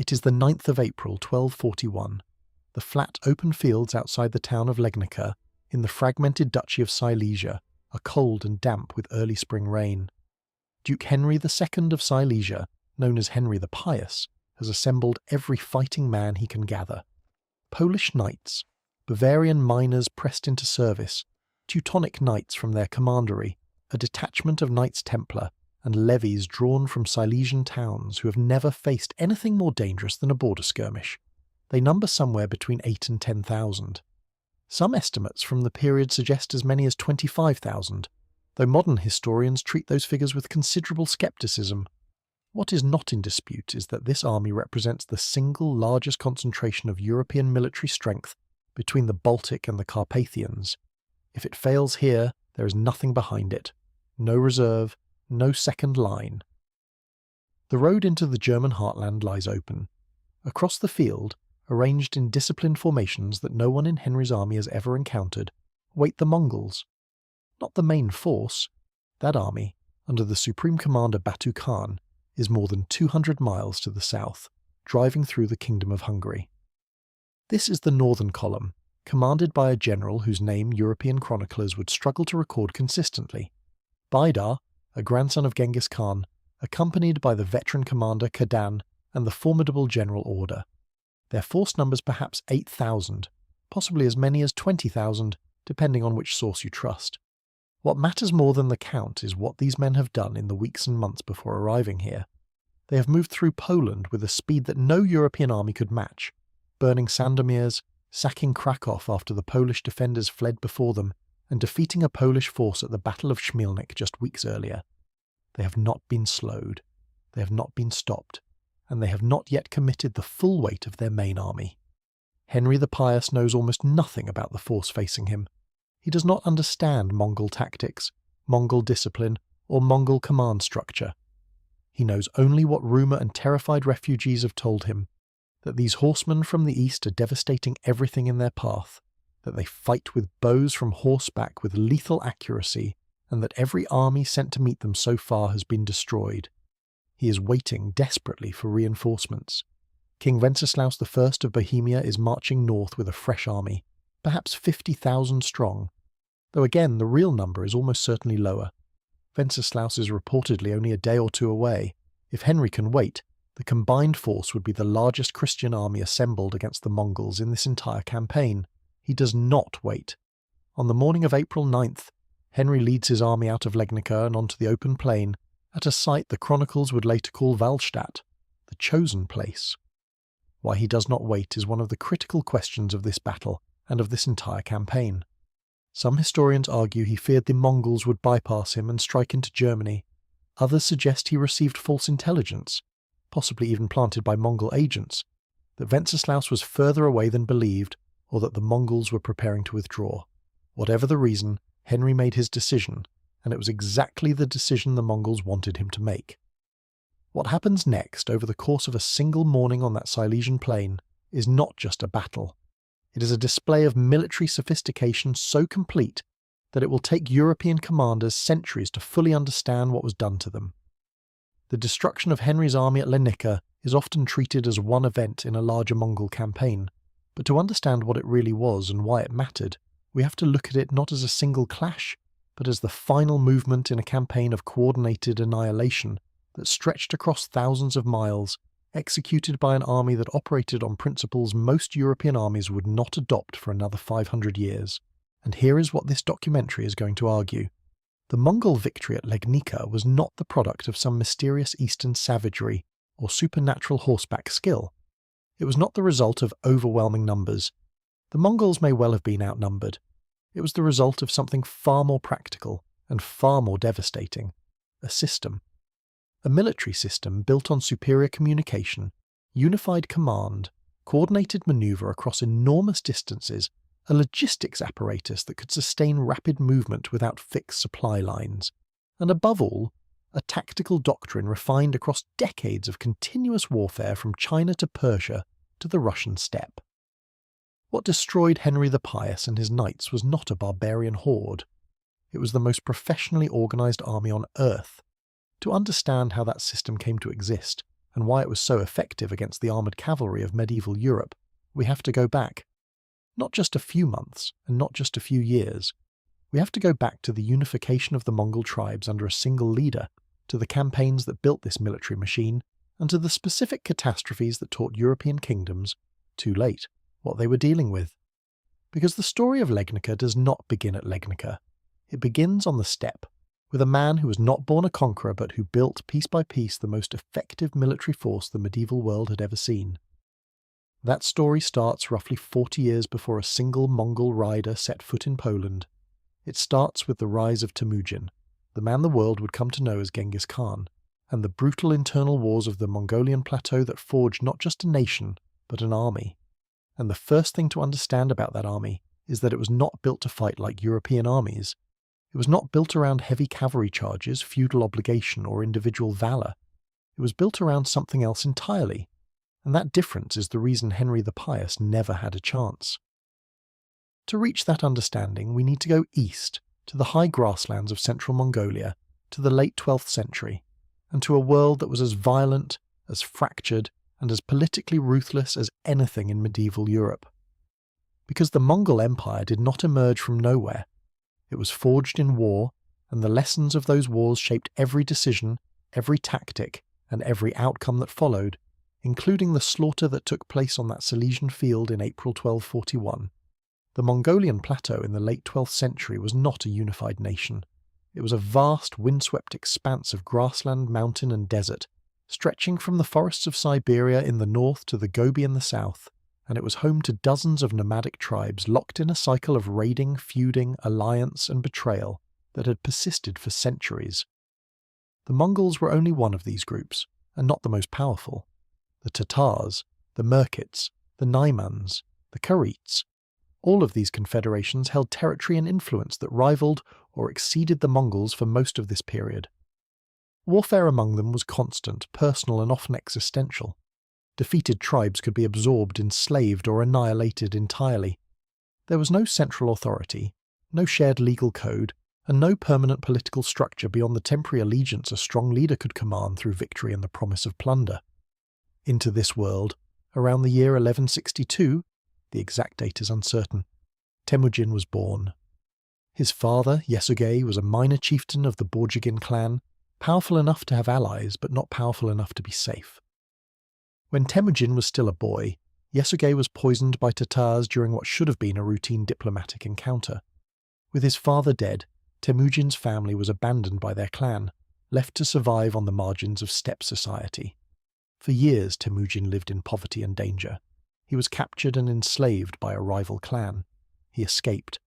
It is the 9th of April 1241. The flat open fields outside the town of Legnica, in the fragmented duchy of Silesia, are cold and damp with early spring rain. Duke Henry II of Silesia, known as Henry the Pious, has assembled every fighting man he can gather. Polish knights, Bavarian miners pressed into service, Teutonic knights from their commandery, a detachment of Knights Templar, and levies drawn from Silesian towns who have never faced anything more dangerous than a border skirmish. They number somewhere between 8 and 10,000. Some estimates from the period suggest as many as 25,000, though modern historians treat those figures with considerable scepticism. What is not in dispute is that this army represents the single largest concentration of European military strength between the Baltic and the Carpathians. If it fails here, there is nothing behind it. No reserve, no second line. The road into the German heartland lies open. Across the field, arranged in disciplined formations that no one in Henry's army has ever encountered, wait the Mongols. Not the main force. That army, under the supreme commander Orda Khan, is more than 200 miles to the south, driving through the Kingdom of Hungary. This is the northern column, commanded by a general whose name European chroniclers would struggle to record consistently. Baidar, a grandson of Genghis Khan, accompanied by the veteran commander Kadan and the formidable general Orda. Their force numbers perhaps 8,000, possibly as many as 20,000, depending on which source you trust. What matters more than the count is what these men have done in the weeks and months before arriving here. They have moved through Poland with a speed that no European army could match, burning Sandomierz, sacking Krakow after the Polish defenders fled before them, and defeating a Polish force at the Battle of Schmilnik just weeks earlier. They have not been slowed, they have not been stopped, and they have not yet committed the full weight of their main army. Henry the Pious knows almost nothing about the force facing him. He does not understand Mongol tactics, Mongol discipline, or Mongol command structure. He knows only what rumour and terrified refugees have told him, that these horsemen from the east are devastating everything in their path, that they fight with bows from horseback with lethal accuracy, and that every army sent to meet them so far has been destroyed. He is waiting desperately for reinforcements. King Wenceslaus I of Bohemia is marching north with a fresh army, perhaps 50,000 strong, though again the real number is almost certainly lower. Wenceslaus is reportedly only a day or two away. If Henry can wait, the combined force would be the largest Christian army assembled against the Mongols in this entire campaign. He does not wait. On the morning of April 9th, Henry leads his army out of Legnica and onto the open plain, at a site the chronicles would later call Wahlstatt, the chosen place. Why he does not wait is one of the critical questions of this battle and of this entire campaign. Some historians argue he feared the Mongols would bypass him and strike into Germany. Others suggest he received false intelligence, possibly even planted by Mongol agents, that Wenceslaus was further away than believed, or that the Mongols were preparing to withdraw. Whatever the reason, Henry made his decision, and it was exactly the decision the Mongols wanted him to make. What happens next over the course of a single morning on that Silesian plain is not just a battle. It is a display of military sophistication so complete that it will take European commanders centuries to fully understand what was done to them. The destruction of Henry's army at Legnica is often treated as one event in a larger Mongol campaign, but to understand what it really was and why it mattered, we have to look at it not as a single clash, but as the final movement in a campaign of coordinated annihilation that stretched across thousands of miles, executed by an army that operated on principles most European armies would not adopt for another 500 years. And here is what this documentary is going to argue. The Mongol victory at Legnica was not the product of some mysterious eastern savagery or supernatural horseback skill. It was not the result of overwhelming numbers. The Mongols may well have been outnumbered. It was the result of something far more practical and far more devastating: a system. A military system built on superior communication, unified command, coordinated maneuver across enormous distances, a logistics apparatus that could sustain rapid movement without fixed supply lines, and above all, a tactical doctrine refined across decades of continuous warfare from China to Persia to the Russian steppe. What destroyed Henry the Pious and his knights was not a barbarian horde. It was the most professionally organised army on earth. To understand how that system came to exist, and why it was so effective against the armoured cavalry of medieval Europe, we have to go back. Not just a few months, and not just a few years. We have to go back to the unification of the Mongol tribes under a single leader, to the campaigns that built this military machine, and to the specific catastrophes that taught European kingdoms, too late, what they were dealing with. Because the story of Legnica does not begin at Legnica. It begins on the steppe, with a man who was not born a conqueror but who built piece by piece the most effective military force the medieval world had ever seen. That story starts roughly 40 years before a single Mongol rider set foot in Poland. It starts with the rise of Temujin, the man the world would come to know as Genghis Khan, and the brutal internal wars of the Mongolian plateau that forged not just a nation, but an army. And the first thing to understand about that army is that it was not built to fight like European armies. It was not built around heavy cavalry charges, feudal obligation, or individual valour. It was built around something else entirely, and that difference is the reason Henry the Pious never had a chance. To reach that understanding, we need to go east, to the high grasslands of central Mongolia, to the late 12th century, and to a world that was as violent, as fractured, and as politically ruthless as anything in medieval Europe. Because the Mongol Empire did not emerge from nowhere. It was forged in war, and the lessons of those wars shaped every decision, every tactic, and every outcome that followed, including the slaughter that took place on that Silesian field in April 1241. The Mongolian plateau in the late 12th century was not a unified nation. It was a vast, windswept expanse of grassland, mountain, and desert, stretching from the forests of Siberia in the north to the Gobi in the south, and it was home to dozens of nomadic tribes locked in a cycle of raiding, feuding, alliance, and betrayal that had persisted for centuries. The Mongols were only one of these groups, and not the most powerful. The Tatars, the Merkits, the Naimans, the Karits, all of these confederations held territory and influence that rivaled or exceeded the Mongols for most of this period. Warfare among them was constant, personal, and often existential. Defeated tribes could be absorbed, enslaved, or annihilated entirely. There was no central authority, no shared legal code, and no permanent political structure beyond the temporary allegiance a strong leader could command through victory and the promise of plunder. Into this world, around the year 1162, the exact date is uncertain, Temujin was born. His father, Yesugei, was a minor chieftain of the Borjigin clan, powerful enough to have allies but not powerful enough to be safe. When Temujin was still a boy, Yesugei was poisoned by Tatars during what should have been a routine diplomatic encounter. With his father dead, Temujin's family was abandoned by their clan, left to survive on the margins of steppe society. For years Temujin lived in poverty and danger. He was captured and enslaved by a rival clan. He escaped.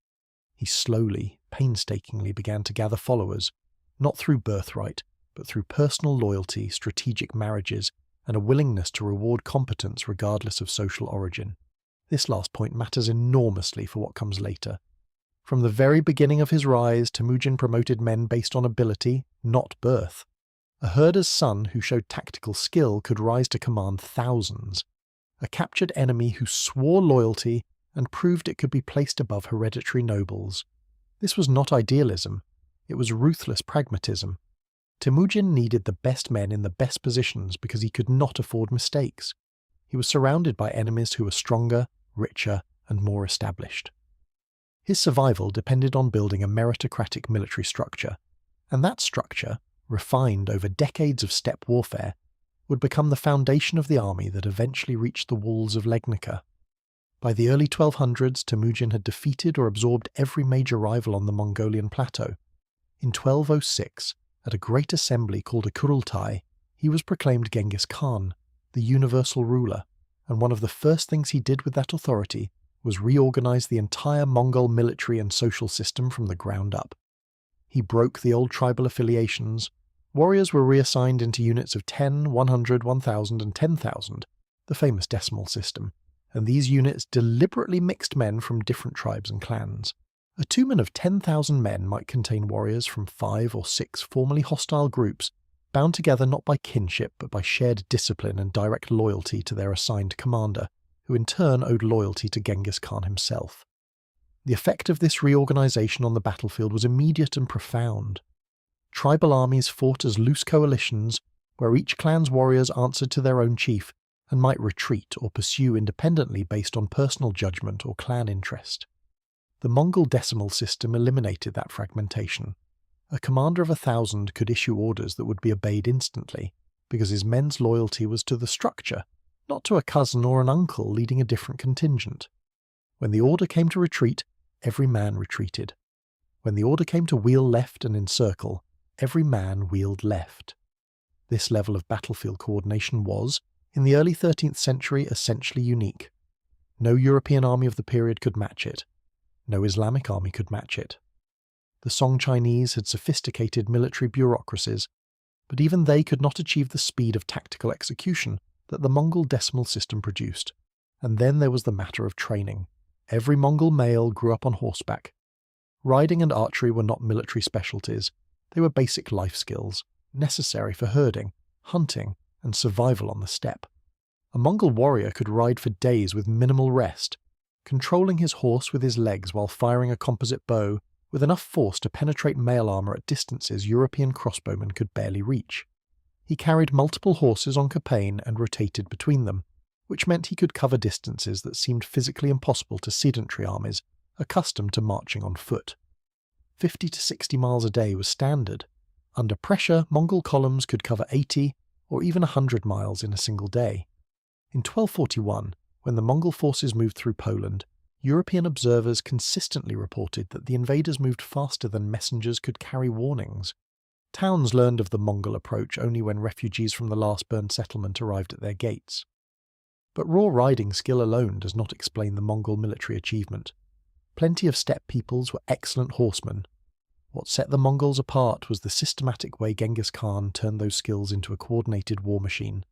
He slowly, painstakingly began to gather followers, not through birthright, but through personal loyalty, strategic marriages, and a willingness to reward competence regardless of social origin. This last point matters enormously for what comes later. From the very beginning of his rise, Temujin promoted men based on ability, not birth. A herder's son who showed tactical skill could rise to command thousands. A captured enemy who swore loyalty and proved it could be placed above hereditary nobles. This was not idealism. It was ruthless pragmatism. Temujin needed the best men in the best positions because he could not afford mistakes. He was surrounded by enemies who were stronger, richer, and more established. His survival depended on building a meritocratic military structure, and that structure, refined over decades of steppe warfare, would become the foundation of the army that eventually reached the walls of Legnica. By the early 1200s, Temujin had defeated or absorbed every major rival on the Mongolian plateau. In 1206, at a great assembly called a Kurultai, he was proclaimed Genghis Khan, the universal ruler, and one of the first things he did with that authority was reorganize the entire Mongol military and social system from the ground up. He broke the old tribal affiliations. Warriors were reassigned into units of 10, 100, 1,000, and 10,000, the famous decimal system, and these units deliberately mixed men from different tribes and clans. A tumen of 10,000 men might contain warriors from 5 or 6 formerly hostile groups, bound together not by kinship but by shared discipline and direct loyalty to their assigned commander, who in turn owed loyalty to Genghis Khan himself. The effect of this reorganization on the battlefield was immediate and profound. Tribal armies fought as loose coalitions, where each clan's warriors answered to their own chief and might retreat or pursue independently based on personal judgment or clan interest. The Mongol decimal system eliminated that fragmentation. A commander of 1,000 could issue orders that would be obeyed instantly, because his men's loyalty was to the structure, not to a cousin or an uncle leading a different contingent. When the order came to retreat, every man retreated. When the order came to wheel left and encircle, every man wheeled left. This level of battlefield coordination was, in the early 13th century, essentially unique. No European army of the period could match it. No Islamic army could match it. The Song Chinese had sophisticated military bureaucracies, but even they could not achieve the speed of tactical execution that the Mongol decimal system produced. And then there was the matter of training. Every Mongol male grew up on horseback. Riding and archery were not military specialties, they were basic life skills, necessary for herding, hunting, and survival on the steppe. A Mongol warrior could ride for days with minimal rest, controlling his horse with his legs while firing a composite bow with enough force to penetrate mail armor at distances European crossbowmen could barely reach. He carried multiple horses on campaign and rotated between them, which meant he could cover distances that seemed physically impossible to sedentary armies accustomed to marching on foot. 50 to 60 miles a day was standard. Under pressure, Mongol columns could cover 80 or even 100 miles in a single day. In 1241, when the Mongol forces moved through Poland, European observers consistently reported that the invaders moved faster than messengers could carry warnings. Towns learned of the Mongol approach only when refugees from the last burned settlement arrived at their gates. But raw riding skill alone does not explain the Mongol military achievement. Plenty of steppe peoples were excellent horsemen. What set the Mongols apart was the systematic way Genghis Khan turned those skills into a coordinated war machine.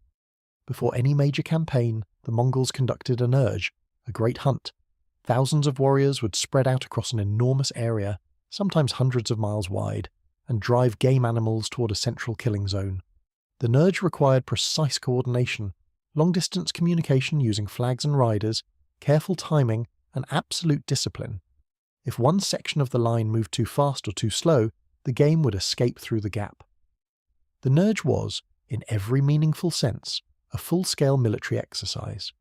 Before any major campaign, the Mongols conducted an urge, a great hunt. Thousands of warriors would spread out across an enormous area, sometimes hundreds of miles wide, and drive game animals toward a central killing zone. The Nurge required precise coordination, long-distance communication using flags and riders, careful timing, and absolute discipline. If one section of the line moved too fast or too slow, the game would escape through the gap. The Nurge was, in every meaningful sense, a full-scale military exercise.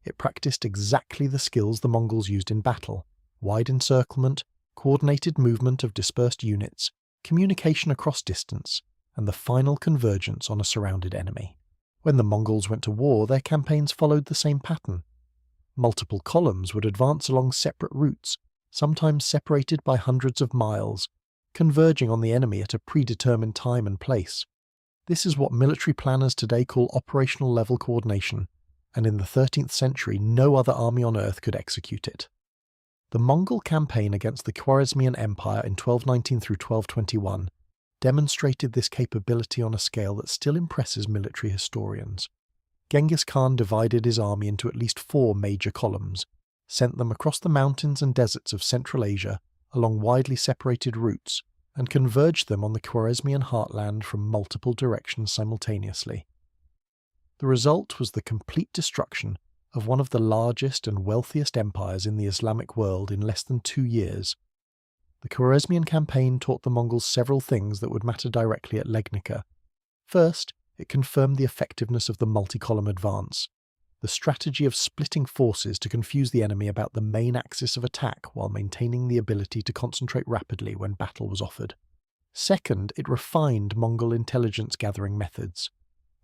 It practiced exactly the skills the Mongols used in battle: wide encirclement, coordinated movement of dispersed units, communication across distance, and the final convergence on a surrounded enemy. When the Mongols went to war, their campaigns followed the same pattern. Multiple columns would advance along separate routes, sometimes separated by hundreds of miles, converging on the enemy at a predetermined time and place. This is what military planners today call operational level coordination, and in the 13th century no other army on earth could execute it. The Mongol campaign against the Khwarezmian Empire in 1219 through 1221 demonstrated this capability on a scale that still impresses military historians. Genghis Khan divided his army into at least 4 major columns, sent them across the mountains and deserts of Central Asia along widely separated routes, and converged them on the Khwarezmian heartland from multiple directions simultaneously. The result was the complete destruction of one of the largest and wealthiest empires in the Islamic world in less than 2 years. The Khwarezmian campaign taught the Mongols several things that would matter directly at Legnica. First, it confirmed the effectiveness of the multi-column advance, the strategy of splitting forces to confuse the enemy about the main axis of attack while maintaining the ability to concentrate rapidly when battle was offered. Second, it refined Mongol intelligence-gathering methods.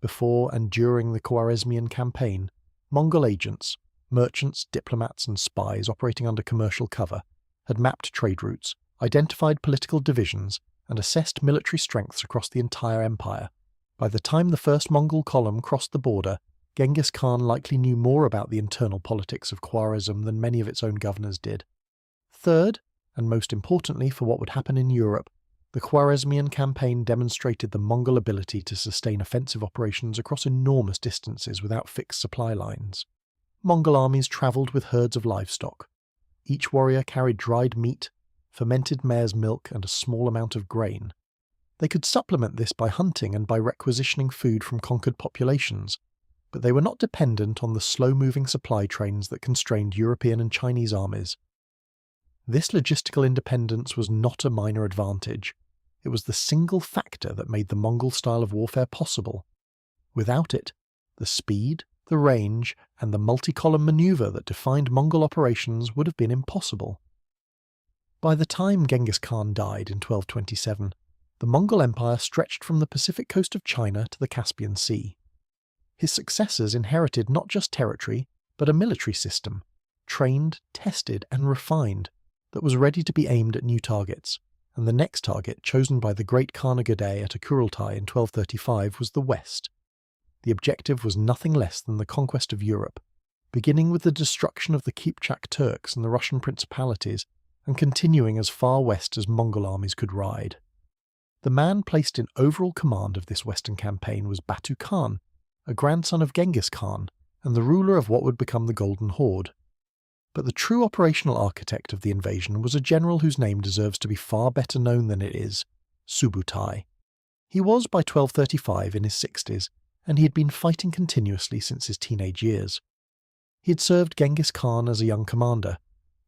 Before and during the Khwarezmian campaign, Mongol agents, merchants, diplomats, and spies operating under commercial cover had mapped trade routes, identified political divisions, and assessed military strengths across the entire empire. By the time the first Mongol column crossed the border, Genghis Khan likely knew more about the internal politics of Khwarezm than many of its own governors did. Third, and most importantly for what would happen in Europe, the Khwarezmian campaign demonstrated the Mongol ability to sustain offensive operations across enormous distances without fixed supply lines. Mongol armies travelled with herds of livestock. Each warrior carried dried meat, fermented mare's milk, and a small amount of grain. They could supplement this by hunting and by requisitioning food from conquered populations, but they were not dependent on the slow-moving supply trains that constrained European and Chinese armies. This logistical independence was not a minor advantage. It was the single factor that made the Mongol style of warfare possible, Without it, the speed, the range, and the multi-column maneuver that defined Mongol operations would have been impossible. By the time Genghis Khan died in 1227, the Mongol Empire stretched from the Pacific coast of China to the Caspian Sea. His successors inherited not just territory, but a military system, trained, tested, and refined, that was ready to be aimed at new targets, and the next target chosen by the great Khanagade at Kurultai in 1235 was the West. The objective was nothing less than the conquest of Europe, beginning with the destruction of the Kipchak Turks and the Russian principalities, and continuing as far west as Mongol armies could ride. The man placed in overall command of this western campaign was Batu Khan, a grandson of Genghis Khan, and the ruler of what would become the Golden Horde. But the true operational architect of the invasion was a general whose name deserves to be far better known than it is, Subutai. He was by 1235 in his 60s, and he had been fighting continuously since his teenage years. He had served Genghis Khan as a young commander.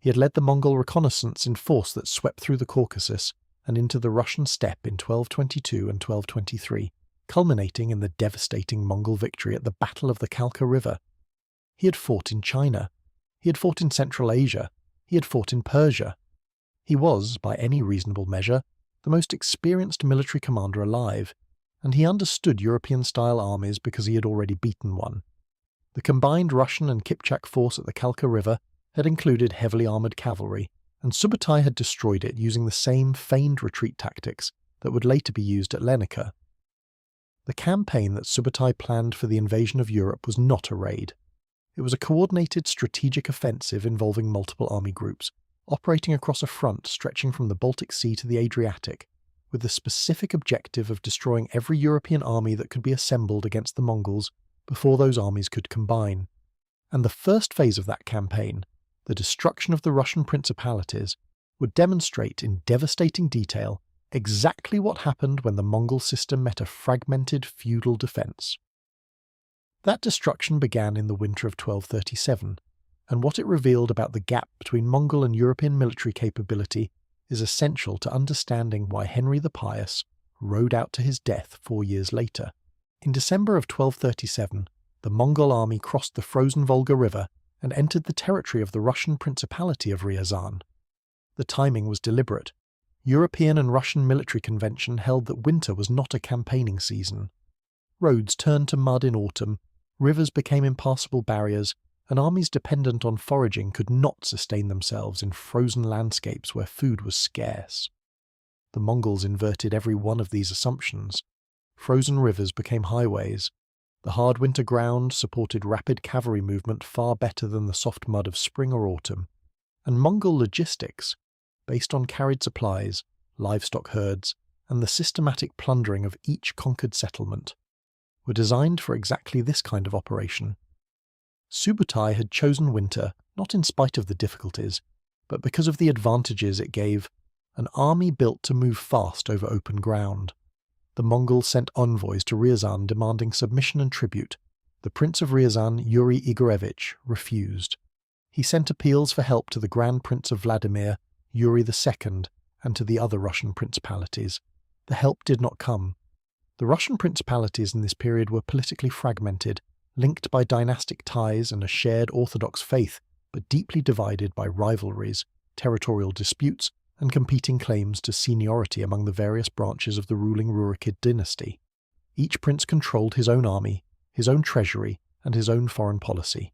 He had led the Mongol reconnaissance in force that swept through the Caucasus and into the Russian steppe in 1222 and 1223, culminating in the devastating Mongol victory at the Battle of the Khalkha River. He had fought in China. He had fought in Central Asia. He had fought in Persia. He was, by any reasonable measure, the most experienced military commander alive, and he understood European-style armies because he had already beaten one. The combined Russian and Kipchak force at the Khalkha River had included heavily armoured cavalry, and Subutai had destroyed it using the same feigned retreat tactics that would later be used at Legnica. The campaign that Subutai planned for the invasion of Europe was not a raid. It was a coordinated strategic offensive involving multiple army groups, operating across a front stretching from the Baltic Sea to the Adriatic, with the specific objective of destroying every European army that could be assembled against the Mongols before those armies could combine. And the first phase of that campaign, the destruction of the Russian principalities, would demonstrate in devastating detail exactly what happened when the Mongol system met a fragmented feudal defence. That destruction began in the winter of 1237, and what it revealed about the gap between Mongol and European military capability is essential to understanding why Henry the Pious rode out to his death 4 years later. In December of 1237, the Mongol army crossed the frozen Volga River and entered the territory of the Russian Principality of Ryazan. The timing was deliberate. European and Russian military convention held that winter was not a campaigning season. Roads turned to mud in autumn, rivers became impassable barriers, and armies dependent on foraging could not sustain themselves in frozen landscapes where food was scarce. The Mongols inverted every one of these assumptions. Frozen rivers became highways. The hard winter ground supported rapid cavalry movement far better than the soft mud of spring or autumn. And Mongol logistics, based on carried supplies, livestock herds, and the systematic plundering of each conquered settlement, were designed for exactly this kind of operation. Subutai had chosen winter not in spite of the difficulties, but because of the advantages it gave an army built to move fast over open ground. The Mongols sent envoys to Ryazan demanding submission and tribute. The Prince of Ryazan, Yuri Igorevich, refused. He sent appeals for help to the Grand Prince of Vladimir, Yuri II, and to the other Russian principalities. The help did not come. The Russian principalities in this period were politically fragmented, linked by dynastic ties and a shared Orthodox faith, but deeply divided by rivalries, territorial disputes, and competing claims to seniority among the various branches of the ruling Rurikid dynasty. Each prince controlled his own army, his own treasury, and his own foreign policy.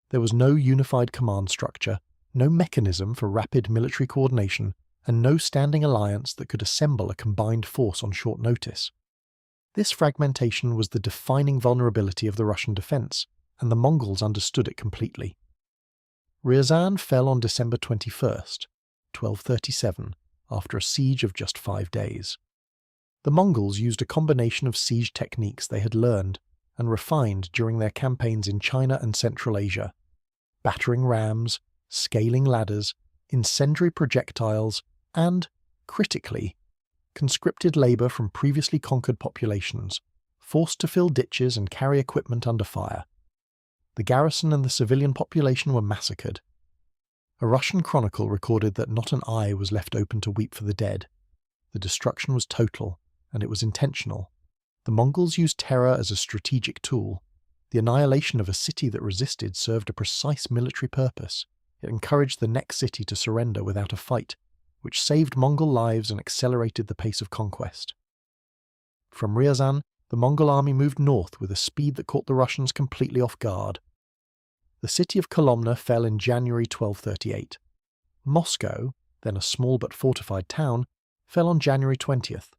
There was no unified command structure, no mechanism for rapid military coordination, and no standing alliance that could assemble a combined force on short notice. This fragmentation was the defining vulnerability of the Russian defence, and the Mongols understood it completely. Ryazan fell on December 21st, 1237, after a siege of just 5 days. The Mongols used a combination of siege techniques they had learned and refined during their campaigns in China and Central Asia: battering rams, scaling ladders, incendiary projectiles, and, critically, conscripted labour from previously conquered populations, forced to fill ditches and carry equipment under fire. The garrison and the civilian population were massacred. A Russian chronicle recorded that not an eye was left open to weep for the dead. The destruction was total, and it was intentional. The Mongols used terror as a strategic tool. The annihilation of a city that resisted served a precise military purpose. It encouraged the next city to surrender without a fight, which saved Mongol lives and accelerated the pace of conquest. From Ryazan, the Mongol army moved north with a speed that caught the Russians completely off guard. The city of Kolomna fell in January 1238. Moscow, then a small but fortified town, fell on January 20th.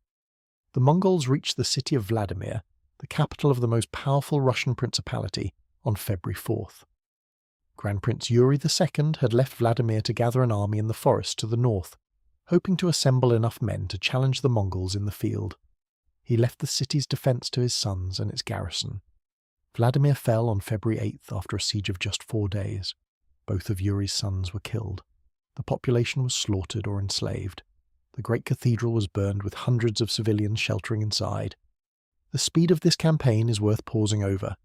The Mongols reached the city of Vladimir, the capital of the most powerful Russian principality, on February 4th. Grand Prince Yuri II had left Vladimir to gather an army in the forest to the north, hoping to assemble enough men to challenge the Mongols in the field. He left the city's defence to his sons and its garrison. Vladimir fell on February 8th after a siege of just 4 days. Both of Yuri's sons were killed. The population was slaughtered or enslaved. The great cathedral was burned with hundreds of civilians sheltering inside. The speed of this campaign is worth pausing over.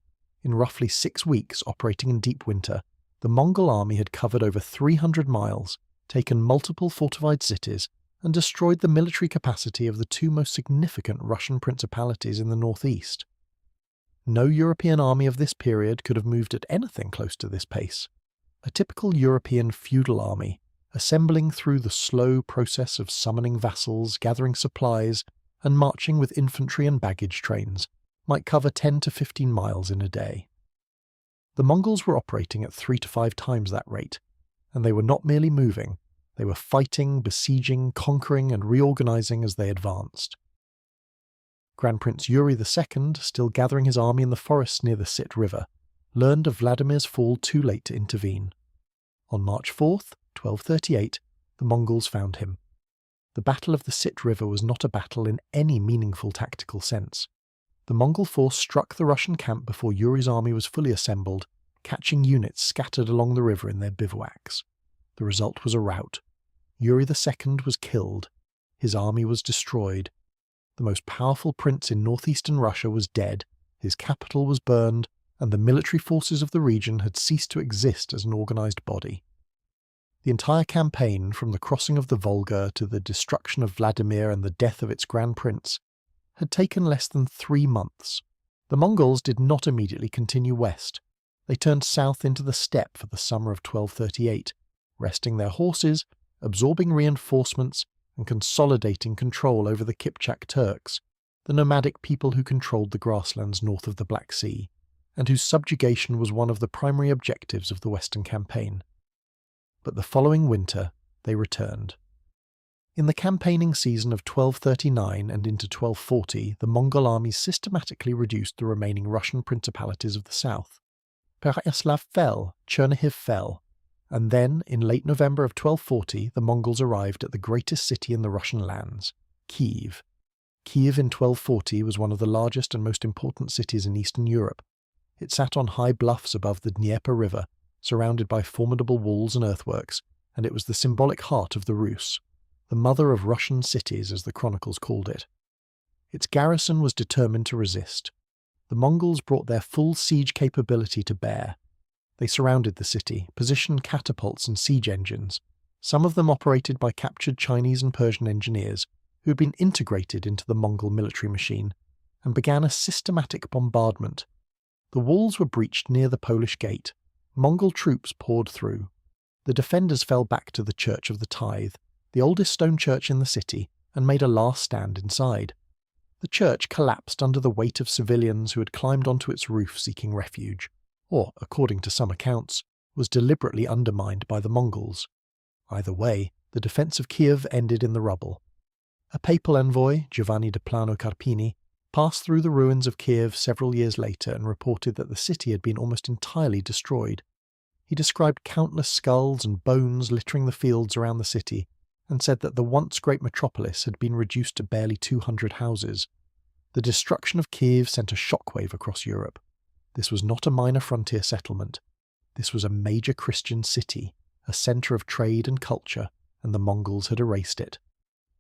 In roughly 6 weeks operating in deep winter, the Mongol army had covered over 300 miles, taken multiple fortified cities, and destroyed the military capacity of the 2 most significant Russian principalities in the northeast. No European army of this period could have moved at anything close to this pace. A typical European feudal army, assembling through the slow process of summoning vassals, gathering supplies, and marching with infantry and baggage trains, might cover 10 to 15 miles in a day. The Mongols were operating at 3 to 5 times that rate, and they were not merely moving, they were fighting, besieging, conquering, and reorganizing as they advanced. Grand Prince Yuri II, still gathering his army in the forests near the Sit River, learned of Vladimir's fall too late to intervene. On March 4th, 1238, the Mongols found him. The Battle of the Sit River was not a battle in any meaningful tactical sense. The Mongol force struck the Russian camp before Yuri's army was fully assembled, catching units scattered along the river in their bivouacs. The result was a rout. Yuri II was killed. His army was destroyed. The most powerful prince in northeastern Russia was dead, his capital was burned, and the military forces of the region had ceased to exist as an organized body. The entire campaign, from the crossing of the Volga to the destruction of Vladimir and the death of its grand prince, had taken less than 3 months. The Mongols did not immediately continue west. They turned south into the steppe for the summer of 1238, resting their horses, absorbing reinforcements, and consolidating control over the Kipchak Turks, the nomadic people who controlled the grasslands north of the Black Sea, and whose subjugation was one of the primary objectives of the Western campaign. But the following winter, they returned. In the campaigning season of 1239 and into 1240, the Mongol armies systematically reduced the remaining Russian principalities of the south. Pereyaslav fell, Chernihiv fell, and then, in late November of 1240, the Mongols arrived at the greatest city in the Russian lands, Kiev. Kiev in 1240 was one of the largest and most important cities in Eastern Europe. It sat on high bluffs above the Dnieper River, surrounded by formidable walls and earthworks, and it was the symbolic heart of the Rus, the mother of Russian cities as the chronicles called it. Its garrison was determined to resist. The Mongols brought their full siege capability to bear. They surrounded the city, positioned catapults and siege engines, some of them operated by captured Chinese and Persian engineers who had been integrated into the Mongol military machine, and began a systematic bombardment. The walls were breached near the Polish gate. Mongol troops poured through. The defenders fell back to the Church of the Tithe, the oldest stone church in the city, and made a last stand inside. The church collapsed under the weight of civilians who had climbed onto its roof seeking refuge, or, according to some accounts, was deliberately undermined by the Mongols. Either way, the defence of Kiev ended in the rubble. A papal envoy, Giovanni de Plano Carpini, passed through the ruins of Kiev several years later and reported that the city had been almost entirely destroyed. He described countless skulls and bones littering the fields around the city, and said that the once great metropolis had been reduced to barely 200 houses. The destruction of Kiev sent a shockwave across Europe. This was not a minor frontier settlement. This was a major Christian city, a centre of trade and culture, and the Mongols had erased it.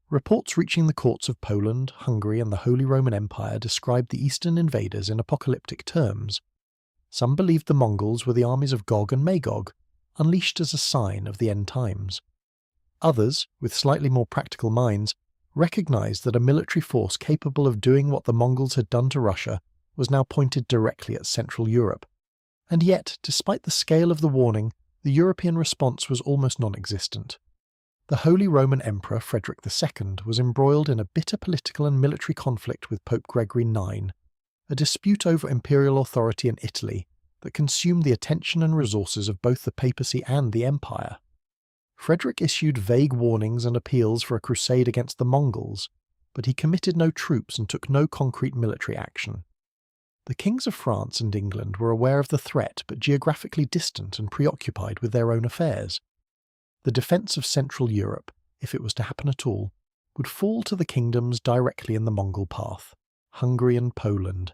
Reports reaching the courts of Poland, Hungary, and the Holy Roman Empire described the eastern invaders in apocalyptic terms. Some believed the Mongols were the armies of Gog and Magog, unleashed as a sign of the end times. Others, with slightly more practical minds, recognized that a military force capable of doing what the Mongols had done to Russia was now pointed directly at Central Europe. And yet, despite the scale of the warning, the European response was almost non-existent. The Holy Roman Emperor Frederick II was embroiled in a bitter political and military conflict with Pope Gregory IX, a dispute over imperial authority in Italy that consumed the attention and resources of both the papacy and the empire. Frederick issued vague warnings and appeals for a crusade against the Mongols, but he committed no troops and took no concrete military action. The kings of France and England were aware of the threat but geographically distant and preoccupied with their own affairs. The defence of Central Europe, if it was to happen at all, would fall to the kingdoms directly in the Mongol path, Hungary and Poland.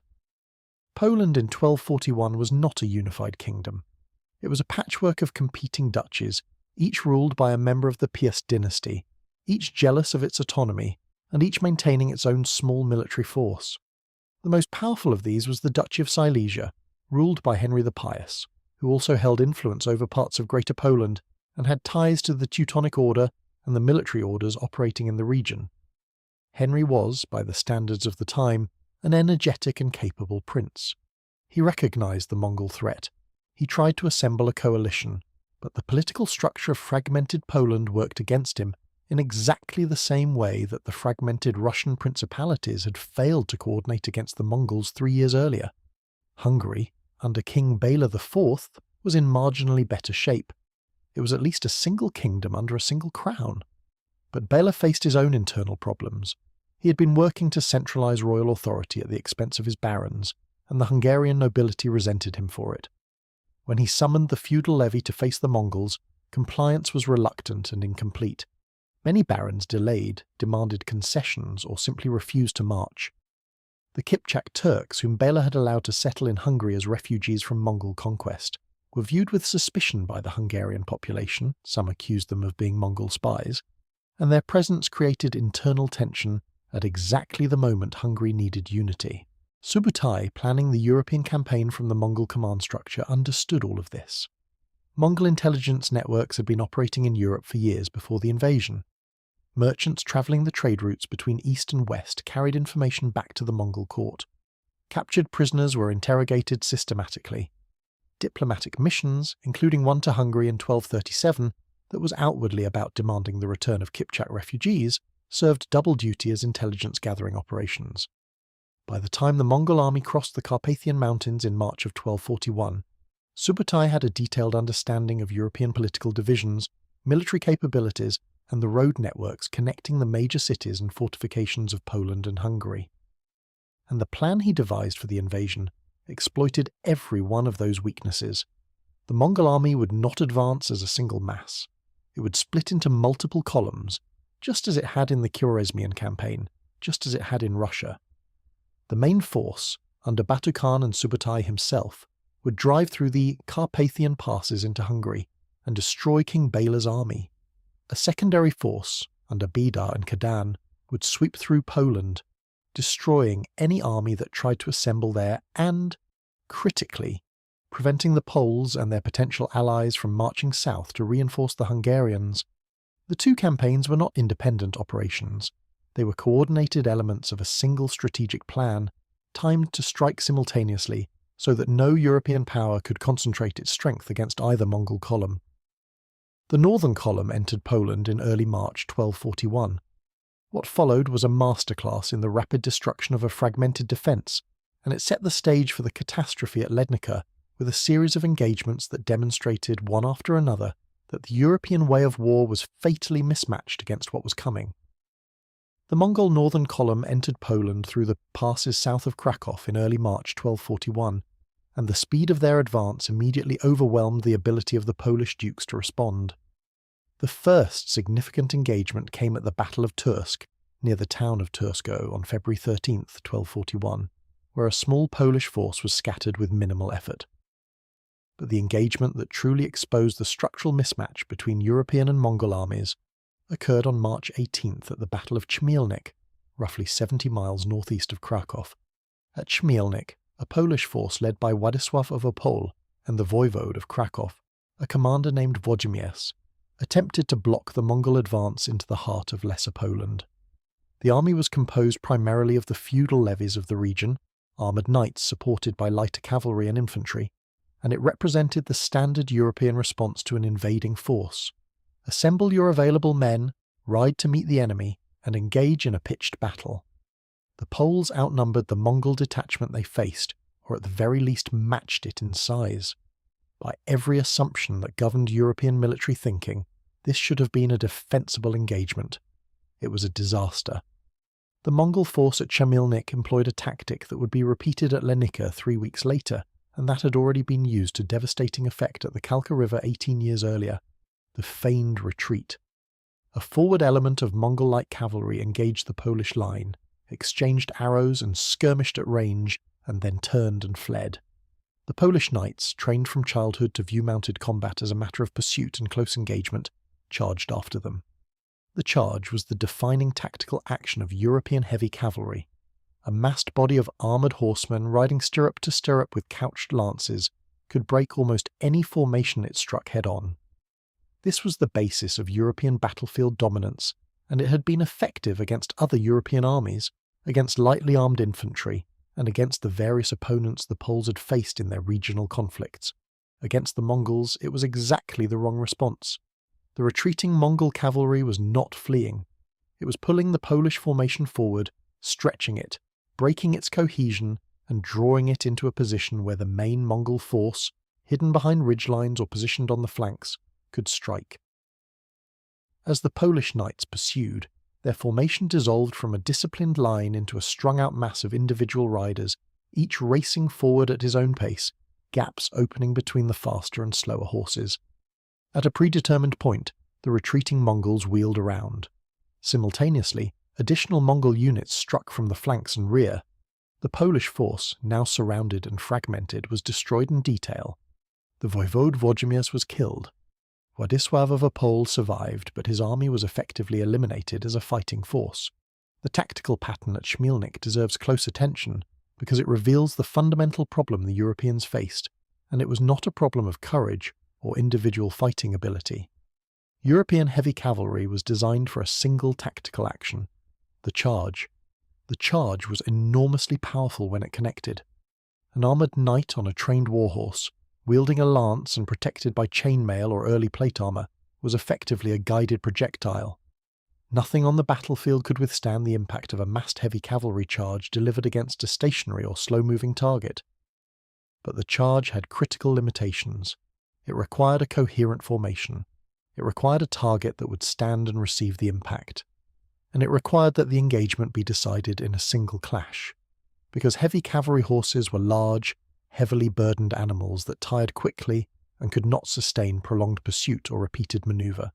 Poland in 1241 was not a unified kingdom. It was a patchwork of competing duchies, each ruled by a member of the Pious dynasty, each jealous of its autonomy, and each maintaining its own small military force. The most powerful of these was the Duchy of Silesia, ruled by Henry the Pious, who also held influence over parts of Greater Poland and had ties to the Teutonic Order and the military orders operating in the region. Henry was, by the standards of the time, an energetic and capable prince. He recognized the Mongol threat. He tried to assemble a coalition, but the political structure of fragmented Poland worked against him in exactly the same way that the fragmented Russian principalities had failed to coordinate against the Mongols 3 years earlier. Hungary, under King Baidar IV, was in marginally better shape. It was at least a single kingdom under a single crown. But Baidar faced his own internal problems. He had been working to centralize royal authority at the expense of his barons, and the Hungarian nobility resented him for it. When he summoned the feudal levy to face the Mongols, compliance was reluctant and incomplete. Many barons delayed, demanded concessions, or simply refused to march. The Kipchak Turks, whom Baidar had allowed to settle in Hungary as refugees from Mongol conquest, were viewed with suspicion by the Hungarian population, some accused them of being Mongol spies, and their presence created internal tension at exactly the moment Hungary needed unity. Subutai, planning the European campaign from the Mongol command structure, understood all of this. Mongol intelligence networks had been operating in Europe for years before the invasion. Merchants travelling the trade routes between east and west carried information back to the Mongol court. Captured prisoners were interrogated systematically. Diplomatic missions, including one to Hungary in 1237 that was outwardly about demanding the return of Kipchak refugees, served double duty as intelligence-gathering operations. By the time the Mongol army crossed the Carpathian Mountains in March of 1241, Subutai had a detailed understanding of European political divisions, military capabilities, and the road networks connecting the major cities and fortifications of Poland and Hungary. And the plan he devised for the invasion exploited every one of those weaknesses. The Mongol army would not advance as a single mass. It would split into multiple columns, just as it had in the Khwarezmian campaign, just as it had in Russia. The main force, under Orda Khan and Subutai himself, would drive through the Carpathian passes into Hungary and destroy King Baidar's army. A secondary force, under Baidar and Kadan, would sweep through Poland, destroying any army that tried to assemble there and, critically, preventing the Poles and their potential allies from marching south to reinforce the Hungarians. The two campaigns were not independent operations. They were coordinated elements of a single strategic plan, timed to strike simultaneously so that no European power could concentrate its strength against either Mongol column. The northern column entered Poland in early March 1241. What followed was a masterclass in the rapid destruction of a fragmented defence, and it set the stage for the catastrophe at Legnica with a series of engagements that demonstrated one after another that the European way of war was fatally mismatched against what was coming. The Mongol northern column entered Poland through the passes south of Krakow in early March 1241, and the speed of their advance immediately overwhelmed the ability of the Polish dukes to respond. The first significant engagement came at the Battle of Tursk, near the town of Tursko, on February 13, 1241, where a small Polish force was scattered with minimal effort. But the engagement that truly exposed the structural mismatch between European and Mongol armies occurred on March 18th at the Battle of Chmielnik, roughly 70 miles northeast of Krakow. At Chmielnik, a Polish force led by Władysław of Opole and the voivode of Krakow, a commander named Włodzimierz, attempted to block the Mongol advance into the heart of Lesser Poland. The army was composed primarily of the feudal levies of the region, armoured knights supported by lighter cavalry and infantry, and it represented the standard European response to an invading force. Assemble your available men, ride to meet the enemy, and engage in a pitched battle. The Poles outnumbered the Mongol detachment they faced, or at the very least matched it in size. By every assumption that governed European military thinking, this should have been a defensible engagement. It was a disaster. The Mongol force at Chmielnik employed a tactic that would be repeated at Legnica 3 weeks later, and that had already been used to devastating effect at the Kalka River 18 years earlier: the feigned retreat. A forward element of Mongol light cavalry engaged the Polish line, exchanged arrows and skirmished at range, and then turned and fled. The Polish knights, trained from childhood to view mounted combat as a matter of pursuit and close engagement, charged after them. The charge was the defining tactical action of European heavy cavalry. A massed body of armoured horsemen riding stirrup to stirrup with couched lances could break almost any formation it struck head-on. This was the basis of European battlefield dominance, and it had been effective against other European armies, against lightly armed infantry, and against the various opponents the Poles had faced in their regional conflicts. Against the Mongols, it was exactly the wrong response. The retreating Mongol cavalry was not fleeing. It was pulling the Polish formation forward, stretching it, breaking its cohesion, and drawing it into a position where the main Mongol force, hidden behind ridgelines or positioned on the flanks, could strike. As the Polish knights pursued, their formation dissolved from a disciplined line into a strung-out mass of individual riders, each racing forward at his own pace, gaps opening between the faster and slower horses. At a predetermined point, the retreating Mongols wheeled around. Simultaneously, additional Mongol units struck from the flanks and rear. The Polish force, now surrounded and fragmented, was destroyed in detail. The Voivode Włodzimierz was killed. Władysław of Opole survived, but his army was effectively eliminated as a fighting force. The tactical pattern at Chmielnik deserves close attention because it reveals the fundamental problem the Europeans faced, and it was not a problem of courage or individual fighting ability. European heavy cavalry was designed for a single tactical action: the charge. The charge was enormously powerful when it connected. An armoured knight on a trained warhorse, wielding a lance and protected by chainmail or early plate armour, was effectively a guided projectile. Nothing on the battlefield could withstand the impact of a massed heavy cavalry charge delivered against a stationary or slow-moving target. But the charge had critical limitations. It required a coherent formation. It required a target that would stand and receive the impact. And it required that the engagement be decided in a single clash. Because heavy cavalry horses were large, heavily burdened animals that tired quickly and could not sustain prolonged pursuit or repeated manoeuvre.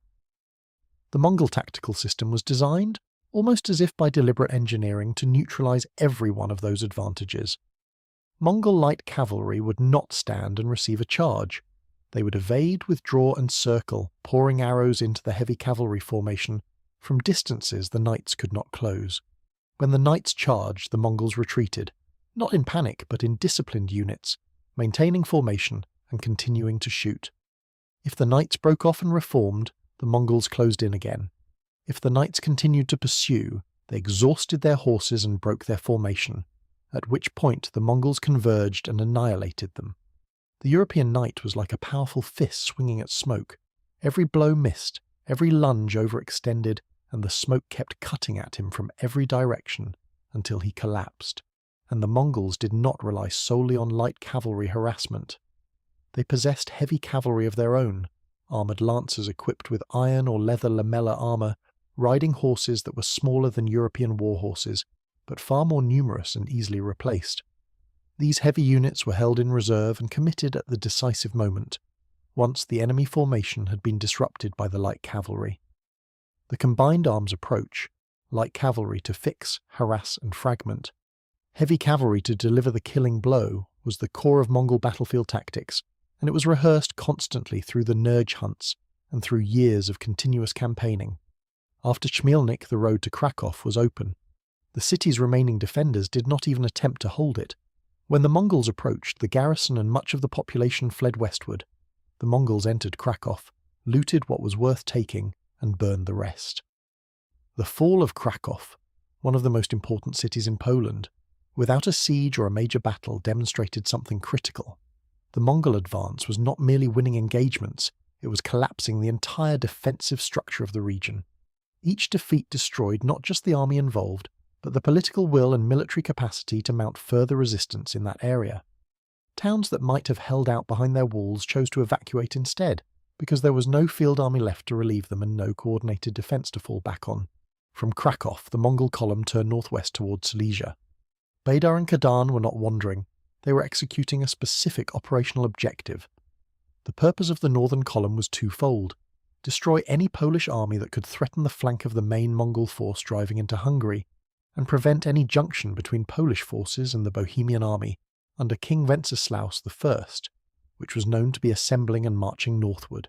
The Mongol tactical system was designed, almost as if by deliberate engineering, to neutralize every one of those advantages. Mongol light cavalry would not stand and receive a charge. They would evade, withdraw, and circle, pouring arrows into the heavy cavalry formation from distances the knights could not close. When the knights charged, the Mongols retreated, not in panic but in disciplined units, maintaining formation and continuing to shoot. If the knights broke off and reformed, the Mongols closed in again. If the knights continued to pursue, they exhausted their horses and broke their formation, at which point the Mongols converged and annihilated them. The European knight was like a powerful fist swinging at smoke. Every blow missed, every lunge overextended, and the smoke kept cutting at him from every direction until he collapsed. And the Mongols did not rely solely on light cavalry harassment. They possessed heavy cavalry of their own, armoured lancers equipped with iron or leather lamella armour, riding horses that were smaller than European war horses, but far more numerous and easily replaced. These heavy units were held in reserve and committed at the decisive moment, once the enemy formation had been disrupted by the light cavalry. The combined arms approach, light cavalry to fix, harass and fragment, heavy cavalry to deliver the killing blow, was the core of Mongol battlefield tactics, and it was rehearsed constantly through the Nerj hunts and through years of continuous campaigning. After Chmielnik, the road to Krakow was open. The city's remaining defenders did not even attempt to hold it. When the Mongols approached, the garrison and much of the population fled westward. The Mongols entered Krakow, looted what was worth taking, and burned the rest. The fall of Krakow, one of the most important cities in Poland, without a siege or a major battle, demonstrated something critical. The Mongol advance was not merely winning engagements, it was collapsing the entire defensive structure of the region. Each defeat destroyed not just the army involved, but the political will and military capacity to mount further resistance in that area. Towns that might have held out behind their walls chose to evacuate instead, because there was no field army left to relieve them and no coordinated defence to fall back on. From Krakow, the Mongol column turned northwest towards Silesia. Baidar and Kadan were not wandering, they were executing a specific operational objective. The purpose of the northern column was twofold: destroy any Polish army that could threaten the flank of the main Mongol force driving into Hungary, and prevent any junction between Polish forces and the Bohemian army under King Wenceslaus I, which was known to be assembling and marching northward.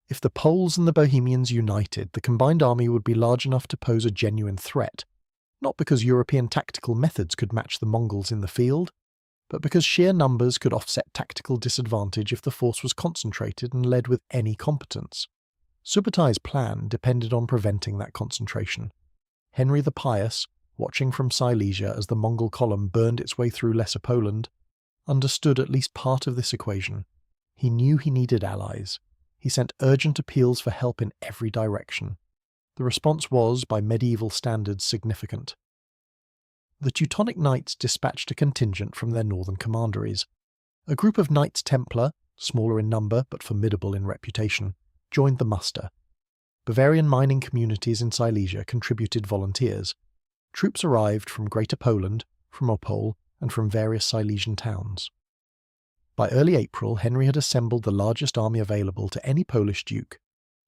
If the Poles and the Bohemians united, the combined army would be large enough to pose a genuine threat, not because European tactical methods could match the Mongols in the field, but because sheer numbers could offset tactical disadvantage if the force was concentrated and led with any competence. Subu'tai's plan depended on preventing that concentration. Henry the Pious, watching from Silesia as the Mongol column burned its way through Lesser Poland, understood at least part of this equation. He knew he needed allies. He sent urgent appeals for help in every direction. The response was, by medieval standards, significant. The Teutonic Knights dispatched a contingent from their northern commanderies. A group of Knights Templar, smaller in number but formidable in reputation, joined the muster. Bavarian mining communities in Silesia contributed volunteers. Troops arrived from Greater Poland, from Opole, and from various Silesian towns. By early April, Henry had assembled the largest army available to any Polish duke.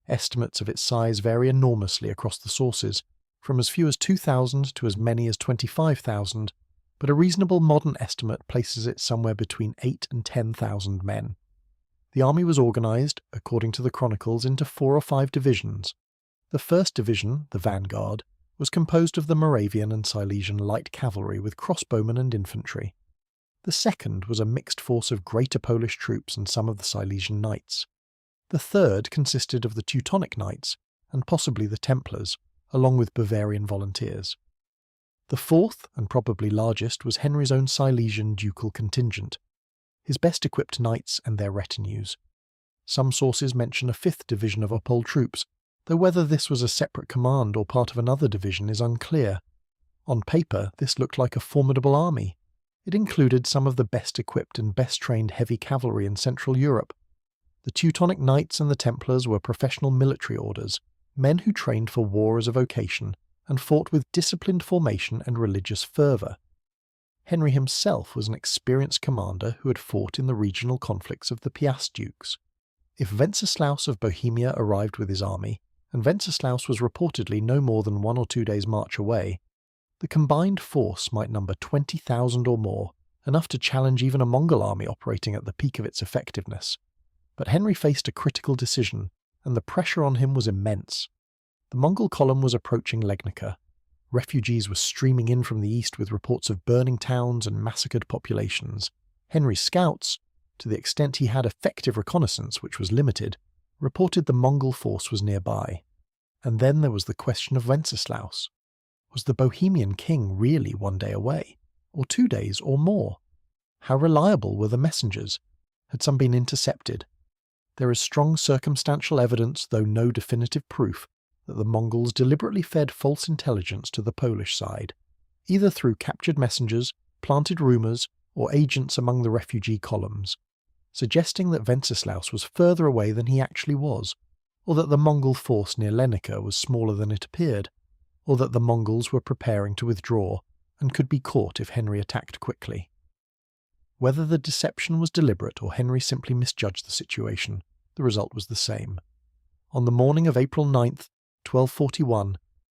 Estimates of its size vary enormously across the sources, from as few as 2,000 to as many as 25,000, but a reasonable modern estimate places it somewhere between 8 and 10,000 men. The army was organised, according to the chronicles, into 4 or 5 divisions. The first division, the vanguard, was composed of the Moravian and Silesian light cavalry with crossbowmen and infantry. The second was a mixed force of Greater Polish troops and some of the Silesian knights. The third consisted of the Teutonic Knights and possibly the Templars, along with Bavarian volunteers. The fourth, and probably largest, was Henry's own Silesian ducal contingent, his best equipped knights and their retinues. Some sources mention a 5th division of Opole troops, though whether this was a separate command or part of another division is unclear. On paper, this looked like a formidable army. It included some of the best equipped and best trained heavy cavalry in Central Europe. The Teutonic Knights and the Templars were professional military orders, men who trained for war as a vocation and fought with disciplined formation and religious fervour. Henry himself was an experienced commander who had fought in the regional conflicts of the Pious dukes. If Wenceslaus of Bohemia arrived with his army, and Wenceslaus was reportedly no more than 1 or 2 days' march away, the combined force might number 20,000 or more, enough to challenge even a Mongol army operating at the peak of its effectiveness. But Henry faced a critical decision, and the pressure on him was immense. The Mongol column was approaching Legnica. Refugees were streaming in from the east with reports of burning towns and massacred populations. Henry's scouts, to the extent he had effective reconnaissance, which was limited, reported the Mongol force was nearby. And then there was the question of Wenceslaus. Was the Bohemian king really 1 day away, or 2 days or more? How reliable were the messengers? Had some been intercepted? There is strong circumstantial evidence, though no definitive proof, that the Mongols deliberately fed false intelligence to the Polish side, either through captured messengers, planted rumours, or agents among the refugee columns, suggesting that Wenceslaus was further away than he actually was, or that the Mongol force near Legnica was smaller than it appeared, or that the Mongols were preparing to withdraw and could be caught if Henry attacked quickly. Whether the deception was deliberate or Henry simply misjudged the situation, the result was the same. On the morning of April 9th, 1241,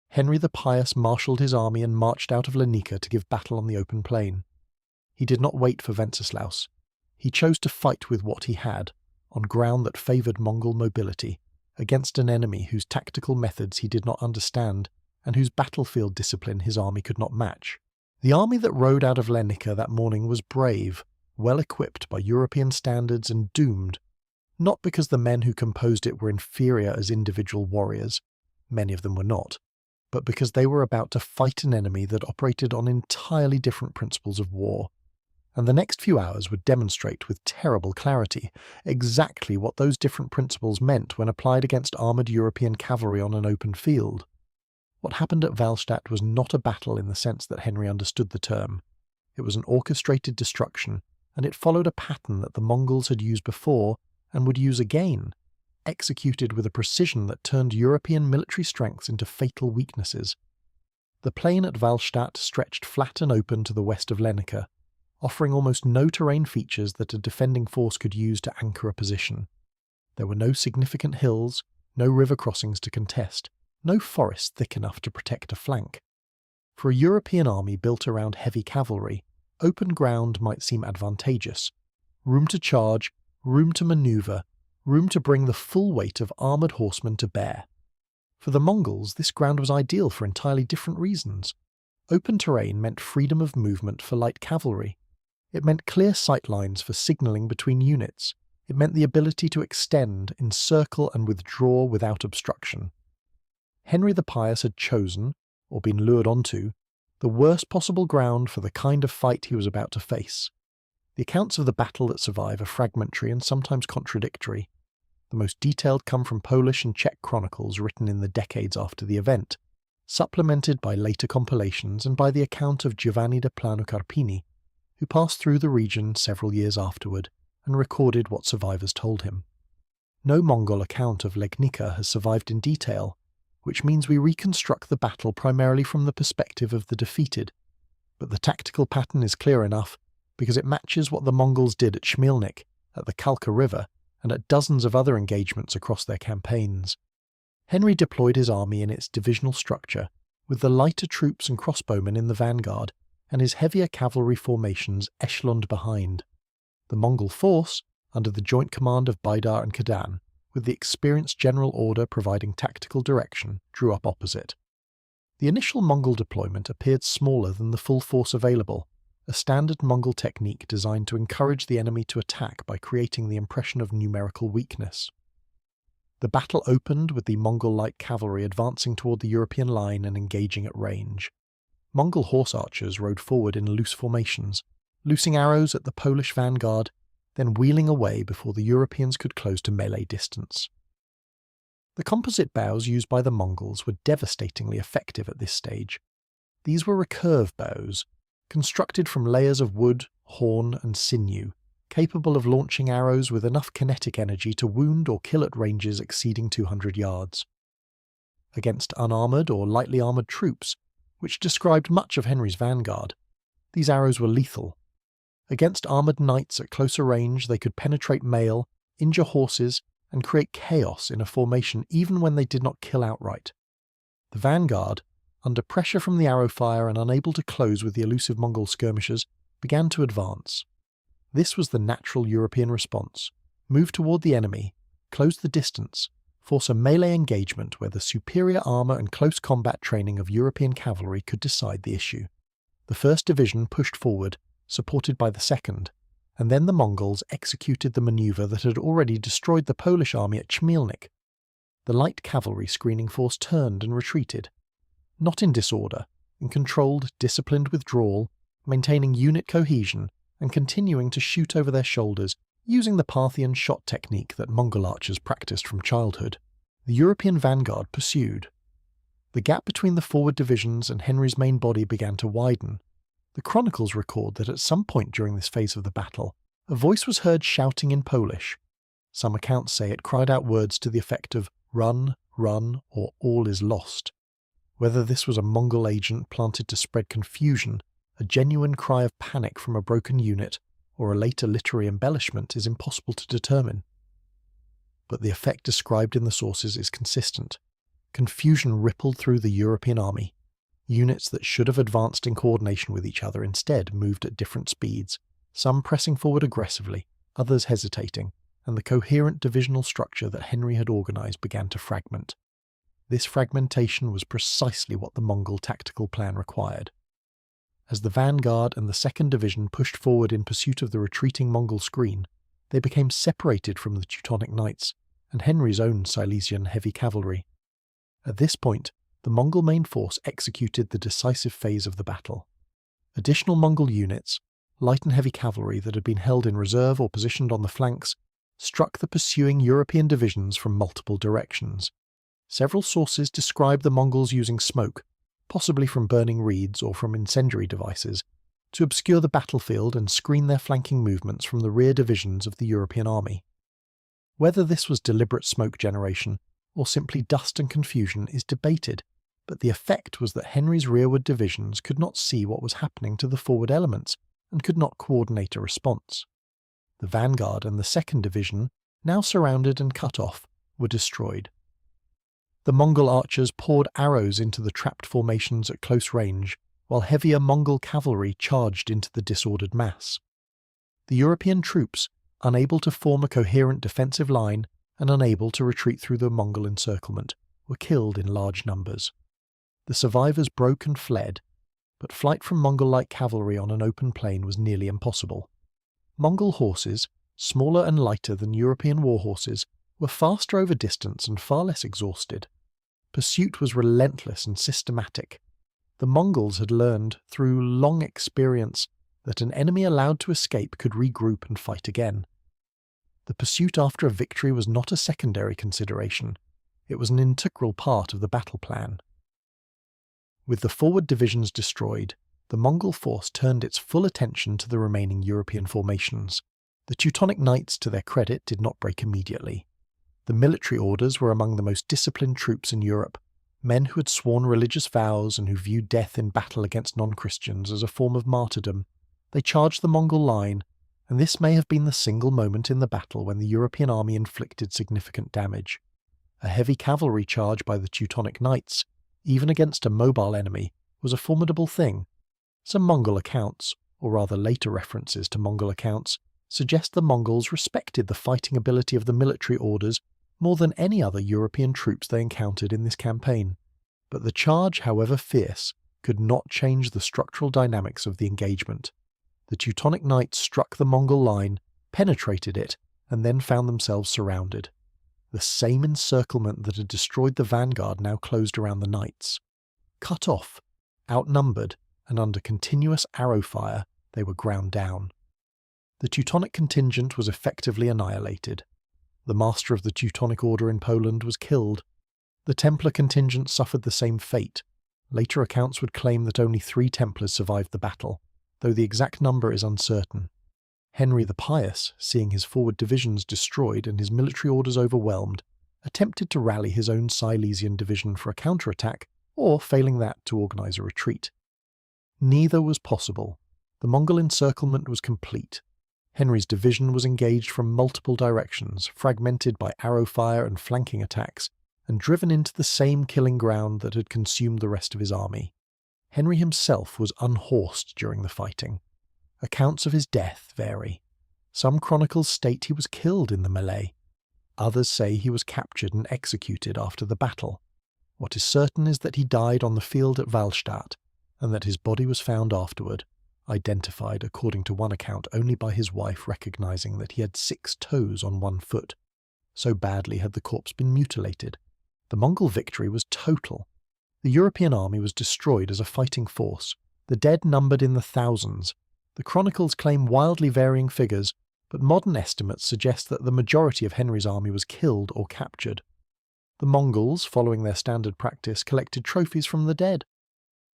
Henry the Pious marshalled his army and marched out of Legnica to give battle on the open plain. He did not wait for Wenceslaus. He chose to fight with what he had, on ground that favoured Mongol mobility, against an enemy whose tactical methods he did not understand and whose battlefield discipline his army could not match. The army that rode out of Legnica that morning was brave, well equipped by European standards, and doomed, not because the men who composed it were inferior as individual warriors, many of them were not, but because they were about to fight an enemy that operated on entirely different principles of war. And the next few hours would demonstrate with terrible clarity exactly what those different principles meant when applied against armoured European cavalry on an open field. What happened at Wahlstatt was not a battle in the sense that Henry understood the term. It was an orchestrated destruction, and it followed a pattern that the Mongols had used before and would use again, executed with a precision that turned European military strengths into fatal weaknesses. The plain at Wahlstatt stretched flat and open to the west of Legnica, offering almost no terrain features that a defending force could use to anchor a position. There were no significant hills, no river crossings to contest, no forest thick enough to protect a flank. For a European army built around heavy cavalry, open ground might seem advantageous. Room to charge, room to manoeuvre, room to bring the full weight of armoured horsemen to bear. For the Mongols, this ground was ideal for entirely different reasons. Open terrain meant freedom of movement for light cavalry. It meant clear sight lines for signalling between units. It meant the ability to extend, encircle and withdraw without obstruction. Henry the Pious had chosen, or been lured onto, the worst possible ground for the kind of fight he was about to face. The accounts of the battle that survive are fragmentary and sometimes contradictory. The most detailed come from Polish and Czech chronicles written in the decades after the event, supplemented by later compilations and by the account of Giovanni da Plano Carpini, who passed through the region several years afterward and recorded what survivors told him. No Mongol account of Legnica has survived in detail, which means we reconstruct the battle primarily from the perspective of the defeated. But the tactical pattern is clear enough because it matches what the Mongols did at Chmielnik, at the Kalka River, and at dozens of other engagements across their campaigns. Henry deployed his army in its divisional structure, with the lighter troops and crossbowmen in the vanguard, and his heavier cavalry formations echeloned behind. The Mongol force, under the joint command of Baidar and Kadan, with the experienced general Orda providing tactical direction, drew up opposite. The initial Mongol deployment appeared smaller than the full force available, a standard Mongol technique designed to encourage the enemy to attack by creating the impression of numerical weakness. The battle opened with the Mongol light cavalry advancing toward the European line and engaging at range. Mongol horse archers rode forward in loose formations, loosing arrows at the Polish vanguard, then wheeling away before the Europeans could close to melee distance. The composite bows used by the Mongols were devastatingly effective at this stage. These were recurve bows, constructed from layers of wood, horn and sinew, capable of launching arrows with enough kinetic energy to wound or kill at ranges exceeding 200 yards. Against unarmoured or lightly armoured troops, which described much of Henry's vanguard, these arrows were lethal. Against armoured knights at closer range, they could penetrate mail, injure horses, and create chaos in a formation even when they did not kill outright. The vanguard, under pressure from the arrow fire and unable to close with the elusive Mongol skirmishers, began to advance. This was the natural European response: move toward the enemy, close the distance, force a melee engagement where the superior armour and close combat training of European cavalry could decide the issue. The 1st Division pushed forward, supported by the 2nd, and then the Mongols executed the manoeuvre that had already destroyed the Polish army at Chmielnik. The light cavalry screening force turned and retreated, not in disorder, in controlled, disciplined withdrawal, maintaining unit cohesion and continuing to shoot over their shoulders using the Parthian shot technique that Mongol archers practiced from childhood. The European vanguard pursued. The gap between the forward divisions and Henry's main body began to widen. The chronicles record that at some point during this phase of the battle, a voice was heard shouting in Polish. Some accounts say it cried out words to the effect of "run, run," or "all is lost." Whether this was a Mongol agent planted to spread confusion, a genuine cry of panic from a broken unit, or a later literary embellishment is impossible to determine. But the effect described in the sources is consistent. Confusion rippled through the European army. Units that should have advanced in coordination with each other instead moved at different speeds, some pressing forward aggressively, others hesitating, and the coherent divisional structure that Henry had organised began to fragment. This fragmentation was precisely what the Mongol tactical plan required. As the vanguard and the 2nd Division pushed forward in pursuit of the retreating Mongol screen, they became separated from the Teutonic Knights and Henry's own Silesian heavy cavalry. At this point, the Mongol main force executed the decisive phase of the battle. Additional Mongol units, light and heavy cavalry that had been held in reserve or positioned on the flanks, struck the pursuing European divisions from multiple directions. Several sources describe the Mongols using smoke, possibly from burning reeds or from incendiary devices, to obscure the battlefield and screen their flanking movements from the rear divisions of the European army. Whether this was deliberate smoke generation or simply dust and confusion is debated, but the effect was that Henry's rearward divisions could not see what was happening to the forward elements and could not coordinate a response. The vanguard and the second division, now surrounded and cut off, were destroyed. The Mongol archers poured arrows into the trapped formations at close range, while heavier Mongol cavalry charged into the disordered mass. The European troops, unable to form a coherent defensive line and unable to retreat through the Mongol encirclement, were killed in large numbers. The survivors broke and fled, but flight from Mongol-like cavalry on an open plain was nearly impossible. Mongol horses, smaller and lighter than European war horses, were faster over distance and far less exhausted. Pursuit was relentless and systematic. The Mongols had learned, through long experience, that an enemy allowed to escape could regroup and fight again. The pursuit after a victory was not a secondary consideration. It was an integral part of the battle plan. With the forward divisions destroyed, the Mongol force turned its full attention to the remaining European formations. The Teutonic Knights, to their credit, did not break immediately. The military orders were among the most disciplined troops in Europe, men who had sworn religious vows and who viewed death in battle against non-Christians as a form of martyrdom. They charged the Mongol line, and this may have been the single moment in the battle when the European army inflicted significant damage. A heavy cavalry charge by the Teutonic Knights, even against a mobile enemy, was a formidable thing. Some Mongol accounts, or rather later references to Mongol accounts, suggest the Mongols respected the fighting ability of the military orders more than any other European troops they encountered in this campaign. But the charge, however fierce, could not change the structural dynamics of the engagement. The Teutonic Knights struck the Mongol line, penetrated it, and then found themselves surrounded. The same encirclement that had destroyed the vanguard now closed around the knights. Cut off, outnumbered, and under continuous arrow fire, they were ground down. The Teutonic contingent was effectively annihilated. The master of the Teutonic Order in Poland was killed. The Templar contingent suffered the same fate. Later accounts would claim that only 3 Templars survived the battle, though the exact number is uncertain. Henry the Pious, seeing his forward divisions destroyed and his military orders overwhelmed, attempted to rally his own Silesian division for a counterattack, or, failing that, to organise a retreat. Neither was possible. The Mongol encirclement was complete. Henry's division was engaged from multiple directions, fragmented by arrow fire and flanking attacks, and driven into the same killing ground that had consumed the rest of his army. Henry himself was unhorsed during the fighting. Accounts of his death vary. Some chronicles state he was killed in the melee. Others say he was captured and executed after the battle. What is certain is that he died on the field at Wahlstatt, and that his body was found afterward, identified according to one account only by his wife recognizing that he had 6 toes on one foot. So badly had the corpse been mutilated. The Mongol victory was total. The European army was destroyed as a fighting force. The dead numbered in the thousands. The chronicles claim wildly varying figures, but modern estimates suggest that the majority of Henry's army was killed or captured. The Mongols, following their standard practice, collected trophies from the dead.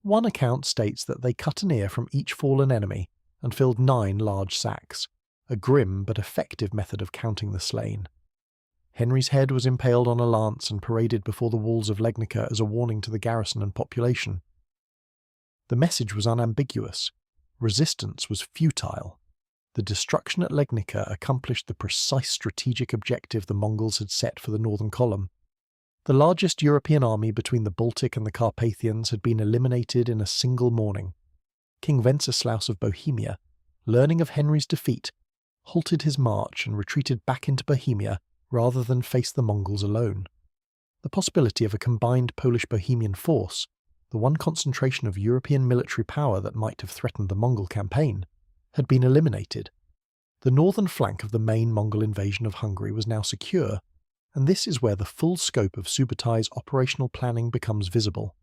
One account states that they cut an ear from each fallen enemy and filled 9 large sacks, a grim but effective method of counting the slain. Henry's head was impaled on a lance and paraded before the walls of Legnica as a warning to the garrison and population. The message was unambiguous. Resistance was futile. The destruction at Legnica accomplished the precise strategic objective the Mongols had set for the northern column. The largest European army between the Baltic and the Carpathians had been eliminated in a single morning. King Wenceslaus of Bohemia, learning of Henry's defeat, halted his march and retreated back into Bohemia rather than face the Mongols alone. The possibility of a combined Polish-Bohemian force, the one concentration of European military power that might have threatened the Mongol campaign, had been eliminated. The northern flank of the main Mongol invasion of Hungary was now secure. and this is where the full scope of Subutais' operational planning becomes visible.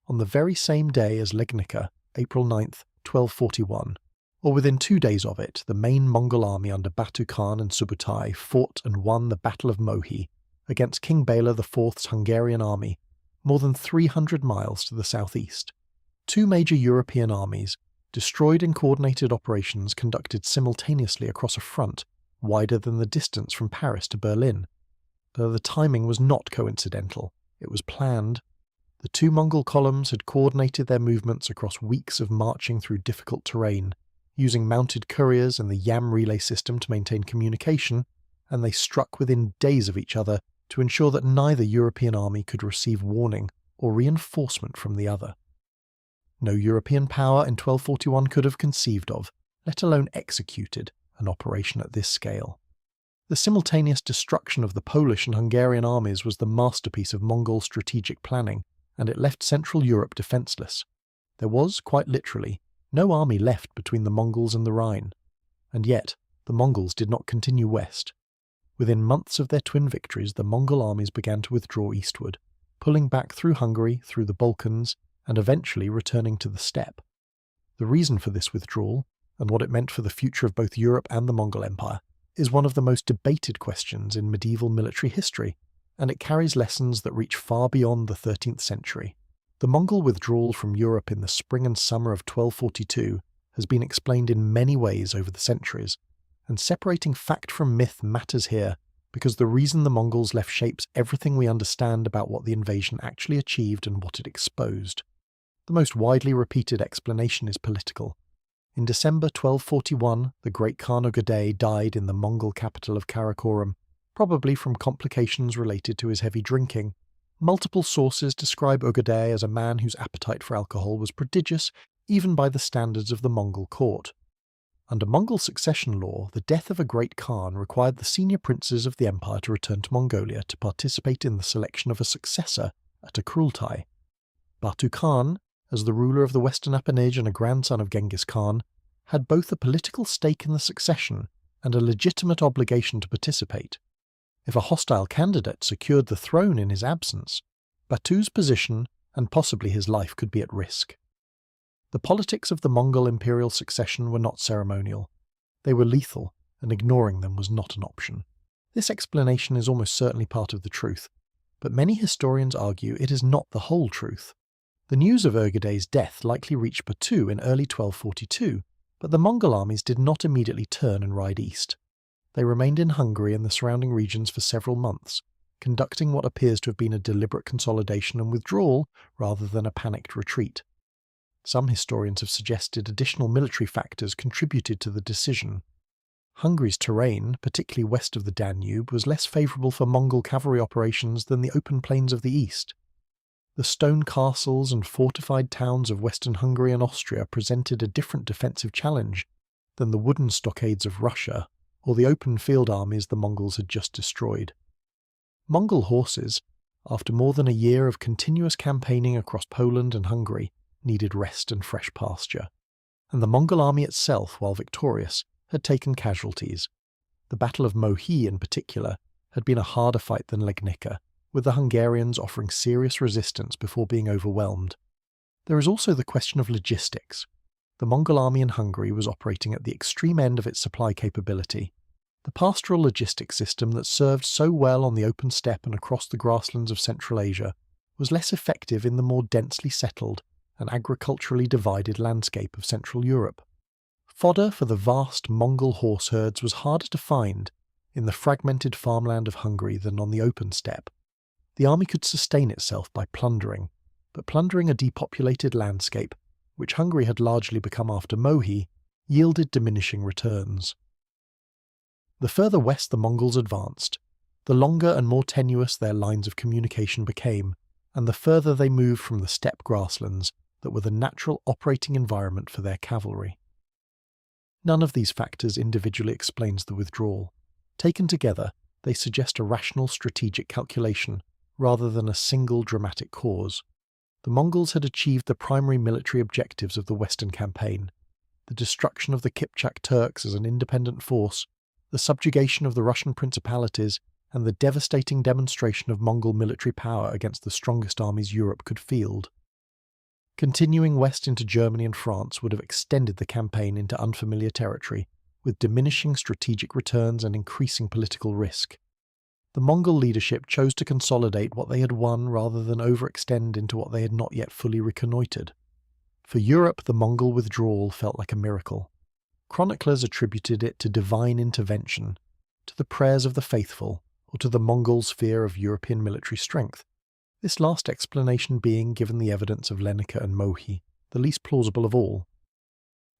On the very same day as Legnica, April 9th, 1241, or within 2 days of it, the main Mongol army under Batu Khan and Subutai fought and won the Battle of Mohi against King Baidar IV's Hungarian army, more than 300 miles to the southeast. 2 major European armies, destroyed in coordinated operations conducted simultaneously across a front wider than the distance from Paris to Berlin. But the timing was not coincidental, it was planned. The 2 Mongol columns had coordinated their movements across weeks of marching through difficult terrain, using mounted couriers and the Yam relay system to maintain communication, and they struck within days of each other to ensure that neither European army could receive warning or reinforcement from the other. No European power in 1241 could have conceived of, let alone executed, an operation at this scale. The simultaneous destruction of the Polish and Hungarian armies was the masterpiece of Mongol strategic planning, and it left Central Europe defenceless. There was, quite literally, no army left between the Mongols and the Rhine. And yet, the Mongols did not continue west. Within months of their twin victories, the Mongol armies began to withdraw eastward, pulling back through Hungary, through the Balkans, and eventually returning to the steppe. The reason for this withdrawal, and what it meant for the future of both Europe and the Mongol Empire, is one of the most debated questions in medieval military history, and it carries lessons that reach far beyond the 13th century. The Mongol withdrawal from Europe in the spring and summer of 1242 has been explained in many ways over the centuries, and separating fact from myth matters here because the reason the Mongols left shapes everything we understand about what the invasion actually achieved and what it exposed. The most widely repeated explanation is political. In December 1241, the great Khan Orda died in the Mongol capital of Karakorum, probably from complications related to his heavy drinking. Multiple sources describe Orda as a man whose appetite for alcohol was prodigious, even by the standards of the Mongol court. Under Mongol succession law, the death of a great Khan required the senior princes of the empire to return to Mongolia to participate in the selection of a successor at a Kurultai. Batu Khan, as the ruler of the Western Appanage and a grandson of Genghis Khan, had both a political stake in the succession and a legitimate obligation to participate. If a hostile candidate secured the throne in his absence, Batu's position and possibly his life could be at risk. The politics of the Mongol imperial succession were not ceremonial. They were lethal, and ignoring them was not an option. This explanation is almost certainly part of the truth, but many historians argue it is not the whole truth. The news of Orda's death likely reached Batu in early 1242, but the Mongol armies did not immediately turn and ride east. They remained in Hungary and the surrounding regions for several months, conducting what appears to have been a deliberate consolidation and withdrawal rather than a panicked retreat. Some historians have suggested additional military factors contributed to the decision. Hungary's terrain, particularly west of the Danube, was less favourable for Mongol cavalry operations than the open plains of the east. The stone castles and fortified towns of western Hungary and Austria presented a different defensive challenge than the wooden stockades of Russia or the open field armies the Mongols had just destroyed. Mongol horses, after more than a year of continuous campaigning across Poland and Hungary, needed rest and fresh pasture, and the Mongol army itself, while victorious, had taken casualties. The Battle of Mohi, in particular, had been a harder fight than Legnica, with the Hungarians offering serious resistance before being overwhelmed. There is also the question of logistics. The Mongol army in Hungary was operating at the extreme end of its supply capability. The pastoral logistics system that served so well on the open steppe and across the grasslands of Central Asia was less effective in the more densely settled and agriculturally divided landscape of Central Europe. Fodder for the vast Mongol horse herds was harder to find in the fragmented farmland of Hungary than on the open steppe. The army could sustain itself by plundering, but plundering a depopulated landscape, which Hungary had largely become after Mohi, yielded diminishing returns. The further west the Mongols advanced, the longer and more tenuous their lines of communication became, and the further they moved from the steppe grasslands that were the natural operating environment for their cavalry. None of these factors individually explains the withdrawal. Taken together, they suggest a rational strategic calculation rather than a single dramatic cause. The Mongols had achieved the primary military objectives of the Western campaign: the destruction of the Kipchak Turks as an independent force, the subjugation of the Russian principalities, and the devastating demonstration of Mongol military power against the strongest armies Europe could field. Continuing west into Germany and France would have extended the campaign into unfamiliar territory, with diminishing strategic returns and increasing political risk. The Mongol leadership chose to consolidate what they had won rather than overextend into what they had not yet fully reconnoitred. For Europe, the Mongol withdrawal felt like a miracle. Chroniclers attributed it to divine intervention, to the prayers of the faithful, or to the Mongols' fear of European military strength. This last explanation being, given the evidence of Legnica and Mohi, the least plausible of all.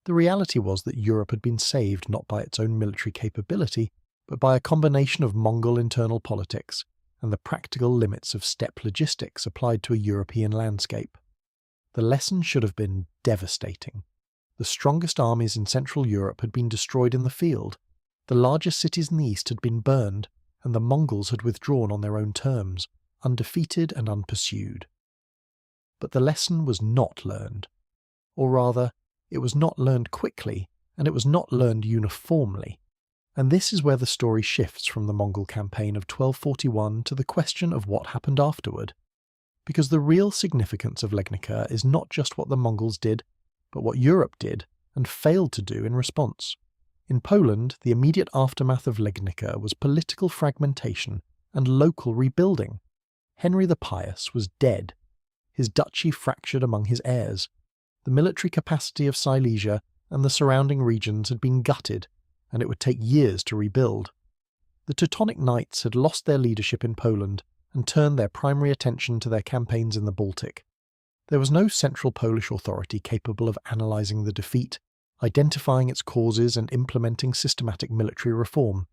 The reality was that Europe had been saved not by its own military capability, but by a combination of Mongol internal politics and the practical limits of steppe logistics applied to a European landscape. The lesson should have been devastating. The strongest armies in Central Europe had been destroyed in the field, the largest cities in the east had been burned, and the Mongols had withdrawn on their own terms, undefeated and unpursued. But the lesson was not learned. Or rather, it was not learned quickly, and it was not learned uniformly. And this is where the story shifts from the Mongol campaign of 1241 to the question of what happened afterward. Because the real significance of Legnica is not just what the Mongols did, but what Europe did and failed to do in response. In Poland, the immediate aftermath of Legnica was political fragmentation and local rebuilding. Henry the Pious was dead. His duchy fractured among his heirs. The military capacity of Silesia and the surrounding regions had been gutted, and it would take years to rebuild. The Teutonic Knights had lost their leadership in Poland and turned their primary attention to their campaigns in the Baltic. There was no central Polish authority capable of analysing the defeat, identifying its causes and implementing systematic military reform.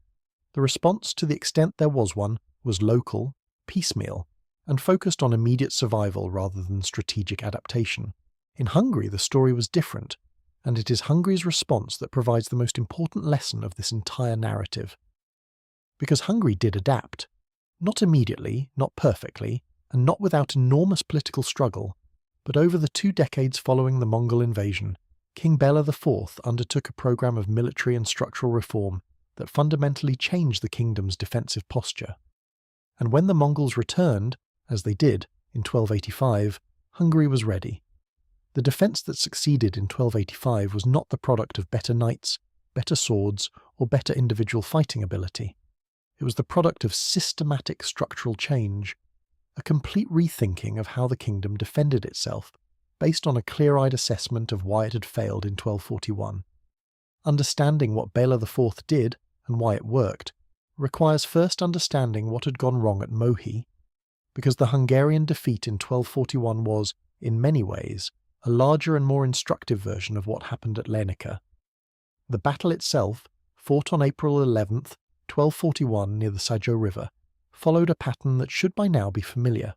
The response, to the extent there was one, was local, piecemeal, and focused on immediate survival rather than strategic adaptation. In Hungary, the story was different, and it is Hungary's response that provides the most important lesson of this entire narrative. Because Hungary did adapt. Not immediately, not perfectly, and not without enormous political struggle, but over the 2 decades following the Mongol invasion, King Bela IV undertook a program of military and structural reform that fundamentally changed the kingdom's defensive posture. And when the Mongols returned, as they did, in 1285, Hungary was ready. The defence that succeeded in 1285 was not the product of better knights, better swords, or better individual fighting ability. It was the product of systematic structural change, a complete rethinking of how the kingdom defended itself, based on a clear-eyed assessment of why it had failed in 1241. Understanding what Bela IV did, and why it worked, requires first understanding what had gone wrong at Mohi, because the Hungarian defeat in 1241 was, in many ways, a larger and more instructive version of what happened at Legnica. The battle itself, fought on April 11th, 1241 near the Sajo River, followed a pattern that should by now be familiar.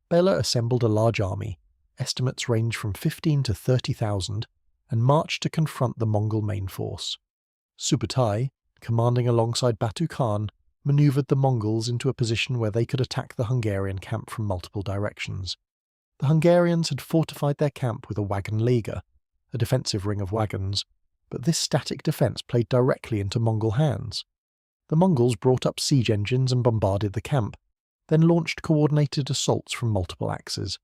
Bela assembled a large army, estimates range from 15 to 30,000, and marched to confront the Mongol main force. Subutai, commanding alongside Batu Khan, manoeuvred the Mongols into a position where they could attack the Hungarian camp from multiple directions. The Hungarians had fortified their camp with a wagon lega, a defensive ring of wagons, but this static defence played directly into Mongol hands. The Mongols brought up siege engines and bombarded the camp, then launched coordinated assaults from multiple axes.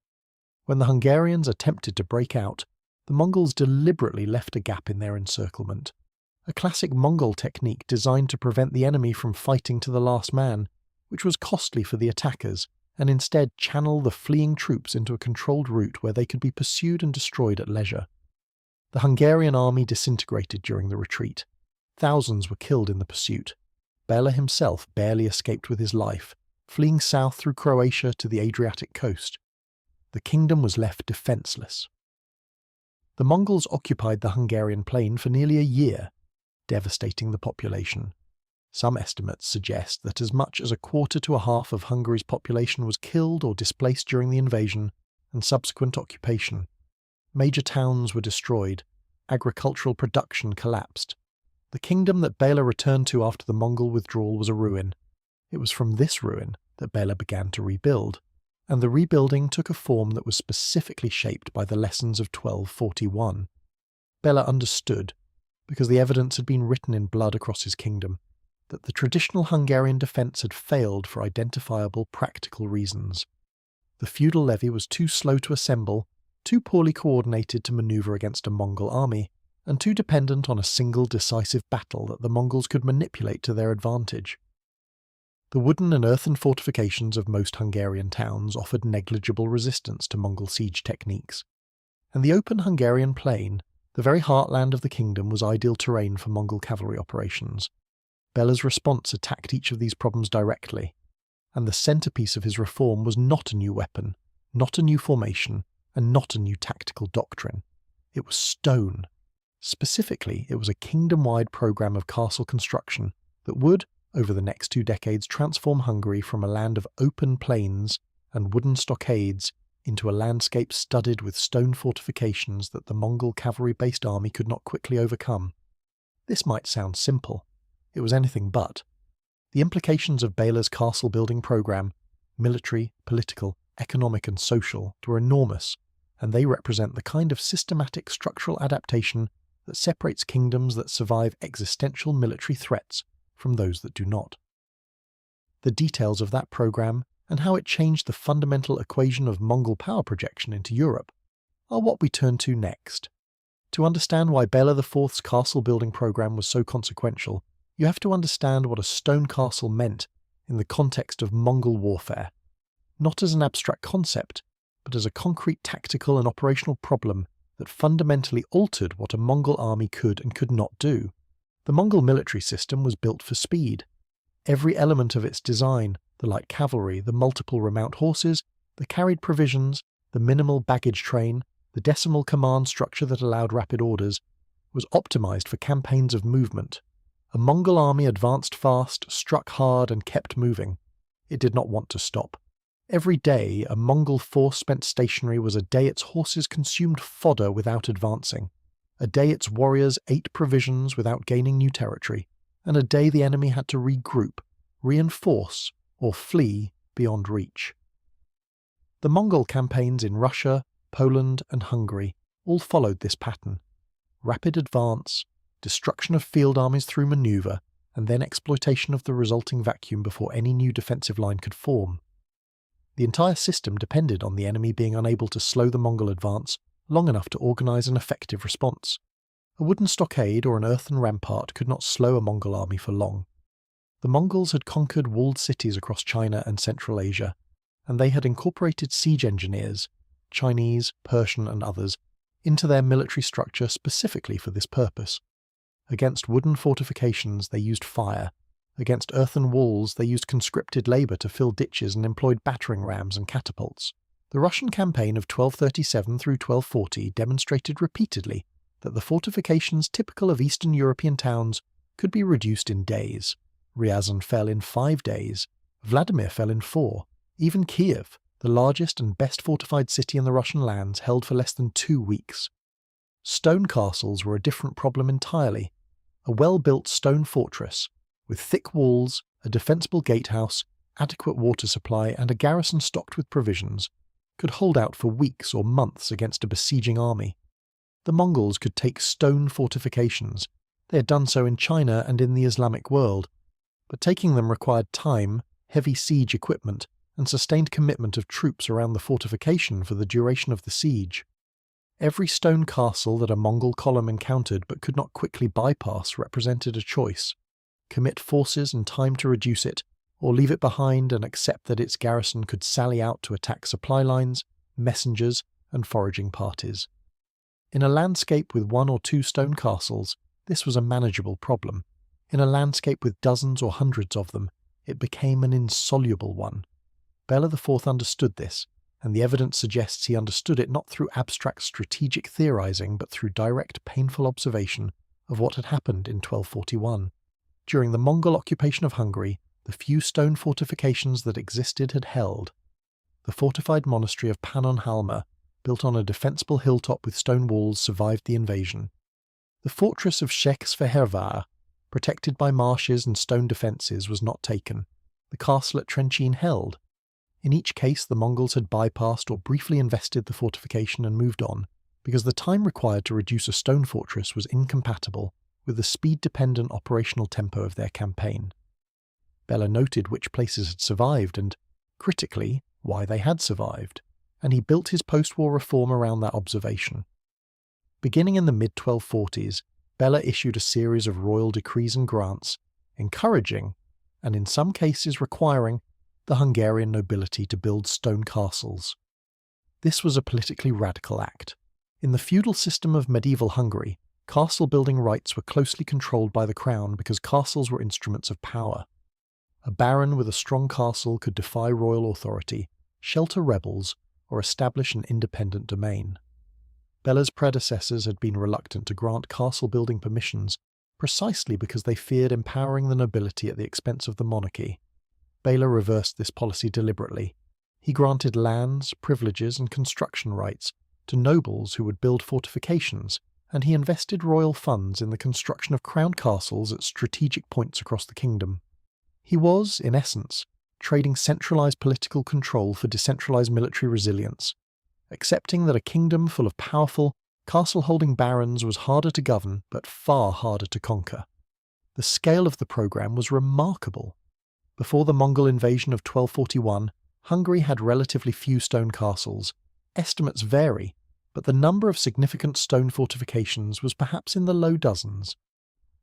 When the Hungarians attempted to break out, the Mongols deliberately left a gap in their encirclement, a classic Mongol technique designed to prevent the enemy from fighting to the last man, which was costly for the attackers, and instead channel the fleeing troops into a controlled route where they could be pursued and destroyed at leisure. The Hungarian army disintegrated during the retreat. Thousands were killed in the pursuit. Bela himself barely escaped with his life, fleeing south through Croatia to the Adriatic coast. The kingdom was left defenceless. The Mongols occupied the Hungarian plain for nearly a year, devastating the population. Some estimates suggest that as much as a quarter to a half of Hungary's population was killed or displaced during the invasion and subsequent occupation. Major towns were destroyed, agricultural production collapsed. The kingdom that Bela returned to after the Mongol withdrawal was a ruin. It was from this ruin that Bela began to rebuild, and the rebuilding took a form that was specifically shaped by the lessons of 1241. Bela understood, because the evidence had been written in blood across his kingdom, that the traditional Hungarian defence had failed for identifiable practical reasons. The feudal levy was too slow to assemble, too poorly coordinated to manoeuvre against a Mongol army, and too dependent on a single decisive battle that the Mongols could manipulate to their advantage. The wooden and earthen fortifications of most Hungarian towns offered negligible resistance to Mongol siege techniques, and the open Hungarian plain, the very heartland of the kingdom, was ideal terrain for Mongol cavalry operations. Bela's response attacked each of these problems directly, and the centrepiece of his reform was not a new weapon, not a new formation, and not a new tactical doctrine. It was stone. Specifically, it was a kingdom-wide program of castle construction that would, over the next 2 decades, transform Hungary from a land of open plains and wooden stockades into a landscape studded with stone fortifications that the Mongol cavalry-based army could not quickly overcome. This might sound simple. It was anything but. The implications of Bela's castle-building program, military, political, economic and social, were enormous, and they represent the kind of systematic structural adaptation that separates kingdoms that survive existential military threats from those that do not. The details of that program, and how it changed the fundamental equation of Mongol power projection into Europe, are what we turn to next. To understand why Bela IV's castle-building program was so consequential, you have to understand what a stone castle meant in the context of Mongol warfare, not as an abstract concept, but as a concrete tactical and operational problem that fundamentally altered what a Mongol army could and could not do. The Mongol military system was built for speed. Every element of its design, the light cavalry, the multiple remount horses, the carried provisions, the minimal baggage train, the decimal command structure that allowed rapid orders, was optimized for campaigns of movement. A Mongol army advanced fast, struck hard, and kept moving. It did not want to stop. Every day a Mongol force spent stationary was a day its horses consumed fodder without advancing, a day its warriors ate provisions without gaining new territory, and a day the enemy had to regroup, reinforce, or flee beyond reach. The Mongol campaigns in Russia, Poland and Hungary all followed this pattern. Rapid advance, destruction of field armies through manoeuvre, and then exploitation of the resulting vacuum before any new defensive line could form. The entire system depended on the enemy being unable to slow the Mongol advance long enough to organise an effective response. A wooden stockade or an earthen rampart could not slow a Mongol army for long. The Mongols had conquered walled cities across China and Central Asia, and they had incorporated siege engineers, Chinese, Persian and others, into their military structure specifically for this purpose. Against wooden fortifications they used fire. Against earthen walls they used conscripted labour to fill ditches and employed battering rams and catapults. The Russian campaign of 1237 through 1240 demonstrated repeatedly that the fortifications typical of Eastern European towns could be reduced in days. Ryazan fell in 5 days, Vladimir fell in 4, even Kiev, the largest and best fortified city in the Russian lands, held for less than 2 weeks. Stone castles were a different problem entirely. A well-built stone fortress, with thick walls, a defensible gatehouse, adequate water supply and a garrison stocked with provisions, could hold out for weeks or months against a besieging army. The Mongols could take stone fortifications. They had done so in China and in the Islamic world, but taking them required time, heavy siege equipment, and sustained commitment of troops around the fortification for the duration of the siege. Every stone castle that a Mongol column encountered but could not quickly bypass represented a choice: commit forces and time to reduce it, or leave it behind and accept that its garrison could sally out to attack supply lines, messengers, and foraging parties. In a landscape with 1 or 2 stone castles, this was a manageable problem. In a landscape with dozens or hundreds of them, it became an insoluble one. Bela IV understood this, and the evidence suggests he understood it not through abstract strategic theorizing but through direct, painful observation of what had happened in 1241. During the Mongol occupation of Hungary, the few stone fortifications that existed had held. The fortified monastery of Pannonhalma, built on a defensible hilltop with stone walls, survived the invasion. The fortress of Székesfehérvár, protected by marshes and stone defences, was not taken. The castle at Trenčín held. In each case the Mongols had bypassed or briefly invested the fortification and moved on, because the time required to reduce a stone fortress was incompatible with the speed-dependent operational tempo of their campaign. Bela noted which places had survived and, critically, why they had survived, and he built his post-war reform around that observation. Beginning in the mid-1240s, Bela issued a series of royal decrees and grants, encouraging, and in some cases requiring, the Hungarian nobility to build stone castles. This was a politically radical act. In the feudal system of medieval Hungary, castle-building rights were closely controlled by the crown because castles were instruments of power. A baron with a strong castle could defy royal authority, shelter rebels, or establish an independent domain. Bela's predecessors had been reluctant to grant castle-building permissions precisely because they feared empowering the nobility at the expense of the monarchy. Bela reversed this policy deliberately. He granted lands, privileges, and construction rights to nobles who would build fortifications, and he invested royal funds in the construction of crown castles at strategic points across the kingdom. He was, in essence, trading centralized political control for decentralized military resilience, accepting that a kingdom full of powerful, castle-holding barons was harder to govern but far harder to conquer. The scale of the program was remarkable. Before the Mongol invasion of 1241, Hungary had relatively few stone castles. Estimates vary, but the number of significant stone fortifications was perhaps in the low dozens.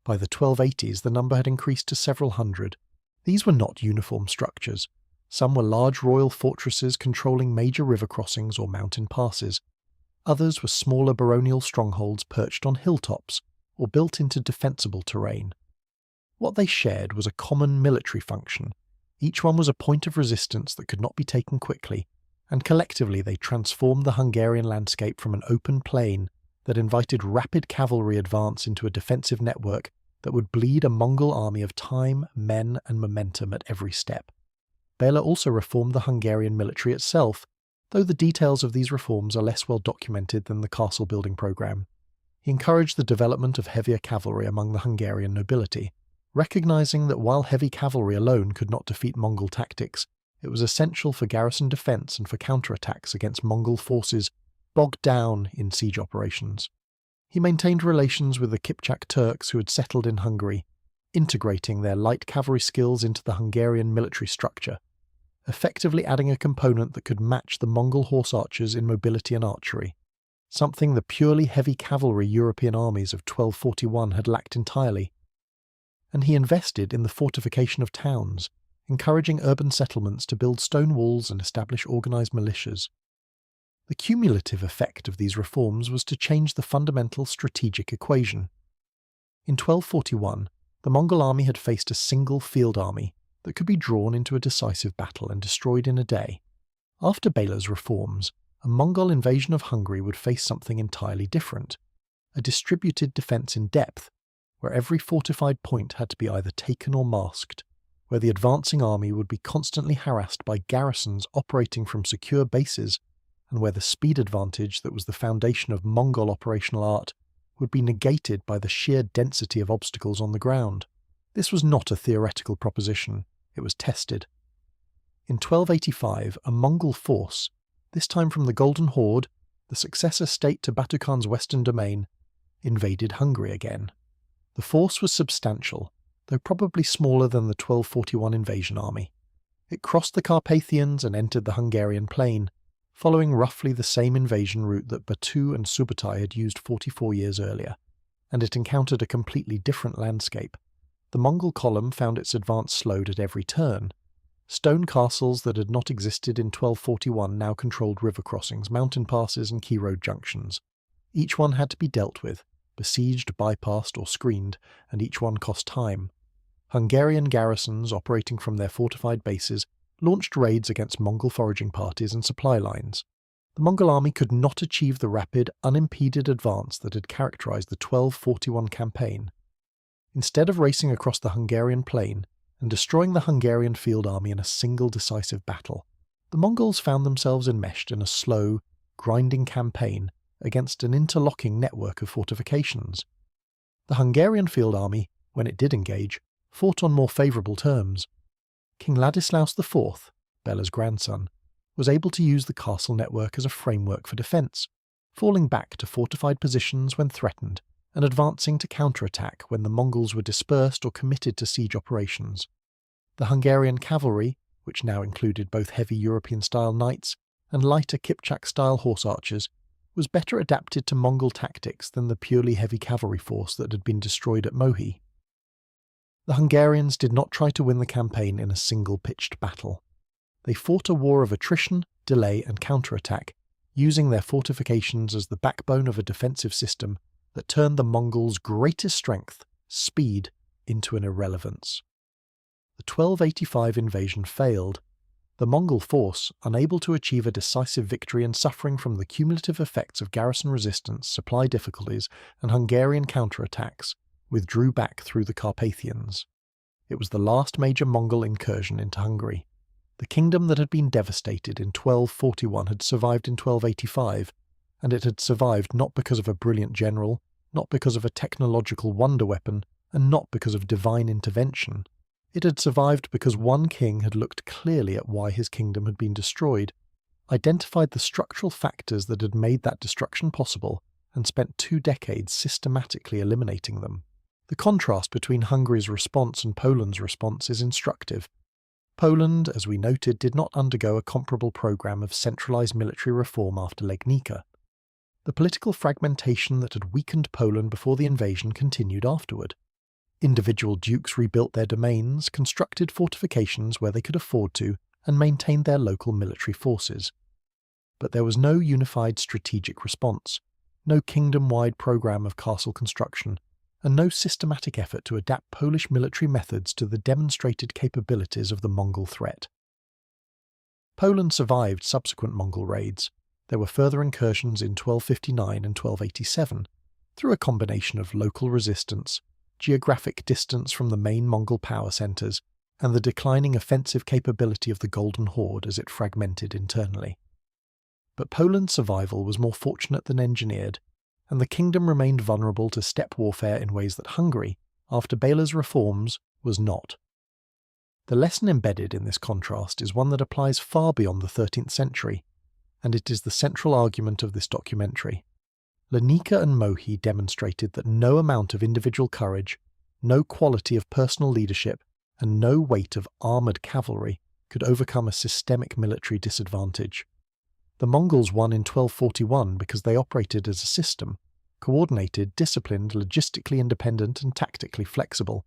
By the 1280s, the number had increased to several hundred. These were not uniform structures. Some were large royal fortresses controlling major river crossings or mountain passes. Others were smaller baronial strongholds perched on hilltops or built into defensible terrain. What they shared was a common military function. Each one was a point of resistance that could not be taken quickly, and collectively they transformed the Hungarian landscape from an open plain that invited rapid cavalry advance into a defensive network that would bleed a Mongol army of time, men, and momentum at every step. Bela also reformed the Hungarian military itself, though the details of these reforms are less well documented than the castle-building program. He encouraged the development of heavier cavalry among the Hungarian nobility, recognizing that while heavy cavalry alone could not defeat Mongol tactics, it was essential for garrison defense and for counterattacks against Mongol forces bogged down in siege operations. He maintained relations with the Kipchak Turks who had settled in Hungary, integrating their light cavalry skills into the Hungarian military structure, effectively adding a component that could match the Mongol horse archers in mobility and archery, something the purely heavy cavalry European armies of 1241 had lacked entirely. And he invested in the fortification of towns, encouraging urban settlements to build stone walls and establish organized militias. The cumulative effect of these reforms was to change the fundamental strategic equation. In 1241, the Mongol army had faced a single field army that could be drawn into a decisive battle and destroyed in a day. After Bela's reforms, a Mongol invasion of Hungary would face something entirely different, a distributed defense in depth, where every fortified point had to be either taken or masked, where the advancing army would be constantly harassed by garrisons operating from secure bases, and where the speed advantage that was the foundation of Mongol operational art would be negated by the sheer density of obstacles on the ground. This was not a theoretical proposition, it was tested. In 1285, a Mongol force, this time from the Golden Horde, the successor state to Batu Khan's western domain, invaded Hungary again. The force was substantial, though probably smaller than the 1241 invasion army. It crossed the Carpathians and entered the Hungarian plain, following roughly the same invasion route that Batu and Subutai had used 44 years earlier, and it encountered a completely different landscape. The Mongol column found its advance slowed at every turn. Stone castles that had not existed in 1241 now controlled river crossings, mountain passes, and key road junctions. Each one had to be dealt with, besieged, bypassed, or screened, and each one cost time. Hungarian garrisons operating from their fortified bases launched raids against Mongol foraging parties and supply lines. The Mongol army could not achieve the rapid, unimpeded advance that had characterized the 1241 campaign. Instead of racing across the Hungarian plain and destroying the Hungarian field army in a single decisive battle, the Mongols found themselves enmeshed in a slow, grinding campaign against an interlocking network of fortifications. The Hungarian field army, when it did engage, fought on more favourable terms. King Ladislaus IV, Bela's grandson, was able to use the castle network as a framework for defence, falling back to fortified positions when threatened and advancing to counterattack when the Mongols were dispersed or committed to siege operations. The Hungarian cavalry, which now included both heavy European-style knights and lighter Kipchak-style horse archers, was better adapted to Mongol tactics than the purely heavy cavalry force that had been destroyed at Mohi. The Hungarians did not try to win the campaign in a single-pitched battle. They fought a war of attrition, delay and counterattack, using their fortifications as the backbone of a defensive system that turned the Mongols' greatest strength, speed, into an irrelevance. The 1285 invasion failed. The Mongol force, unable to achieve a decisive victory and suffering from the cumulative effects of garrison resistance, supply difficulties, and Hungarian counterattacks, withdrew back through the Carpathians. It was the last major Mongol incursion into Hungary. The kingdom that had been devastated in 1241 had survived in 1285, and it had survived not because of a brilliant general, not because of a technological wonder weapon, and not because of divine intervention. It had survived because one king had looked clearly at why his kingdom had been destroyed, identified the structural factors that had made that destruction possible, and spent 2 decades systematically eliminating them. The contrast between Hungary's response and Poland's response is instructive. Poland, as we noted, did not undergo a comparable program of centralized military reform after Legnica. The political fragmentation that had weakened Poland before the invasion continued afterward. Individual dukes rebuilt their domains, constructed fortifications where they could afford to, and maintained their local military forces. But there was no unified strategic response, no kingdom-wide program of castle construction, and no systematic effort to adapt Polish military methods to the demonstrated capabilities of the Mongol threat. Poland survived subsequent Mongol raids. There were further incursions in 1259 and 1287, through a combination of local resistance, geographic distance from the main Mongol power centres, and the declining offensive capability of the Golden Horde as it fragmented internally. But Poland's survival was more fortunate than engineered, and the kingdom remained vulnerable to steppe warfare in ways that Hungary, after Baidar's reforms, was not. The lesson embedded in this contrast is one that applies far beyond the 13th century, and it is the central argument of this documentary. Legnica and Mohi demonstrated that no amount of individual courage, no quality of personal leadership, and no weight of armoured cavalry could overcome a systemic military disadvantage. The Mongols won in 1241 because they operated as a system, coordinated, disciplined, logistically independent and tactically flexible,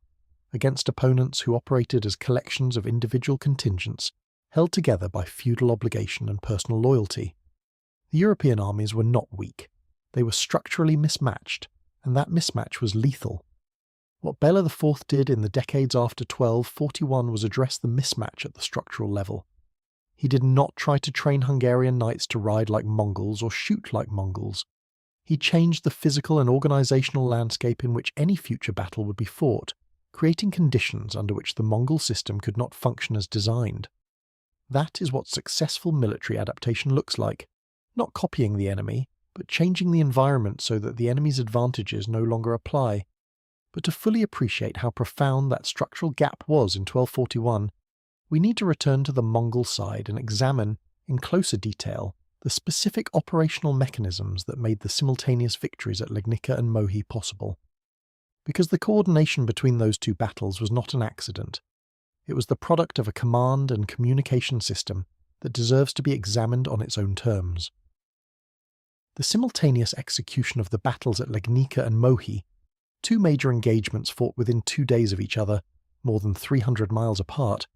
against opponents who operated as collections of individual contingents held together by feudal obligation and personal loyalty. The European armies were not weak. They were structurally mismatched, and that mismatch was lethal. What Bela IV did in the decades after 1241 was address the mismatch at the structural level. He did not try to train Hungarian knights to ride like Mongols or shoot like Mongols. He changed the physical and organisational landscape in which any future battle would be fought, creating conditions under which the Mongol system could not function as designed. That is what successful military adaptation looks like, not copying the enemy, but changing the environment so that the enemy's advantages no longer apply. But to fully appreciate how profound that structural gap was in 1241, we need to return to the Mongol side and examine, in closer detail, the specific operational mechanisms that made the simultaneous victories at Legnica and Mohi possible. Because the coordination between those two battles was not an accident. It was the product of a command and communication system that deserves to be examined on its own terms. The simultaneous execution of the battles at Legnica and Mohi, 2 major engagements fought within 2 days of each other, more than 300 miles apart,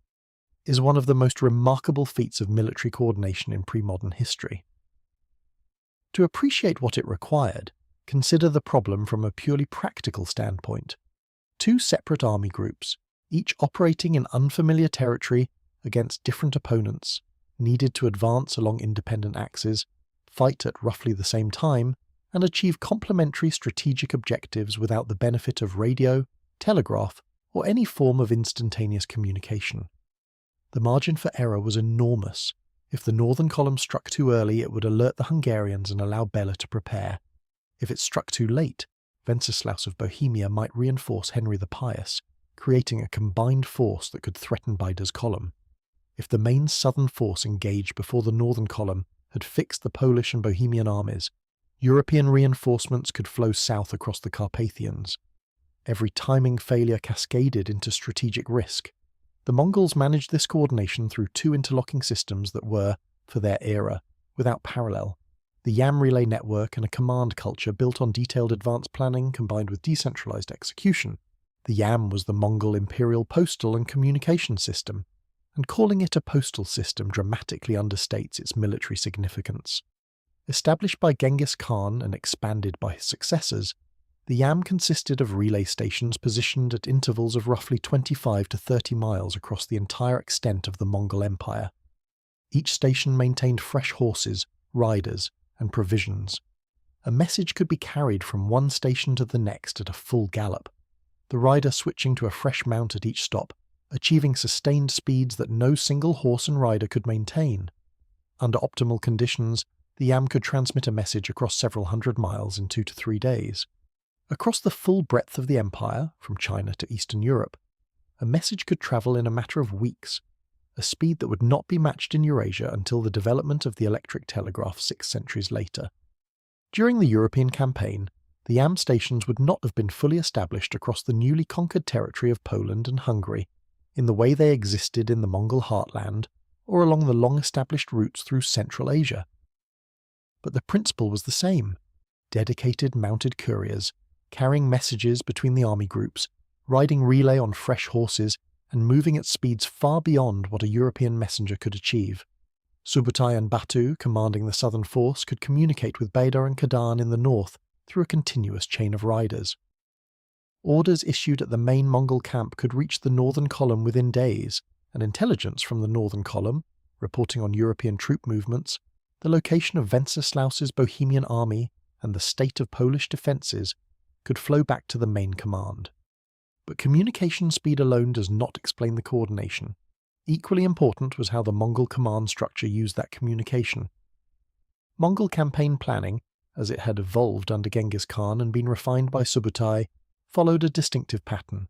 is one of the most remarkable feats of military coordination in pre-modern history. To appreciate what it required, consider the problem from a purely practical standpoint. 2 separate army groups, each operating in unfamiliar territory against different opponents, needed to advance along independent axes, fight at roughly the same time, and achieve complementary strategic objectives without the benefit of radio, telegraph, or any form of instantaneous communication. The margin for error was enormous. If the northern column struck too early, it would alert the Hungarians and allow Bela to prepare. If it struck too late, Wenceslaus of Bohemia might reinforce Henry the Pious, creating a combined force that could threaten Baidar's column. If the main southern force engaged before the northern column had fixed the Polish and Bohemian armies, European reinforcements could flow south across the Carpathians. Every timing failure cascaded into strategic risk. The Mongols managed this coordination through two interlocking systems that were, for their era, without parallel: the Yam relay network and a command culture built on detailed advanced planning combined with decentralized execution. The Yam was the Mongol imperial postal and communication system, and calling it a postal system dramatically understates its military significance. Established by Genghis Khan and expanded by his successors, the Yam consisted of relay stations positioned at intervals of roughly 25 to 30 miles across the entire extent of the Mongol Empire. Each station maintained fresh horses, riders, and provisions. A message could be carried from one station to the next at a full gallop, the rider switching to a fresh mount at each stop, achieving sustained speeds that no single horse and rider could maintain. Under optimal conditions, the Yam could transmit a message across several hundred miles in 2 to 3 days. Across the full breadth of the empire, from China to Eastern Europe, a message could travel in a matter of weeks, a speed that would not be matched in Eurasia until the development of the electric telegraph 6 centuries later. During the European campaign, the Yam stations would not have been fully established across the newly conquered territory of Poland and Hungary, in the way they existed in the Mongol heartland or along the long-established routes through Central Asia. But the principle was the same: dedicated mounted couriers, carrying messages between the army groups, riding relay on fresh horses, and moving at speeds far beyond what a European messenger could achieve. Subutai and Batu, commanding the southern force, could communicate with Baidar and Kadan in the north through a continuous chain of riders. Orders issued at the main Mongol camp could reach the northern column within days, and intelligence from the northern column, reporting on European troop movements, the location of Wenceslaus's Bohemian army, and the state of Polish defences, could flow back to the main command. But communication speed alone does not explain the coordination. Equally important was how the Mongol command structure used that communication. Mongol campaign planning, as it had evolved under Genghis Khan and been refined by Subutai, followed a distinctive pattern.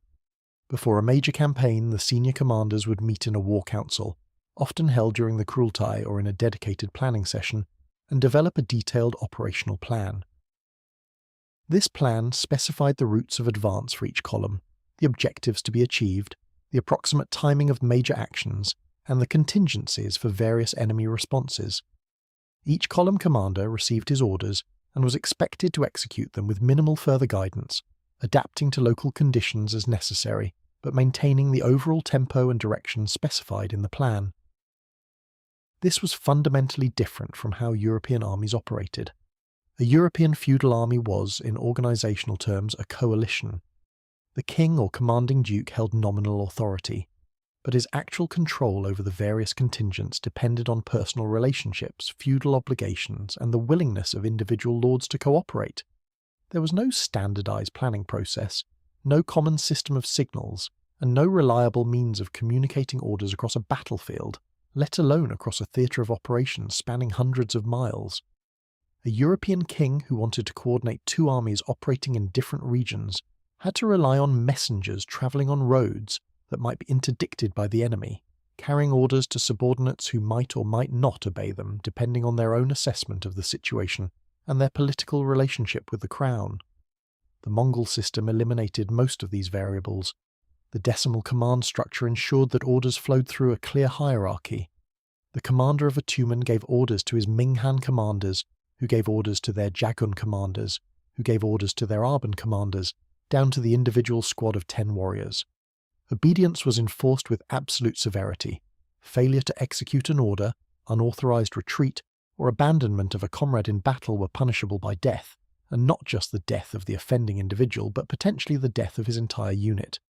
Before a major campaign, the senior commanders would meet in a war council, often held during the Kurultai or in a dedicated planning session, and develop a detailed operational plan. This plan specified the routes of advance for each column, the objectives to be achieved, the approximate timing of major actions, and the contingencies for various enemy responses. Each column commander received his orders and was expected to execute them with minimal further guidance, adapting to local conditions as necessary, but maintaining the overall tempo and direction specified in the plan. This was fundamentally different from how European armies operated. A European feudal army was, in organisational terms, a coalition. The king or commanding duke held nominal authority, but his actual control over the various contingents depended on personal relationships, feudal obligations, and the willingness of individual lords to cooperate. There was no standardised planning process, no common system of signals, and no reliable means of communicating orders across a battlefield, let alone across a theatre of operations spanning hundreds of miles. A European king who wanted to coordinate two armies operating in different regions had to rely on messengers travelling on roads that might be interdicted by the enemy, carrying orders to subordinates who might or might not obey them depending on their own assessment of the situation and their political relationship with the crown. The Mongol system eliminated most of these variables. The decimal command structure ensured that orders flowed through a clear hierarchy. The commander of a Tumen gave orders to his Minghan commanders, who gave orders to their Jagun commanders, who gave orders to their Arban commanders, down to the individual squad of 10 warriors. Obedience was enforced with absolute severity. Failure to execute an order, unauthorized retreat, or abandonment of a comrade in battle were punishable by death, and not just the death of the offending individual, but potentially the death of his entire unit.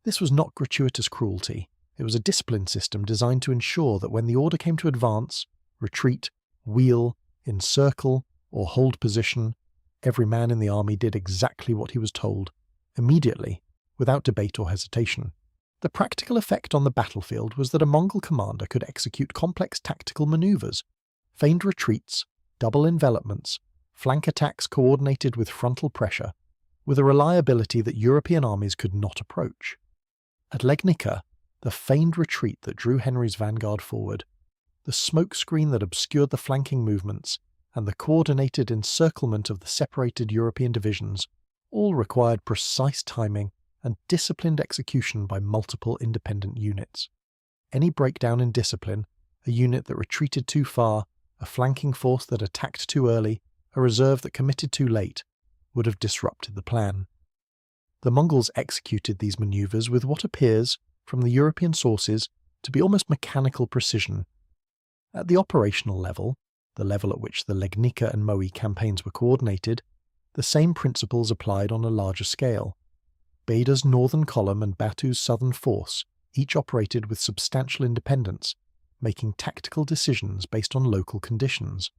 This was not gratuitous cruelty. It was a discipline system designed to ensure that when the order came to advance, retreat, wheel, encircle, or hold position, every man in the army did exactly what he was told, immediately, without debate or hesitation. The practical effect on the battlefield was that a Mongol commander could execute complex tactical maneuvers, feigned retreats, double envelopments, flank attacks coordinated with frontal pressure, with a reliability that European armies could not approach. At Legnica, the feigned retreat that drew Henry's vanguard forward, the smokescreen that obscured the flanking movements, and the coordinated encirclement of the separated European divisions all required precise timing and disciplined execution by multiple independent units. Any breakdown in discipline, a unit that retreated too far, a flanking force that attacked too early, a reserve that committed too late, would have disrupted the plan. The Mongols executed these maneuvers with what appears, from the European sources, to be almost mechanical precision. At the operational level, the level at which the Legnica and Moe campaigns were coordinated, the same principles applied on a larger scale. Baidar's northern column and Batu's southern force each operated with substantial independence, making tactical decisions based on local conditions.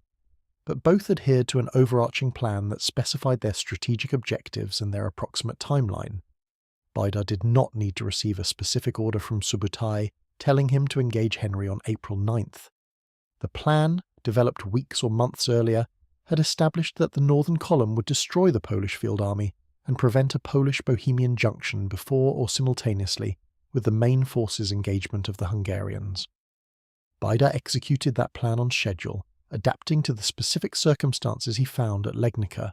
But both adhered to an overarching plan that specified their strategic objectives and their approximate timeline. Baidar did not need to receive a specific order from Subutai telling him to engage Henry on April 9th. The plan, developed weeks or months earlier, had established that the northern column would destroy the Polish field army and prevent a Polish-Bohemian junction before or simultaneously with the main forces' engagement of the Hungarians. Baidar executed that plan on schedule, adapting to the specific circumstances he found at Legnica.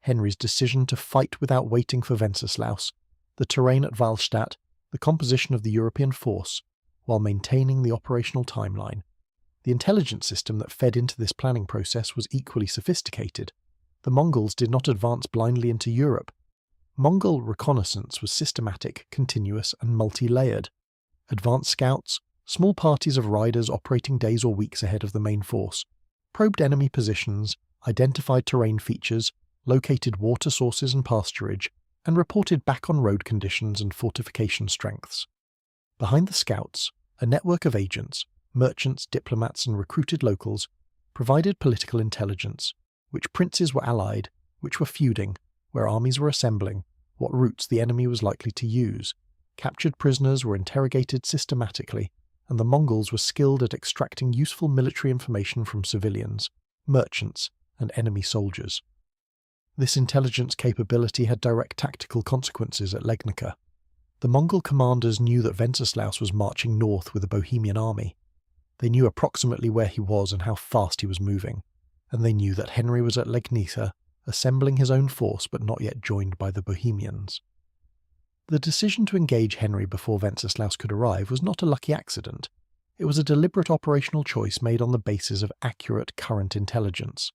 Henry's decision to fight without waiting for Wenceslaus, the terrain at Wallstatt, the composition of the European force, while maintaining the operational timeline. The intelligence system that fed into this planning process was equally sophisticated. The Mongols did not advance blindly into Europe. Mongol reconnaissance was systematic, continuous, and multi-layered. Advanced scouts, small parties of riders operating days or weeks ahead of the main force, probed enemy positions, identified terrain features, located water sources and pasturage, and reported back on road conditions and fortification strengths. Behind the scouts, a network of agents, merchants, diplomats, and recruited locals provided political intelligence, which princes were allied, which were feuding, where armies were assembling, what routes the enemy was likely to use. Captured prisoners were interrogated systematically, and the Mongols were skilled at extracting useful military information from civilians, merchants, and enemy soldiers. This intelligence capability had direct tactical consequences at Legnica. The Mongol commanders knew that Wenceslaus was marching north with a Bohemian army. They knew approximately where he was and how fast he was moving, and they knew that Henry was at Legnica, assembling his own force but not yet joined by the Bohemians. The decision to engage Henry before Wenceslaus could arrive was not a lucky accident. It was a deliberate operational choice made on the basis of accurate current intelligence.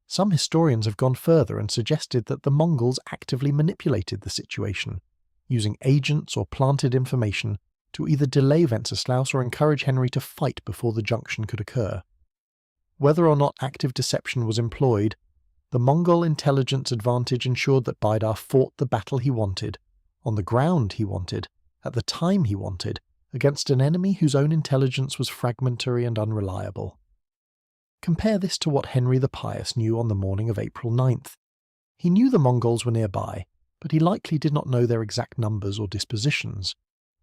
Some historians have gone further and suggested that the Mongols actively manipulated the situation, using agents or planted information to either delay Wenceslaus or encourage Henry to fight before the junction could occur. Whether or not active deception was employed, the Mongol intelligence advantage ensured that Baidar fought the battle he wanted, on the ground he wanted, at the time he wanted, against an enemy whose own intelligence was fragmentary and unreliable. Compare this to what Henry the Pious knew on the morning of April 9th. He knew the Mongols were nearby, but he likely did not know their exact numbers or dispositions.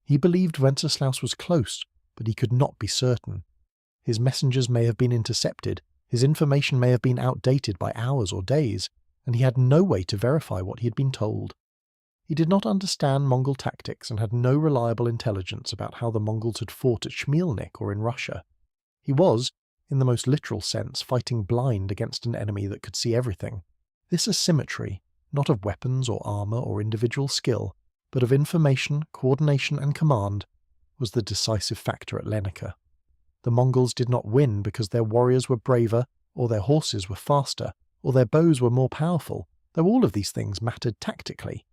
He believed Wenceslaus was close, but he could not be certain. His messengers may have been intercepted, his information may have been outdated by hours or days, and he had no way to verify what he had been told. He did not understand Mongol tactics and had no reliable intelligence about how the Mongols had fought at Schmielnik or in Russia. He was, in the most literal sense, fighting blind against an enemy that could see everything. This asymmetry, not of weapons or armour or individual skill, but of information, coordination and command, was the decisive factor at Legnica. The Mongols did not win because their warriors were braver, or their horses were faster, or their bows were more powerful, though all of these things mattered tactically.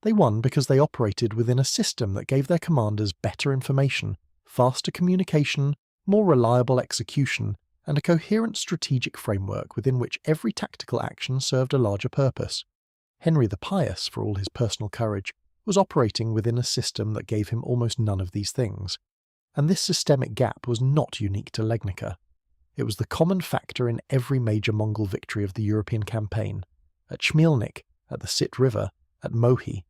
They won because they operated within a system that gave their commanders better information, faster communication, more reliable execution, and a coherent strategic framework within which every tactical action served a larger purpose. Henry the Pious, for all his personal courage, was operating within a system that gave him almost none of these things. And this systemic gap was not unique to Legnica. It was the common factor in every major Mongol victory of the European campaign, at Schmielnik, at the Sit River, at Mohi.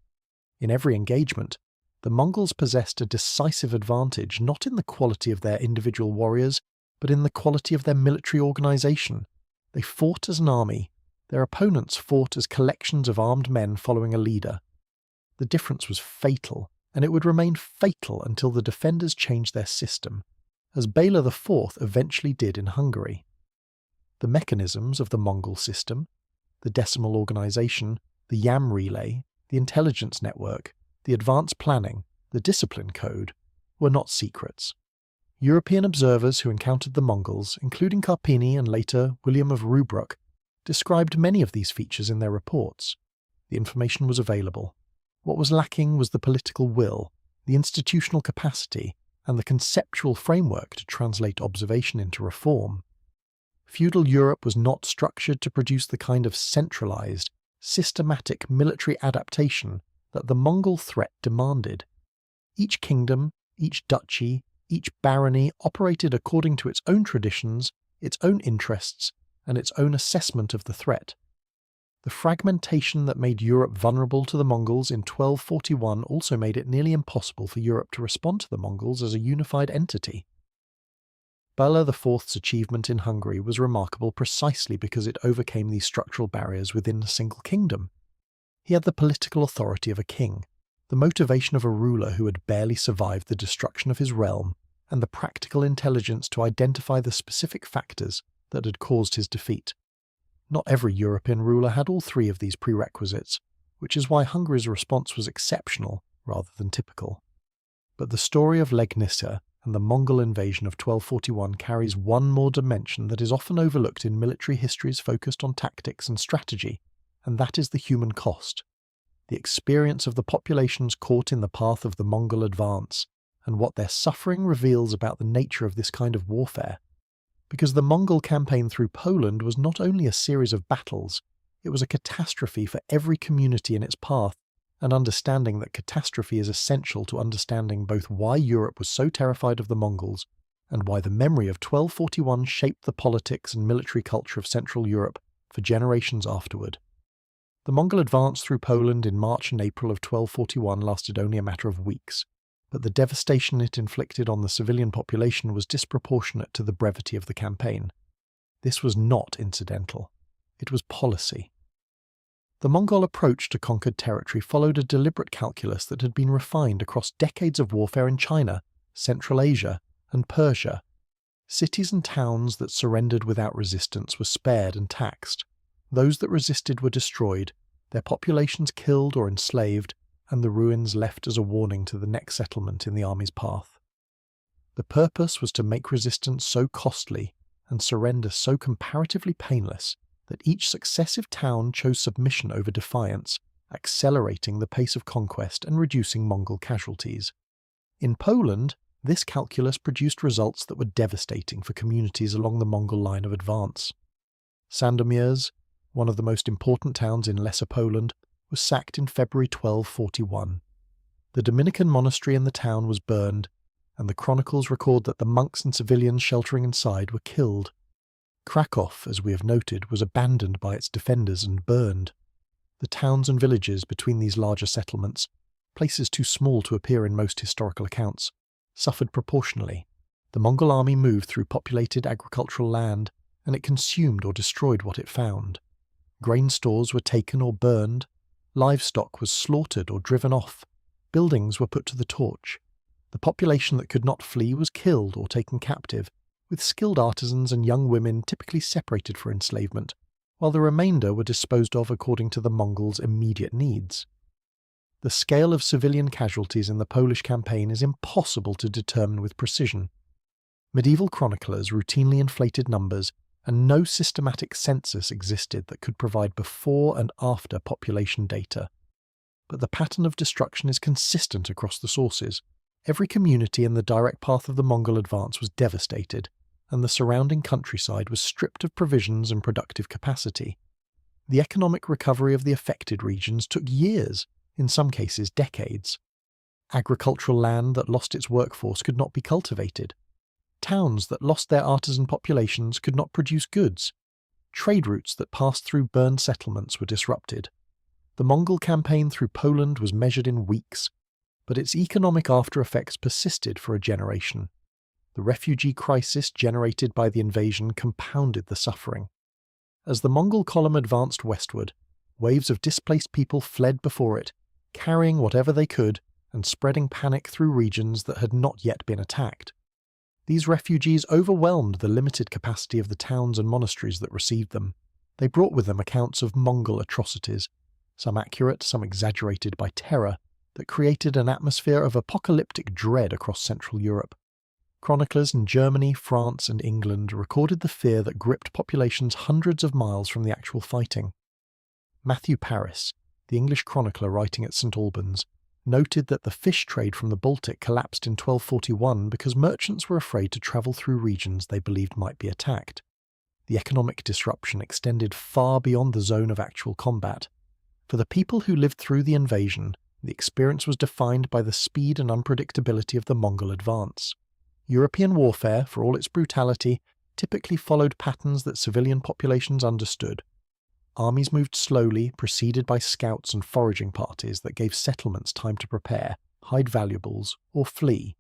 In every engagement, the Mongols possessed a decisive advantage not in the quality of their individual warriors, but in the quality of their military organization. They fought as an army. Their opponents fought as collections of armed men following a leader. The difference was fatal, and it would remain fatal until the defenders changed their system, as Bela IV eventually did in Hungary. The mechanisms of the Mongol system, the decimal organization, the YAM relay, the intelligence network, the advanced planning, the discipline code, were not secrets. European observers who encountered the Mongols, including Carpini and later William of Rubruck, described many of these features in their reports. The information was available. What was lacking was the political will, the institutional capacity, and the conceptual framework to translate observation into reform. Feudal Europe was not structured to produce the kind of centralized, systematic military adaptation that the Mongol threat demanded. Each kingdom, each duchy, each barony operated according to its own traditions, its own interests, and its own assessment of the threat. The fragmentation that made Europe vulnerable to the Mongols in 1241 also made it nearly impossible for Europe to respond to the Mongols as a unified entity. Bela IV's achievement in Hungary was remarkable precisely because it overcame these structural barriers within a single kingdom. He had the political authority of a king, the motivation of a ruler who had barely survived the destruction of his realm, and the practical intelligence to identify the specific factors that had caused his defeat. Not every European ruler had all three of these prerequisites, which is why Hungary's response was exceptional rather than typical. But the story of Legnica and the Mongol invasion of 1241 carries one more dimension that is often overlooked in military histories focused on tactics and strategy, and that is the human cost. The experience of the populations caught in the path of the Mongol advance, and what their suffering reveals about the nature of this kind of warfare. Because the Mongol campaign through Poland was not only a series of battles, it was a catastrophe for every community in its path, and understanding that catastrophe is essential to understanding both why Europe was so terrified of the Mongols, and why the memory of 1241 shaped the politics and military culture of Central Europe for generations afterward. The Mongol advance through Poland in March and April of 1241 lasted only a matter of weeks, but the devastation it inflicted on the civilian population was disproportionate to the brevity of the campaign. This was not incidental. It was policy. The Mongol approach to conquered territory followed a deliberate calculus that had been refined across decades of warfare in China, Central Asia, and Persia. Cities and towns that surrendered without resistance were spared and taxed. Those that resisted were destroyed, their populations killed or enslaved, and the ruins left as a warning to the next settlement in the army's path. The purpose was to make resistance so costly and surrender so comparatively painless that each successive town chose submission over defiance, accelerating the pace of conquest and reducing Mongol casualties. In Poland, this calculus produced results that were devastating for communities along the Mongol line of advance. Sandomierz, one of the most important towns in Lesser Poland, was sacked in February 1241. The Dominican monastery in the town was burned, and the chronicles record that the monks and civilians sheltering inside were killed. Krakow, as we have noted, was abandoned by its defenders and burned. The towns and villages between these larger settlements, places too small to appear in most historical accounts, suffered proportionally. The Mongol army moved through populated agricultural land, and it consumed or destroyed what it found. Grain stores were taken or burned, livestock was slaughtered or driven off, buildings were put to the torch. The population that could not flee was killed or taken captive, with skilled artisans and young women typically separated for enslavement, while the remainder were disposed of according to the Mongols' immediate needs. The scale of civilian casualties in the Polish campaign is impossible to determine with precision. Medieval chroniclers routinely inflated numbers, and no systematic census existed that could provide before and after population data. But the pattern of destruction is consistent across the sources. Every community in the direct path of the Mongol advance was devastated, and the surrounding countryside was stripped of provisions and productive capacity. The economic recovery of the affected regions took years, in some cases decades. Agricultural land that lost its workforce could not be cultivated. Towns that lost their artisan populations could not produce goods. Trade routes that passed through burned settlements were disrupted. The Mongol campaign through Poland was measured in weeks, but its economic after-effects persisted for a generation. The refugee crisis generated by the invasion compounded the suffering. As the Mongol column advanced westward, waves of displaced people fled before it, carrying whatever they could and spreading panic through regions that had not yet been attacked. These refugees overwhelmed the limited capacity of the towns and monasteries that received them. They brought with them accounts of Mongol atrocities, some accurate, some exaggerated by terror, that created an atmosphere of apocalyptic dread across Central Europe. Chroniclers in Germany, France, and England recorded the fear that gripped populations hundreds of miles from the actual fighting. Matthew Paris, the English chronicler writing at St Albans, noted that the fish trade from the Baltic collapsed in 1241 because merchants were afraid to travel through regions they believed might be attacked. The economic disruption extended far beyond the zone of actual combat. For the people who lived through the invasion, the experience was defined by the speed and unpredictability of the Mongol advance. European warfare, for all its brutality, typically followed patterns that civilian populations understood. Armies moved slowly, preceded by scouts and foraging parties that gave settlements time to prepare, hide valuables, or flee.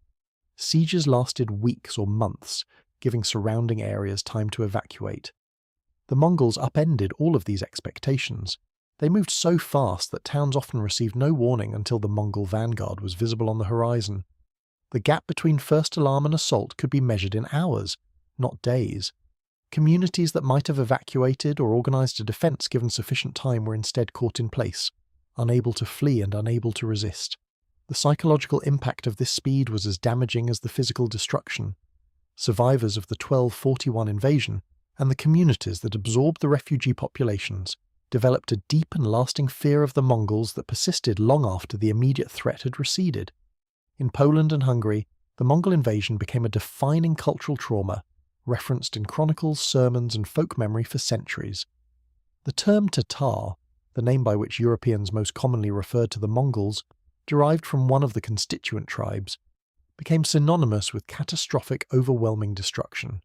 Sieges lasted weeks or months, giving surrounding areas time to evacuate. The Mongols upended all of these expectations. They moved so fast that towns often received no warning until the Mongol vanguard was visible on the horizon. The gap between first alarm and assault could be measured in hours, not days. Communities that might have evacuated or organised a defence given sufficient time were instead caught in place, unable to flee and unable to resist. The psychological impact of this speed was as damaging as the physical destruction. Survivors of the 1241 invasion, and the communities that absorbed the refugee populations, developed a deep and lasting fear of the Mongols that persisted long after the immediate threat had receded. In Poland and Hungary, the Mongol invasion became a defining cultural trauma, referenced in chronicles, sermons, and folk memory for centuries. The term Tatar, the name by which Europeans most commonly referred to the Mongols, derived from one of the constituent tribes, became synonymous with catastrophic, overwhelming destruction.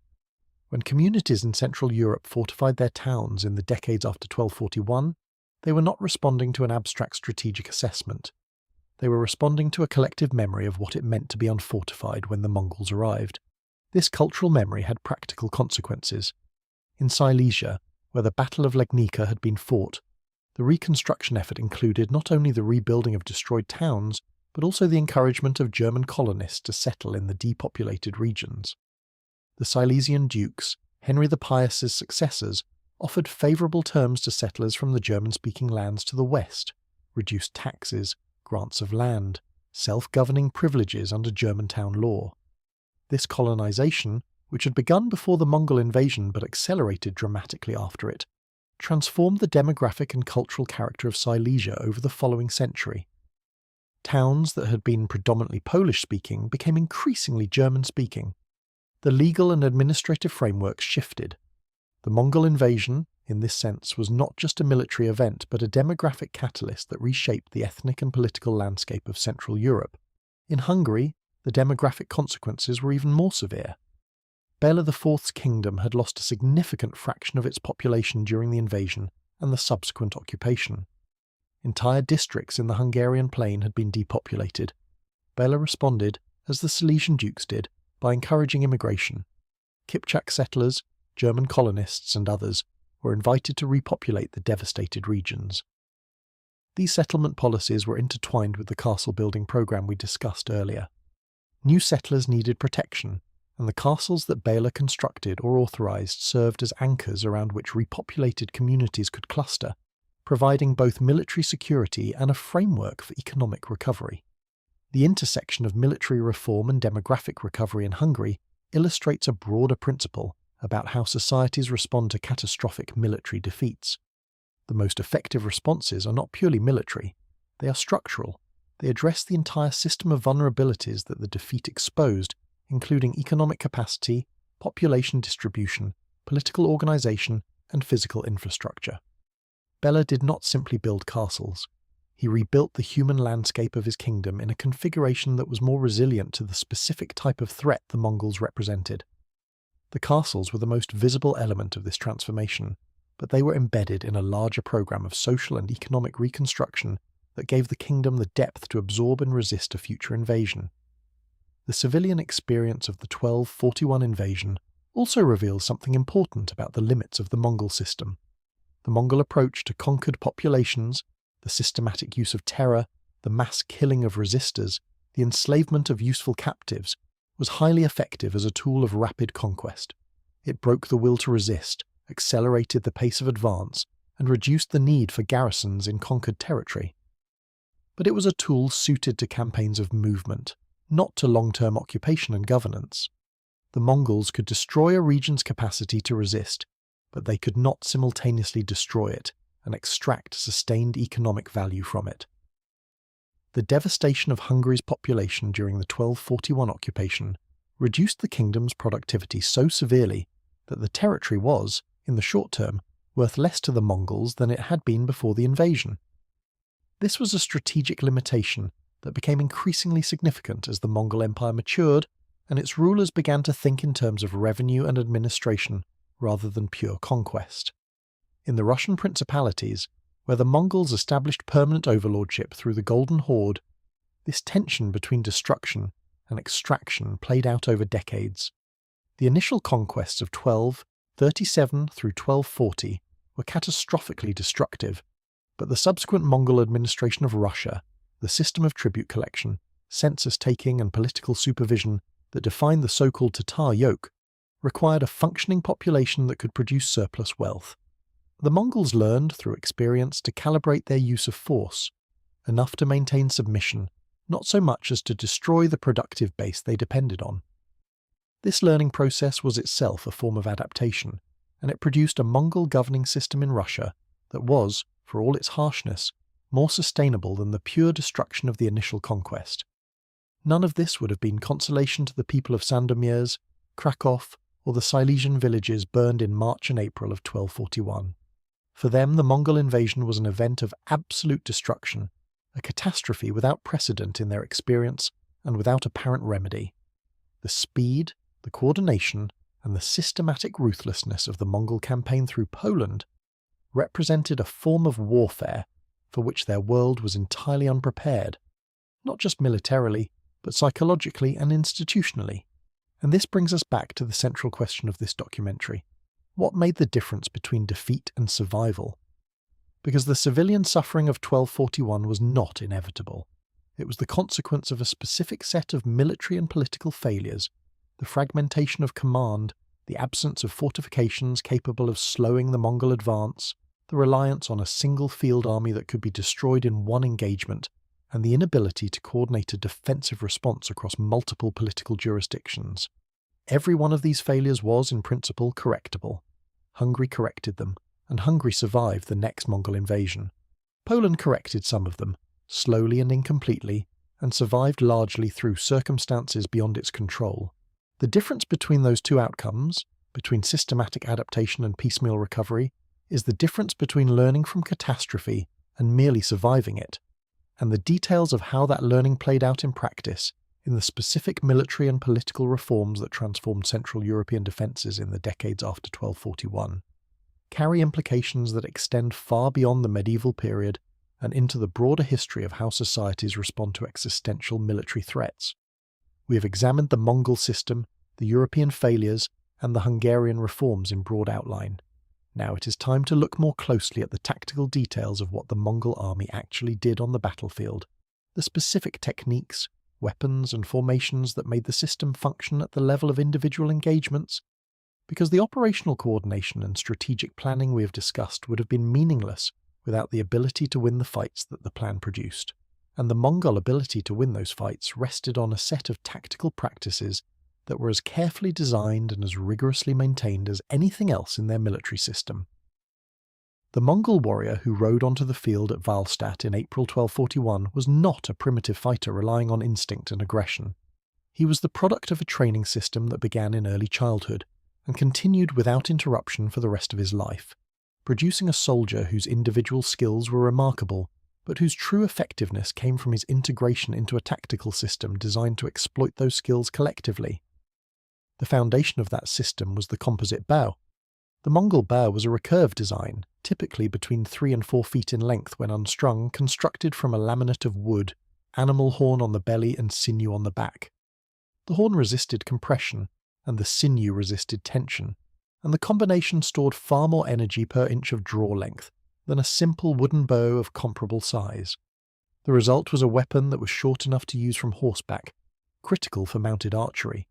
When communities in Central Europe fortified their towns in the decades after 1241, they were not responding to an abstract strategic assessment. They were responding to a collective memory of what it meant to be unfortified when the Mongols arrived. This cultural memory had practical consequences. In Silesia, where the Battle of Legnica had been fought, the reconstruction effort included not only the rebuilding of destroyed towns, but also the encouragement of German colonists to settle in the depopulated regions. The Silesian dukes, Henry the Pious's successors, offered favourable terms to settlers from the German-speaking lands to the west, reduced taxes, grants of land, self-governing privileges under Germantown law. This colonisation, which had begun before the Mongol invasion but accelerated dramatically after it, transformed the demographic and cultural character of Silesia over the following century. Towns that had been predominantly Polish-speaking became increasingly German-speaking. The legal and administrative frameworks shifted. The Mongol invasion, in this sense, was not just a military event but a demographic catalyst that reshaped the ethnic and political landscape of Central Europe. In Hungary, the demographic consequences were even more severe. Bela IV's kingdom had lost a significant fraction of its population during the invasion and the subsequent occupation. Entire districts in the Hungarian plain had been depopulated. Bela responded, as the Silesian dukes did, by encouraging immigration. Kipchak settlers, German colonists, and others were invited to repopulate the devastated regions. These settlement policies were intertwined with the castle-building program we discussed earlier. New settlers needed protection, and the castles that Bela constructed or authorized served as anchors around which repopulated communities could cluster, providing both military security and a framework for economic recovery. The intersection of military reform and demographic recovery in Hungary illustrates a broader principle about how societies respond to catastrophic military defeats. The most effective responses are not purely military, they are structural. They address the entire system of vulnerabilities that the defeat exposed, including economic capacity, population distribution, political organization, and physical infrastructure. Bela did not simply build castles. He rebuilt the human landscape of his kingdom in a configuration that was more resilient to the specific type of threat the Mongols represented. The castles were the most visible element of this transformation, but they were embedded in a larger program of social and economic reconstruction that gave the kingdom the depth to absorb and resist a future invasion. The civilian experience of the 1241 invasion also reveals something important about the limits of the Mongol system. The Mongol approach to conquered populations, the systematic use of terror, the mass killing of resistors, the enslavement of useful captives, was highly effective as a tool of rapid conquest. It broke the will to resist, accelerated the pace of advance, and reduced the need for garrisons in conquered territory. but it was a tool suited to campaigns of movement, not to long-term occupation and governance. The Mongols could destroy a region's capacity to resist, but they could not simultaneously destroy it and extract sustained economic value from it. The devastation of Hungary's population during the 1241 occupation reduced the kingdom's productivity so severely that the territory was, in the short term, worth less to the Mongols than it had been before the invasion. This was a strategic limitation that became increasingly significant as the Mongol Empire matured and its rulers began to think in terms of revenue and administration rather than pure conquest. In the Russian principalities, where the Mongols established permanent overlordship through the Golden Horde, this tension between destruction and extraction played out over decades. The initial conquests of 1237 through 1240 were catastrophically destructive, but the subsequent Mongol administration of Russia, the system of tribute collection, census-taking and political supervision that defined the so-called Tatar yoke, required a functioning population that could produce surplus wealth. The Mongols learned through experience to calibrate their use of force, enough to maintain submission, not so much as to destroy the productive base they depended on. This learning process was itself a form of adaptation, and it produced a Mongol governing system in Russia that was, for all its harshness, more sustainable than the pure destruction of the initial conquest. None of this would have been consolation to the people of Sandomierz, Krakow, or the Silesian villages burned in March and April of 1241. For them, the Mongol invasion was an event of absolute destruction, a catastrophe without precedent in their experience and without apparent remedy. The speed, the coordination, and the systematic ruthlessness of the Mongol campaign through Poland represented a form of warfare for which their world was entirely unprepared, not just militarily, but psychologically and institutionally. And this brings us back to the central question of this documentary. What made the difference between defeat and survival? Because the civilian suffering of 1241 was not inevitable. It was the consequence of a specific set of military and political failures, the fragmentation of command, the absence of fortifications capable of slowing the Mongol advance, the reliance on a single field army that could be destroyed in one engagement, and the inability to coordinate a defensive response across multiple political jurisdictions. Every one of these failures was, in principle, correctable. Hungary corrected them, and Hungary survived the next Mongol invasion. Poland corrected some of them, slowly and incompletely, and survived largely through circumstances beyond its control. The difference between those two outcomes, between systematic adaptation and piecemeal recovery, is the difference between learning from catastrophe and merely surviving it, and the details of how that learning played out in practice in the specific military and political reforms that transformed Central European defences in the decades after 1241, carry implications that extend far beyond the medieval period and into the broader history of how societies respond to existential military threats. We have examined the Mongol system, the European failures, and the Hungarian reforms in broad outline. Now it is time to look more closely at the tactical details of what the Mongol army actually did on the battlefield, the specific techniques, weapons, and formations that made the system function at the level of individual engagements, because the operational coordination and strategic planning we have discussed would have been meaningless without the ability to win the fights that the plan produced. And the Mongol ability to win those fights rested on a set of tactical practices that were as carefully designed and as rigorously maintained as anything else in their military system. The Mongol warrior who rode onto the field at Wahlstatt in April 1241 was not a primitive fighter relying on instinct and aggression. He was the product of a training system that began in early childhood and continued without interruption for the rest of his life, producing a soldier whose individual skills were remarkable, but whose true effectiveness came from his integration into a tactical system designed to exploit those skills collectively. The foundation of that system was the composite bow. The Mongol bow was a recurved design, typically between 3 and 4 feet in length when unstrung, constructed from a laminate of wood, animal horn on the belly and sinew on the back. The horn resisted compression, and the sinew resisted tension, and the combination stored far more energy per inch of draw length than a simple wooden bow of comparable size. The result was a weapon that was short enough to use from horseback, critical for mounted archery,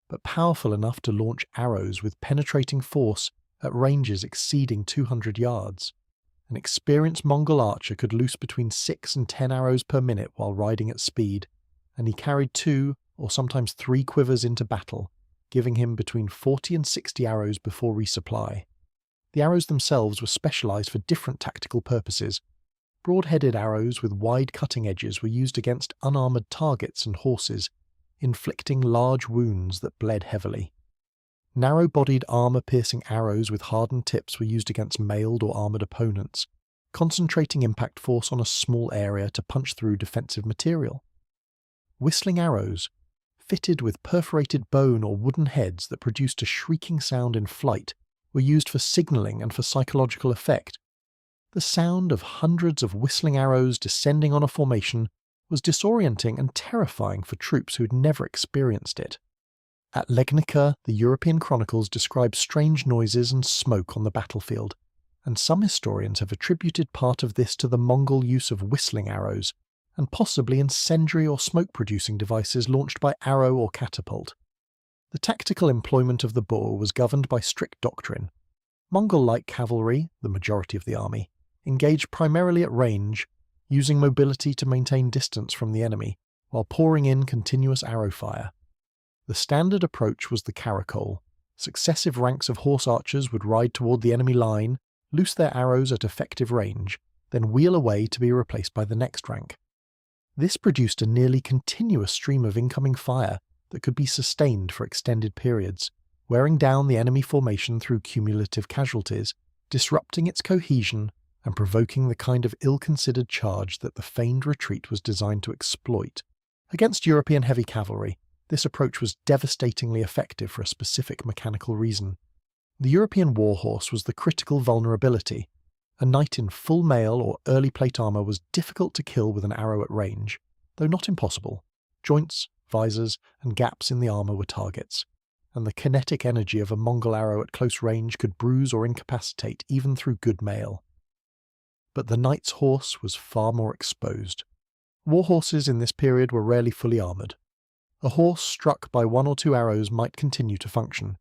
but powerful enough to launch arrows with penetrating force at ranges exceeding 200 yards. An experienced Mongol archer could loose between 6 and 10 arrows per minute while riding at speed, and he carried 2 or sometimes 3 quivers into battle, giving him between 40 and 60 arrows before resupply. The arrows themselves were specialized for different tactical purposes. Broad-headed arrows with wide cutting edges were used against unarmored targets and horses, inflicting large wounds that bled heavily. Narrow-bodied armor-piercing arrows with hardened tips were used against mailed or armored opponents, concentrating impact force on a small area to punch through defensive material. Whistling arrows, fitted with perforated bone or wooden heads that produced a shrieking sound in flight, were used for signaling and for psychological effect. The sound of hundreds of whistling arrows descending on a formation was disorienting and terrifying for troops who had never experienced it. At Legnica, the European chronicles describe strange noises and smoke on the battlefield, and some historians have attributed part of this to the Mongol use of whistling arrows, and possibly incendiary or smoke-producing devices launched by arrow or catapult. The tactical employment of the boar was governed by strict doctrine. Mongol light cavalry, the majority of the army, engaged primarily at range, using mobility to maintain distance from the enemy, while pouring in continuous arrow fire. The standard approach was the caracole. Successive ranks of horse archers would ride toward the enemy line, loose their arrows at effective range, then wheel away to be replaced by the next rank. This produced a nearly continuous stream of incoming fire that could be sustained for extended periods, wearing down the enemy formation through cumulative casualties, disrupting its cohesion and provoking the kind of ill-considered charge that the feigned retreat was designed to exploit. Against European heavy cavalry, this approach was devastatingly effective for a specific mechanical reason. The European warhorse was the critical vulnerability. A knight in full mail or early plate armour was difficult to kill with an arrow at range, though not impossible. Joints, visors, and gaps in the armour were targets, and the kinetic energy of a Mongol arrow at close range could bruise or incapacitate even through good mail. But the knight's horse was far more exposed. Warhorses in this period were rarely fully armoured. A horse struck by 1 or 2 arrows might continue to function,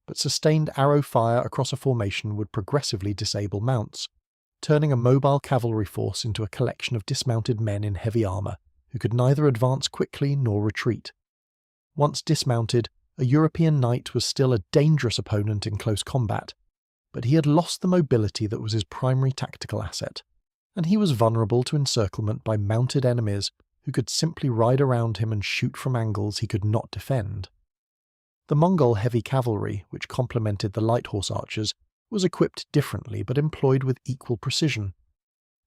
but sustained arrow fire across a formation would progressively disable mounts, turning a mobile cavalry force into a collection of dismounted men in heavy armour who could neither advance quickly nor retreat. Once dismounted, a European knight was still a dangerous opponent in close combat, but he had lost the mobility that was his primary tactical asset, and he was vulnerable to encirclement by mounted enemies who could simply ride around him and shoot from angles he could not defend. The Mongol heavy cavalry, which complemented the light horse archers, was equipped differently but employed with equal precision.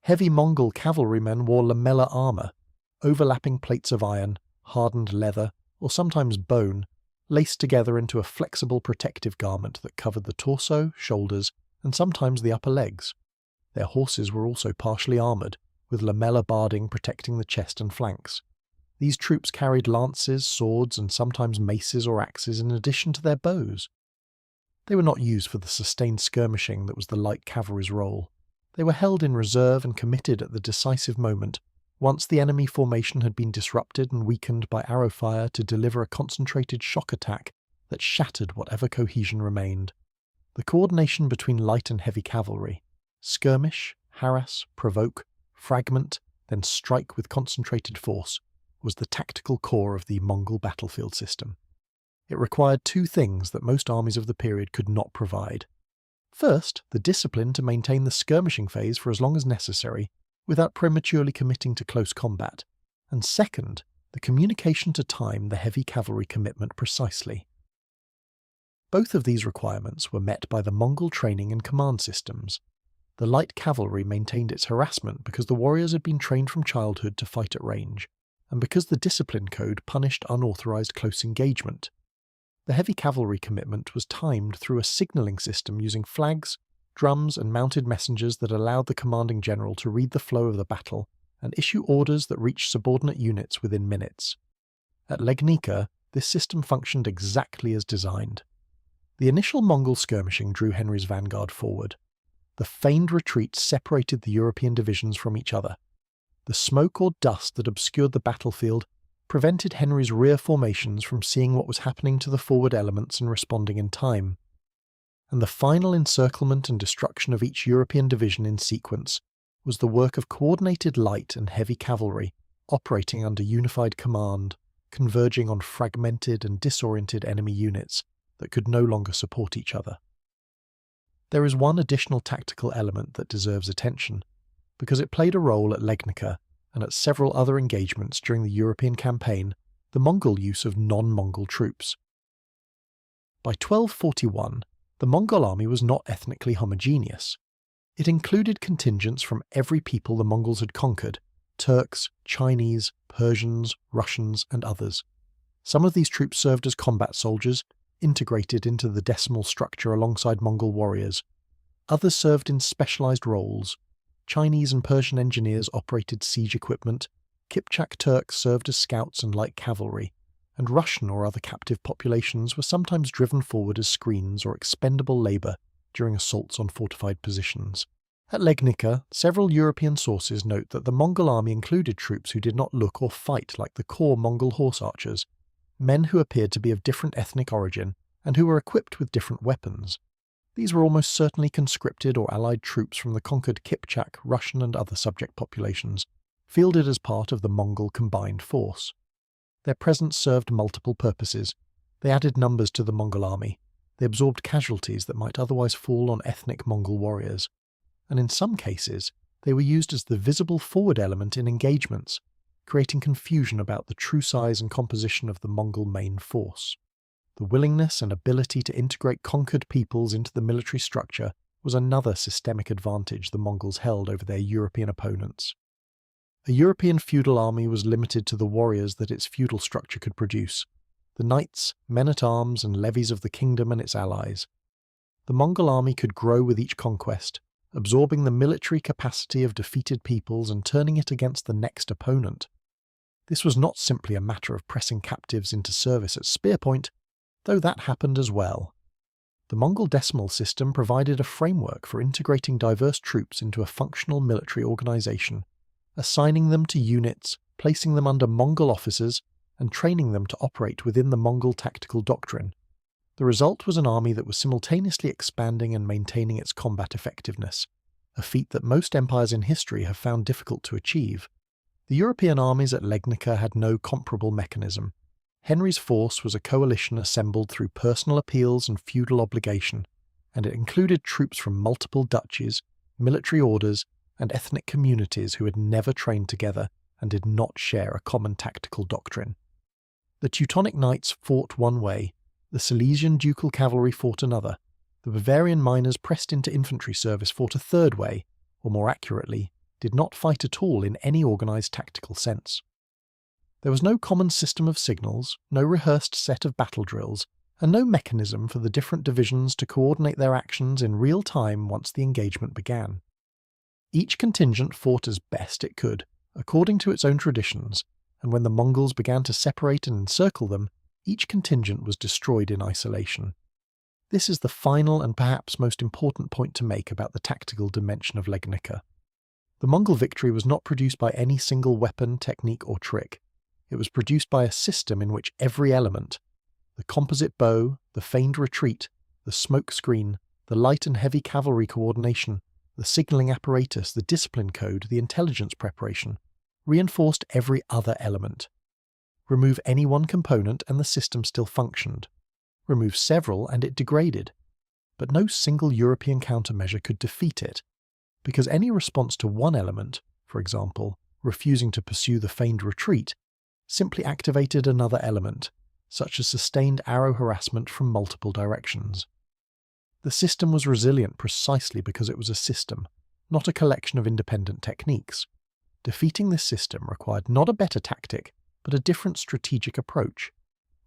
Heavy Mongol cavalrymen wore lamellar armour, overlapping plates of iron, hardened leather, or sometimes bone, laced together into a flexible protective garment that covered the torso, shoulders, and sometimes the upper legs. Their horses were also partially armoured, with lamellar barding protecting the chest and flanks. These troops carried lances, swords, and sometimes maces or axes in addition to their bows. They were not used for the sustained skirmishing that was the light cavalry's role. They were held in reserve and committed at the decisive moment, once the enemy formation had been disrupted and weakened by arrow fire to deliver a concentrated shock attack that shattered whatever cohesion remained. The coordination between light and heavy cavalry, skirmish, harass, provoke, fragment, then strike with concentrated force, was the tactical core of the Mongol battlefield system. It required 2 things that most armies of the period could not provide. First, the discipline to maintain the skirmishing phase for as long as necessary, without prematurely committing to close combat, and second, the communication to time the heavy cavalry commitment precisely. Both of these requirements were met by the Mongol training and command systems. The light cavalry maintained its harassment because the warriors had been trained from childhood to fight at range, and because the discipline code punished unauthorized close engagement. The heavy cavalry commitment was timed through a signaling system using flags, drums, and mounted messengers that allowed the commanding general to read the flow of the battle and issue orders that reached subordinate units within minutes. At Legnica, this system functioned exactly as designed. The initial Mongol skirmishing drew Henry's vanguard forward. The feigned retreat separated the European divisions from each other. The smoke or dust that obscured the battlefield prevented Henry's rear formations from seeing what was happening to the forward elements and responding in time. and the final encirclement and destruction of each European division in sequence was the work of coordinated light and heavy cavalry operating under unified command, converging on fragmented and disoriented enemy units that could no longer support each other. There is one additional tactical element that deserves attention, because it played a role at Legnica and at several other engagements during the European campaign, the Mongol use of non-Mongol troops. By 1241, the Mongol army was not ethnically homogeneous. It included contingents from every people the Mongols had conquered: Turks, Chinese, Persians, Russians, and others. Some of these troops served as combat soldiers, integrated into the decimal structure alongside Mongol warriors. Others served in specialized roles. Chinese and Persian engineers operated siege equipment, Kipchak Turks served as scouts and light cavalry, and Russian or other captive populations were sometimes driven forward as screens or expendable labor during assaults on fortified positions. At Legnica, several European sources note that the Mongol army included troops who did not look or fight like the core Mongol horse archers, men who appeared to be of different ethnic origin and who were equipped with different weapons. These were almost certainly conscripted or allied troops from the conquered Kipchak, Russian and other subject populations, fielded as part of the Mongol combined force. Their presence served multiple purposes. They added numbers to the Mongol army. They absorbed casualties that might otherwise fall on ethnic Mongol warriors. And in some cases, they were used as the visible forward element in engagements, creating confusion about the true size and composition of the Mongol main force. The willingness and ability to integrate conquered peoples into the military structure was another systemic advantage the Mongols held over their European opponents. A European feudal army was limited to the warriors that its feudal structure could produce: the knights, men-at-arms, and levies of the kingdom and its allies. The Mongol army could grow with each conquest, absorbing the military capacity of defeated peoples and turning it against the next opponent. This was not simply a matter of pressing captives into service at spear point, though that happened as well. The Mongol decimal system provided a framework for integrating diverse troops into a functional military organization, assigning them to units, placing them under Mongol officers, and training them to operate within the Mongol tactical doctrine. The result was an army that was simultaneously expanding and maintaining its combat effectiveness, a feat that most empires in history have found difficult to achieve. The European armies at Legnica had no comparable mechanism. Henry's force was a coalition assembled through personal appeals and feudal obligation, and it included troops from multiple duchies, military orders, and ethnic communities who had never trained together and did not share a common tactical doctrine. The Teutonic Knights fought one way, the Silesian ducal cavalry fought another, the Bavarian miners pressed into infantry service fought a third way, or more accurately, did not fight at all in any organized tactical sense. There was no common system of signals, no rehearsed set of battle drills, and no mechanism for the different divisions to coordinate their actions in real time once the engagement began. Each contingent fought as best it could, according to its own traditions, and when the Mongols began to separate and encircle them, each contingent was destroyed in isolation. This is the final and perhaps most important point to make about the tactical dimension of Legnica. The Mongol victory was not produced by any single weapon, technique, or trick. It was produced by a system in which every element — the composite bow, the feigned retreat, the smoke screen, the light and heavy cavalry coordination, the signalling apparatus, the discipline code, the intelligence preparation — reinforced every other element. Remove any one component and the system still functioned. Remove several and it degraded. But no single European countermeasure could defeat it, because any response to one element, for example, refusing to pursue the feigned retreat, simply activated another element, such as sustained arrow harassment from multiple directions. The system was resilient precisely because it was a system, not a collection of independent techniques. Defeating this system required not a better tactic, but a different strategic approach,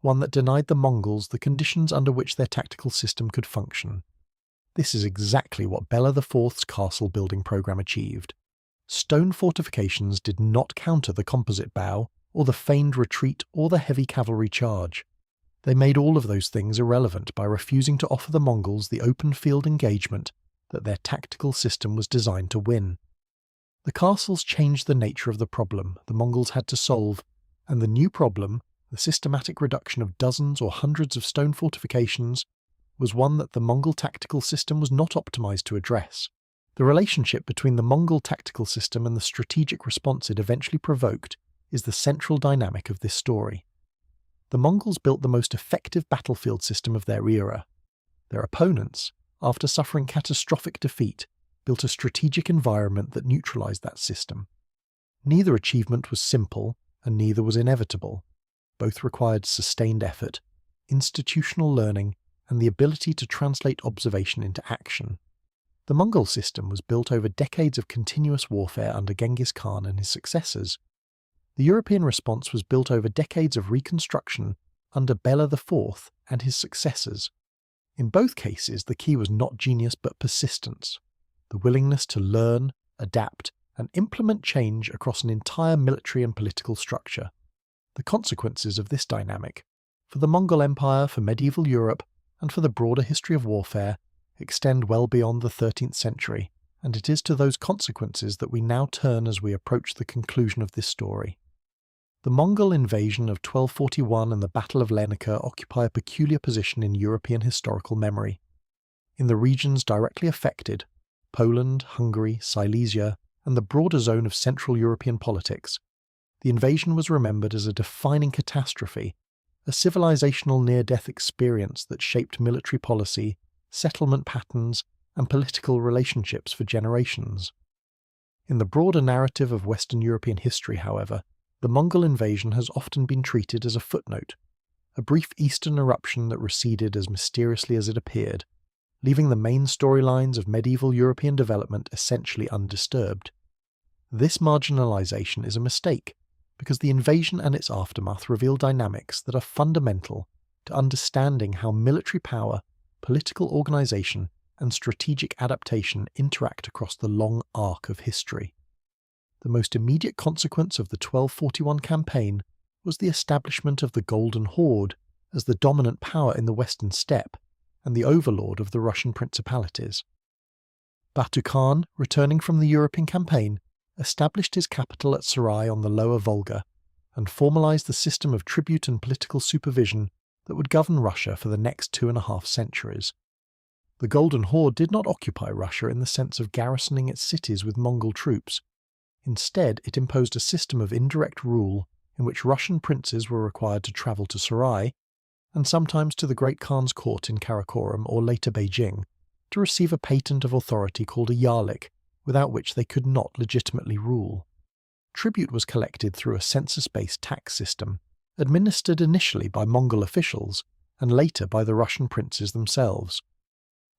one that denied the Mongols the conditions under which their tactical system could function. This is exactly what Bela IV's castle-building program achieved. Stone fortifications did not counter the composite bow, or the feigned retreat, or the heavy cavalry charge. They made all of those things irrelevant by refusing to offer the Mongols the open-field engagement that their tactical system was designed to win. The castles changed the nature of the problem the Mongols had to solve, and the new problem, the systematic reduction of dozens or hundreds of stone fortifications, was one that the Mongol tactical system was not optimized to address. The relationship between the Mongol tactical system and the strategic response it eventually provoked is the central dynamic of this story. The Mongols built the most effective battlefield system of their era. Their opponents, after suffering catastrophic defeat, built a strategic environment that neutralized that system. Neither achievement was simple, and neither was inevitable. Both required sustained effort, institutional learning, and the ability to translate observation into action. The Mongol system was built over decades of continuous warfare under Genghis Khan and his successors. The European response was built over decades of reconstruction under Bela IV and his successors. In both cases, the key was not genius but persistence, the willingness to learn, adapt, and implement change across an entire military and political structure. The consequences of this dynamic, for the Mongol Empire, for medieval Europe, and for the broader history of warfare, extend well beyond the 13th century, and it is to those consequences that we now turn as we approach the conclusion of this story. The Mongol invasion of 1241 and the Battle of Legnica occupy a peculiar position in European historical memory. In the regions directly affected, Poland, Hungary, Silesia, and the broader zone of Central European politics, the invasion was remembered as a defining catastrophe, a civilizational near-death experience that shaped military policy, settlement patterns, and political relationships for generations. In the broader narrative of Western European history, however, the Mongol invasion has often been treated as a footnote, a brief eastern eruption that receded as mysteriously as it appeared, leaving the main storylines of medieval European development essentially undisturbed. This marginalization is a mistake, because the invasion and its aftermath reveal dynamics that are fundamental to understanding how military power, political organization, and strategic adaptation interact across the long arc of history. The most immediate consequence of the 1241 campaign was the establishment of the Golden Horde as the dominant power in the Western Steppe and the overlord of the Russian principalities. Orda Khan, returning from the European campaign, established his capital at Sarai on the lower Volga and formalized the system of tribute and political supervision that would govern Russia for the next 2.5 centuries. The Golden Horde did not occupy Russia in the sense of garrisoning its cities with Mongol troops. Instead, it imposed a system of indirect rule in which Russian princes were required to travel to Sarai, and sometimes to the Great Khan's court in Karakorum or later Beijing, to receive a patent of authority called a yarlik, without which they could not legitimately rule. Tribute was collected through a census-based tax system, administered initially by Mongol officials and later by the Russian princes themselves.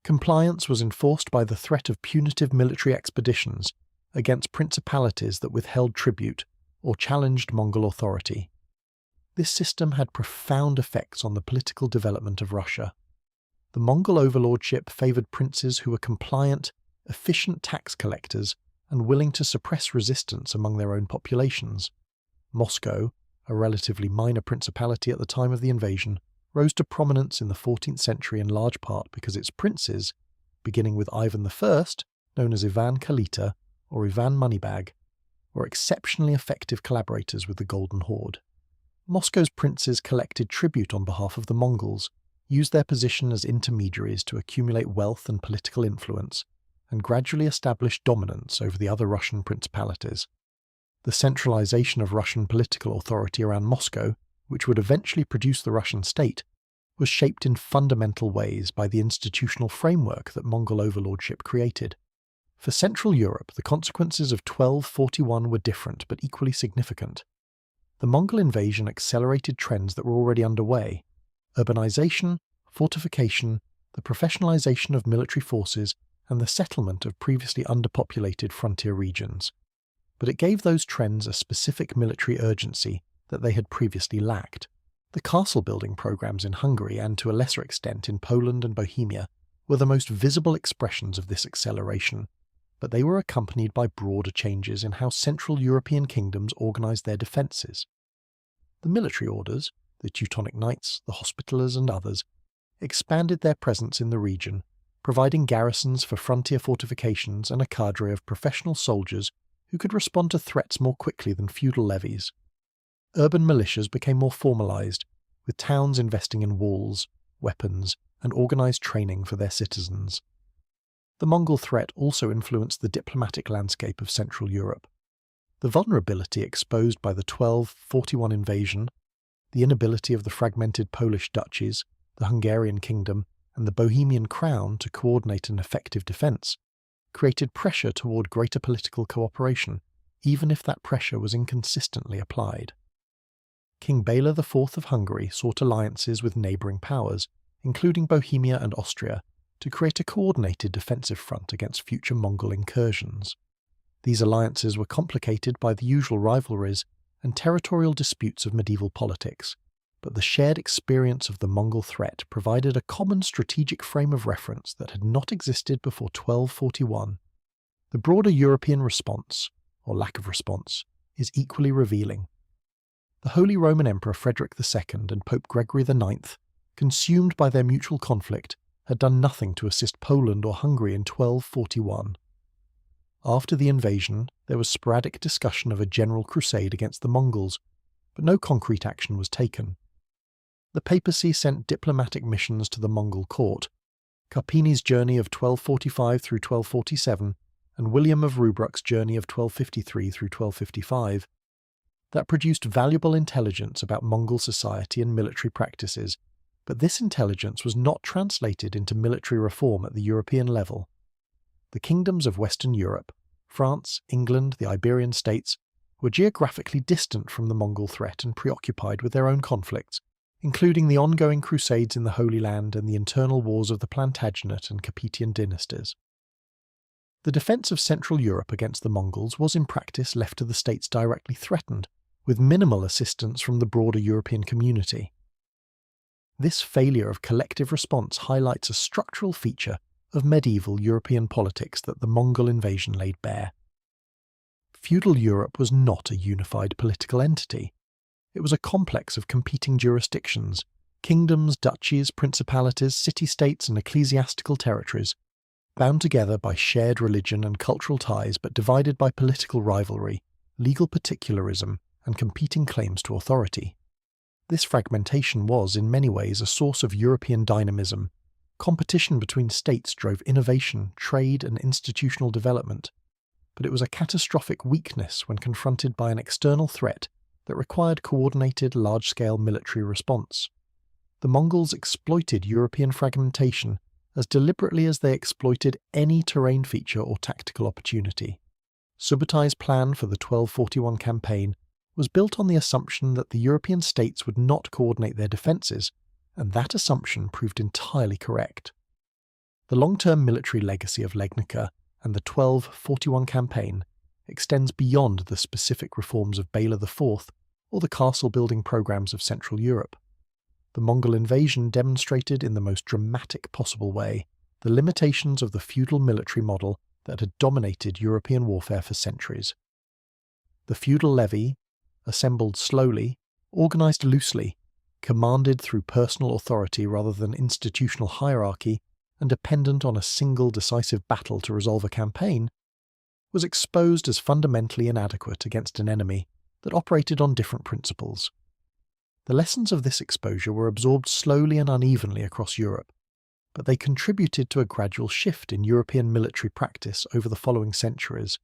Compliance was enforced by the threat of punitive military expeditions against principalities that withheld tribute or challenged Mongol authority. This system had profound effects on the political development of Russia. The Mongol overlordship favoured princes who were compliant, efficient tax collectors and willing to suppress resistance among their own populations. Moscow, a relatively minor principality at the time of the invasion, rose to prominence in the 14th century in large part because its princes, beginning with Ivan I, known as Ivan Kalita or Ivan Moneybag, were exceptionally effective collaborators with the Golden Horde. Moscow's princes collected tribute on behalf of the Mongols, used their position as intermediaries to accumulate wealth and political influence, and gradually established dominance over the other Russian principalities. The centralization of Russian political authority around Moscow, which would eventually produce the Russian state, was shaped in fundamental ways by the institutional framework that Mongol overlordship created. For Central Europe, the consequences of 1241 were different but equally significant. The Mongol invasion accelerated trends that were already underway: urbanization, fortification, the professionalization of military forces, and the settlement of previously underpopulated frontier regions. But it gave those trends a specific military urgency that they had previously lacked. The castle-building programs in Hungary and to a lesser extent in Poland and Bohemia were the most visible expressions of this acceleration, but they were accompanied by broader changes in how Central European kingdoms organized their defenses. The military orders, the Teutonic Knights, the Hospitallers and others, expanded their presence in the region, providing garrisons for frontier fortifications and a cadre of professional soldiers who could respond to threats more quickly than feudal levies. Urban militias became more formalized, with towns investing in walls, weapons, and organised training for their citizens. The Mongol threat also influenced the diplomatic landscape of Central Europe. The vulnerability exposed by the 1241 invasion, the inability of the fragmented Polish duchies, the Hungarian kingdom, and the Bohemian crown to coordinate an effective defence, created pressure toward greater political cooperation, even if that pressure was inconsistently applied. King Baidar IV of Hungary sought alliances with neighbouring powers, including Bohemia and Austria, to create a coordinated defensive front against future Mongol incursions. These alliances were complicated by the usual rivalries and territorial disputes of medieval politics, but the shared experience of the Mongol threat provided a common strategic frame of reference that had not existed before 1241. The broader European response, or lack of response, is equally revealing. The Holy Roman Emperor Frederick II and Pope Gregory IX, consumed by their mutual conflict, had done nothing to assist Poland or Hungary in 1241. After the invasion, there was sporadic discussion of a general crusade against the Mongols, but no concrete action was taken. The papacy sent diplomatic missions to the Mongol court, Carpini's journey of 1245 through 1247, and William of Rubruck's journey of 1253 through 1255, that produced valuable intelligence about Mongol society and military practices, but this intelligence was not translated into military reform at the European level. The kingdoms of Western Europe, France, England, the Iberian states, were geographically distant from the Mongol threat and preoccupied with their own conflicts, including the ongoing crusades in the Holy Land and the internal wars of the Plantagenet and Capetian dynasties. The defence of Central Europe against the Mongols was in practice left to the states directly threatened, with minimal assistance from the broader European community. This failure of collective response highlights a structural feature of medieval European politics that the Mongol invasion laid bare. Feudal Europe was not a unified political entity. It was a complex of competing jurisdictions, kingdoms, duchies, principalities, city-states, and ecclesiastical territories, bound together by shared religion and cultural ties but divided by political rivalry, legal particularism, and competing claims to authority. This fragmentation was, in many ways, a source of European dynamism. Competition between states drove innovation, trade, and institutional development, but it was a catastrophic weakness when confronted by an external threat that required coordinated, large-scale military response. The Mongols exploited European fragmentation as deliberately as they exploited any terrain feature or tactical opportunity. Subutais' plan for the 1241 campaign was built on the assumption that the European states would not coordinate their defences, and that assumption proved entirely correct. The long-term military legacy of Legnica and the 1241 campaign extends beyond the specific reforms of Baidar IV or the castle-building programs of Central Europe. The Mongol invasion demonstrated in the most dramatic possible way the limitations of the feudal military model that had dominated European warfare for centuries. The feudal levy, assembled slowly, organised loosely, commanded through personal authority rather than institutional hierarchy, and dependent on a single decisive battle to resolve a campaign, was exposed as fundamentally inadequate against an enemy that operated on different principles. The lessons of this exposure were absorbed slowly and unevenly across Europe, but they contributed to a gradual shift in European military practice over the following centuries,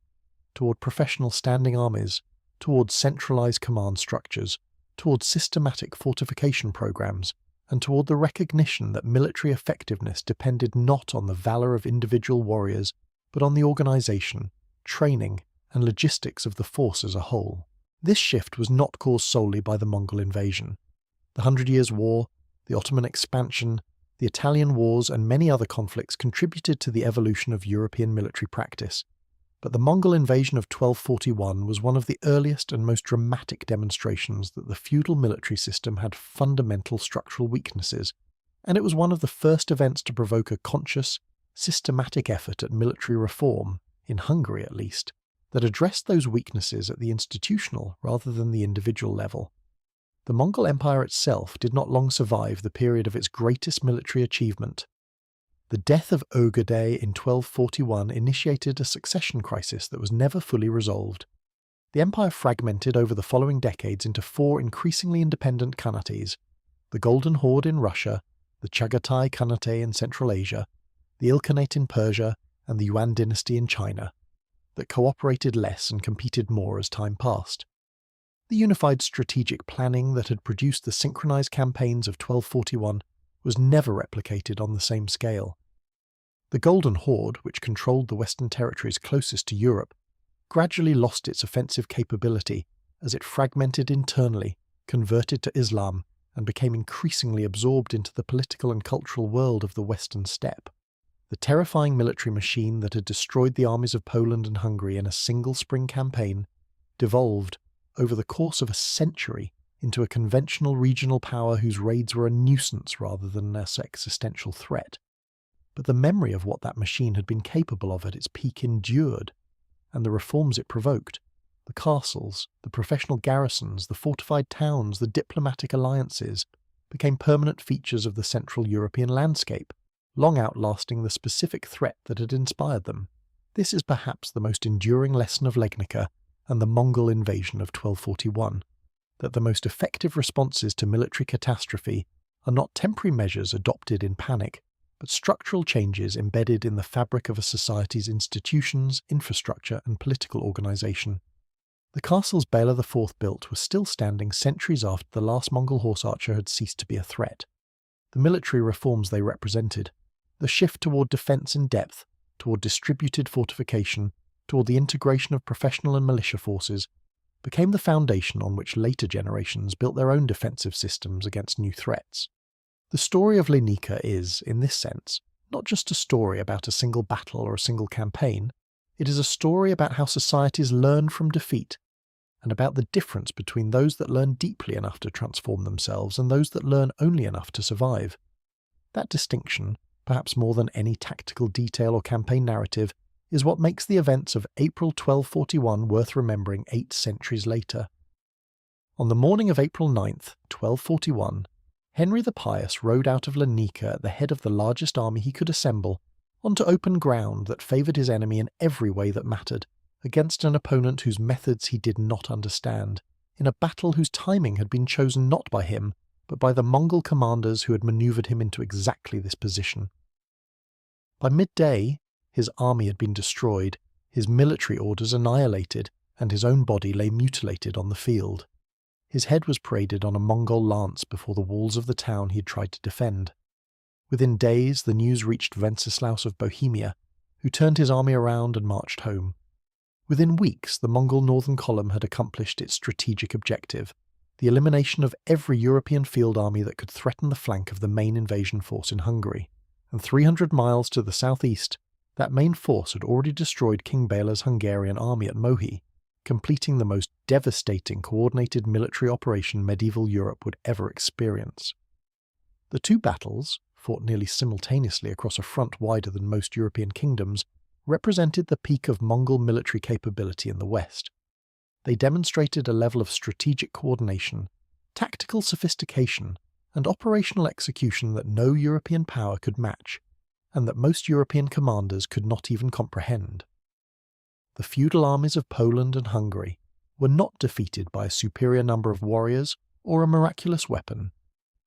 toward professional standing armies, towards centralised command structures, towards systematic fortification programs, and toward the recognition that military effectiveness depended not on the valour of individual warriors, but on the organisation, training, and logistics of the force as a whole. This shift was not caused solely by the Mongol invasion. The 100 Years' War, the Ottoman expansion, the Italian Wars, and many other conflicts contributed to the evolution of European military practice, but the Mongol invasion of 1241 was one of the earliest and most dramatic demonstrations that the feudal military system had fundamental structural weaknesses, and it was one of the first events to provoke a conscious, systematic effort at military reform, in Hungary at least, that addressed those weaknesses at the institutional rather than the individual level. The Mongol Empire itself did not long survive the period of its greatest military achievement. The death of Ogedei in 1241 initiated a succession crisis that was never fully resolved. The empire fragmented over the following decades into 4 increasingly independent khanates: the Golden Horde in Russia, the Chagatai Khanate in Central Asia, the Ilkhanate in Persia, and the Yuan dynasty in China, that cooperated less and competed more as time passed. The unified strategic planning that had produced the synchronized campaigns of 1241 was never replicated on the same scale. The Golden Horde, which controlled the Western territories closest to Europe, gradually lost its offensive capability as it fragmented internally, converted to Islam, and became increasingly absorbed into the political and cultural world of the Western steppe. The terrifying military machine that had destroyed the armies of Poland and Hungary in a single spring campaign devolved, over the course of a century, into a conventional regional power whose raids were a nuisance rather than an existential threat. But the memory of what that machine had been capable of at its peak endured, and the reforms it provoked, the castles, the professional garrisons, the fortified towns, the diplomatic alliances, became permanent features of the Central European landscape, long outlasting the specific threat that had inspired them. This is perhaps the most enduring lesson of Legnica and the Mongol invasion of 1241, that the most effective responses to military catastrophe are not temporary measures adopted in panic, but structural changes embedded in the fabric of a society's institutions, infrastructure, and political organization. The castles Baidar IV built were still standing centuries after the last Mongol horse archer had ceased to be a threat. The military reforms they represented, the shift toward defense in depth, toward distributed fortification, toward the integration of professional and militia forces, became the foundation on which later generations built their own defensive systems against new threats. The story of Legnica is, in this sense, not just a story about a single battle or a single campaign. It is a story about how societies learn from defeat, and about the difference between those that learn deeply enough to transform themselves and those that learn only enough to survive. That distinction, perhaps more than any tactical detail or campaign narrative, is what makes the events of April 1241 worth remembering 8 centuries later. On the morning of April 9th, 1241, Henry the Pious rode out of Legnica at the head of the largest army he could assemble, onto open ground that favoured his enemy in every way that mattered, against an opponent whose methods he did not understand, in a battle whose timing had been chosen not by him, but by the Mongol commanders who had manoeuvred him into exactly this position. By midday, his army had been destroyed, his military orders annihilated, and his own body lay mutilated on the field. His head was paraded on a Mongol lance before the walls of the town he had tried to defend. Within days, the news reached Wenceslaus of Bohemia, who turned his army around and marched home. Within weeks, the Mongol Northern Column had accomplished its strategic objective, the elimination of every European field army that could threaten the flank of the main invasion force in Hungary, and 300 miles to the southeast, that main force had already destroyed King Baidar's Hungarian army at Mohi, completing the most devastating coordinated military operation medieval Europe would ever experience. The two battles, fought nearly simultaneously across a front wider than most European kingdoms, represented the peak of Mongol military capability in the West. They demonstrated a level of strategic coordination, tactical sophistication, and operational execution that no European power could match, and that most European commanders could not even comprehend. The feudal armies of Poland and Hungary were not defeated by a superior number of warriors or a miraculous weapon.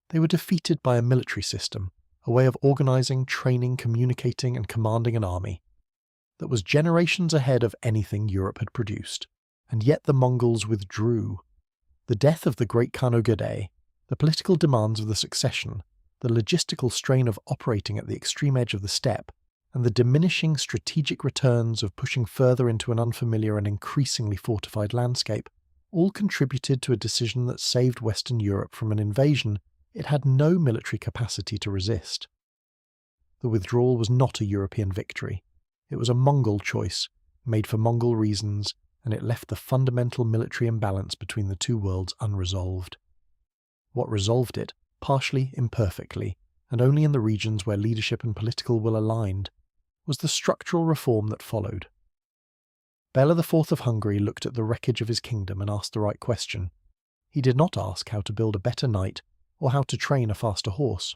They were defeated by a military system, a way of organizing, training, communicating, and commanding an army that was generations ahead of anything Europe had produced. And yet the Mongols withdrew. The death of the great Khan Ogedei, the political demands of the succession, the logistical strain of operating at the extreme edge of the steppe, and the diminishing strategic returns of pushing further into an unfamiliar and increasingly fortified landscape, all contributed to a decision that saved Western Europe from an invasion it had no military capacity to resist. The withdrawal was not a European victory. It was a Mongol choice, made for Mongol reasons, and it left the fundamental military imbalance between the two worlds unresolved. What resolved it, partially, imperfectly, and only in the regions where leadership and political will aligned, was the structural reform that followed. Baidar IV of Hungary looked at the wreckage of his kingdom and asked the right question. He did not ask how to build a better knight or how to train a faster horse.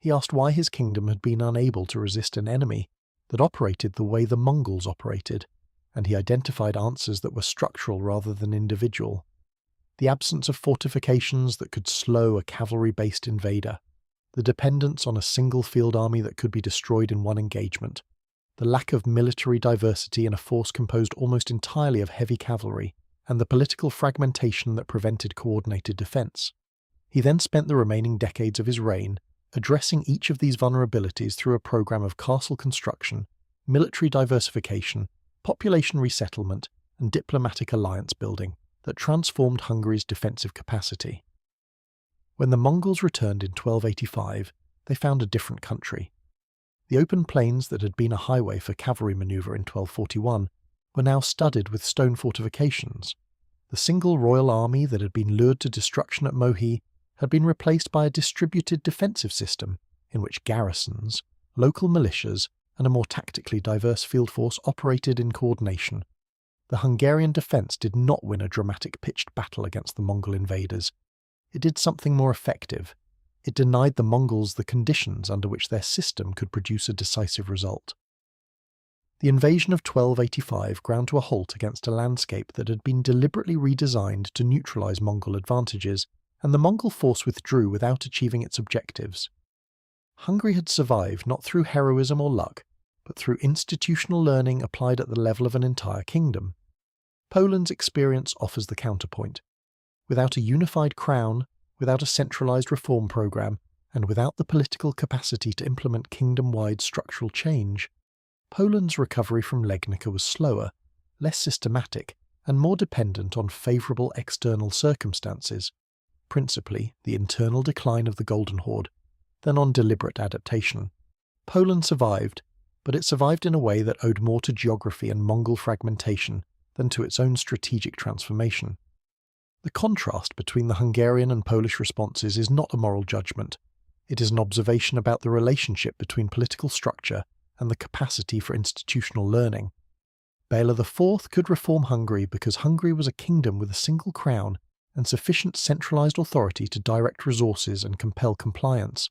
He asked why his kingdom had been unable to resist an enemy that operated the way the Mongols operated, and he identified answers that were structural rather than individual. The absence of fortifications that could slow a cavalry-based invader, the dependence on a single field army that could be destroyed in one engagement, the lack of military diversity in a force composed almost entirely of heavy cavalry, and the political fragmentation that prevented coordinated defence. He then spent the remaining decades of his reign addressing each of these vulnerabilities through a program of castle construction, military diversification, population resettlement, and diplomatic alliance building that transformed Hungary's defensive capacity. When the Mongols returned in 1285, they found a different country. The open plains that had been a highway for cavalry manoeuvre in 1241 were now studded with stone fortifications. The single royal army that had been lured to destruction at Mohi had been replaced by a distributed defensive system in which garrisons, local militias, and a more tactically diverse field force operated in coordination. The Hungarian defence did not win a dramatic pitched battle against the Mongol invaders. It did something more effective. It denied the Mongols the conditions under which their system could produce a decisive result. The invasion of 1285 ground to a halt against a landscape that had been deliberately redesigned to neutralise Mongol advantages, and the Mongol force withdrew without achieving its objectives. Hungary had survived not through heroism or luck, but through institutional learning applied at the level of an entire kingdom. Poland's experience offers the counterpoint. Without a unified crown, without a centralised reform programme, and without the political capacity to implement kingdom-wide structural change, Poland's recovery from Legnica was slower, less systematic, and more dependent on favourable external circumstances, principally the internal decline of the Golden Horde, than on deliberate adaptation. Poland survived, but it survived in a way that owed more to geography and Mongol fragmentation than to its own strategic transformation. The contrast between the Hungarian and Polish responses is not a moral judgment. It is an observation about the relationship between political structure and the capacity for institutional learning. Baidar IV could reform Hungary because Hungary was a kingdom with a single crown and sufficient centralised authority to direct resources and compel compliance.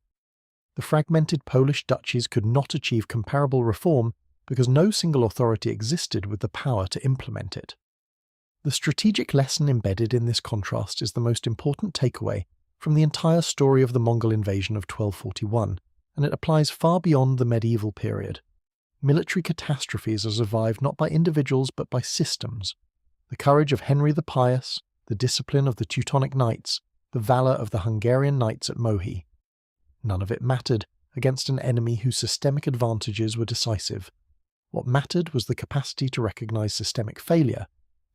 The fragmented Polish duchies could not achieve comparable reform because no single authority existed with the power to implement it. The strategic lesson embedded in this contrast is the most important takeaway from the entire story of the Mongol invasion of 1241, and it applies far beyond the medieval period. Military catastrophes are survived not by individuals but by systems. The courage of Henry the Pious, the discipline of the Teutonic Knights, the valour of the Hungarian knights at Mohi. None of it mattered against an enemy whose systemic advantages were decisive. What mattered was the capacity to recognise systemic failure,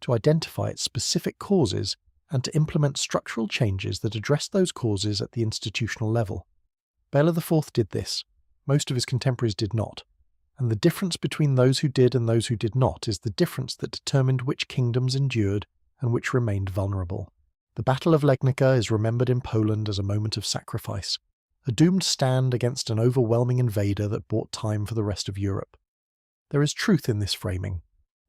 to identify its specific causes, and to implement structural changes that address those causes at the institutional level. Baidar IV did this. Most of his contemporaries did not. And the difference between those who did and those who did not is the difference that determined which kingdoms endured and which remained vulnerable. The Battle of Legnica is remembered in Poland as a moment of sacrifice, a doomed stand against an overwhelming invader that bought time for the rest of Europe. There is truth in this framing.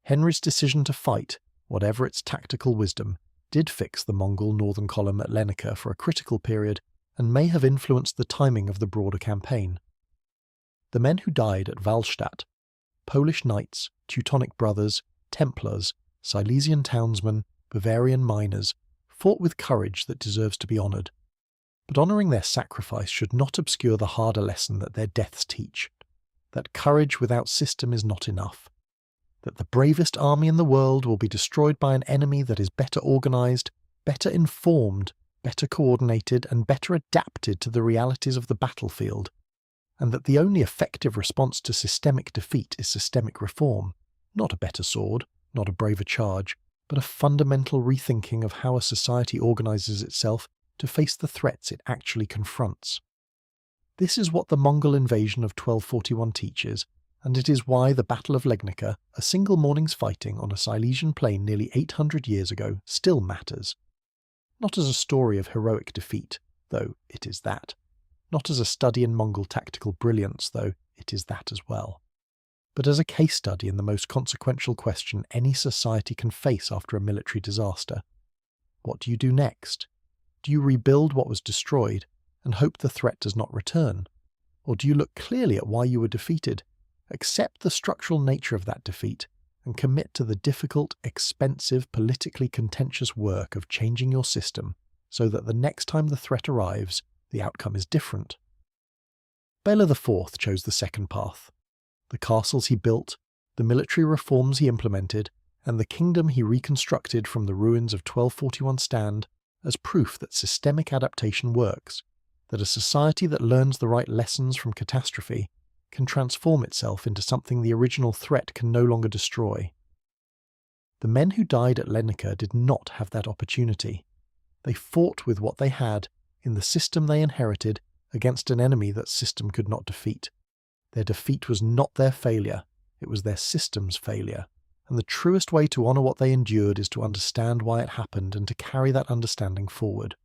Henry's decision to fight, whatever its tactical wisdom, did fix the Mongol northern column at Legnica for a critical period and may have influenced the timing of the broader campaign. The men who died at Wallstatt, Polish knights, Teutonic brothers, Templars, Silesian townsmen, Bavarian miners, fought with courage that deserves to be honoured. But honouring their sacrifice should not obscure the harder lesson that their deaths teach, that courage without system is not enough, that the bravest army in the world will be destroyed by an enemy that is better organised, better informed, better coordinated, and better adapted to the realities of the battlefield, and that the only effective response to systemic defeat is systemic reform, not a better sword, not a braver charge, but a fundamental rethinking of how a society organises itself to face the threats it actually confronts. This is what the Mongol invasion of 1241 teaches, and it is why the Battle of Legnica, a single morning's fighting on a Silesian plain nearly 800 years ago, still matters. Not as a story of heroic defeat, though it is that. Not as a study in Mongol tactical brilliance, though it is that as well. But as a case study in the most consequential question any society can face after a military disaster. What do you do next? Do you rebuild what was destroyed and hope the threat does not return? Or do you look clearly at why you were defeated, accept the structural nature of that defeat, and commit to the difficult, expensive, politically contentious work of changing your system so that the next time the threat arrives, the outcome is different? Bela IV chose the second path. The castles he built, the military reforms he implemented, and the kingdom he reconstructed from the ruins of 1241 stand as proof that systemic adaptation works, that a society that learns the right lessons from catastrophe can transform itself into something the original threat can no longer destroy. The men who died at Legnica did not have that opportunity. They fought with what they had in the system they inherited against an enemy that system could not defeat. Their defeat was not their failure, it was their system's failure. And the truest way to honour what they endured is to understand why it happened and to carry that understanding forward.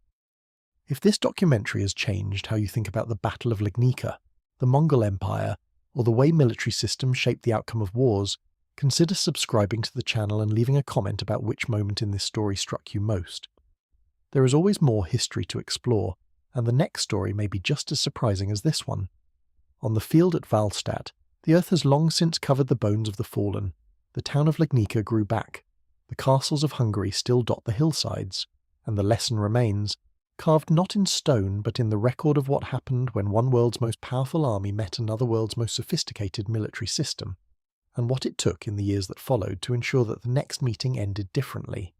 If this documentary has changed how you think about the Battle of Legnica, the Mongol Empire, or the way military systems shape the outcome of wars, consider subscribing to the channel and leaving a comment about which moment in this story struck you most. There is always more history to explore, and the next story may be just as surprising as this one. On the field at Valstadt, the earth has long since covered the bones of the fallen. The town of Legnica grew back. The castles of Hungary still dot the hillsides, and the lesson remains, carved not in stone but in the record of what happened when one world's most powerful army met another world's most sophisticated military system, and what it took in the years that followed to ensure that the next meeting ended differently.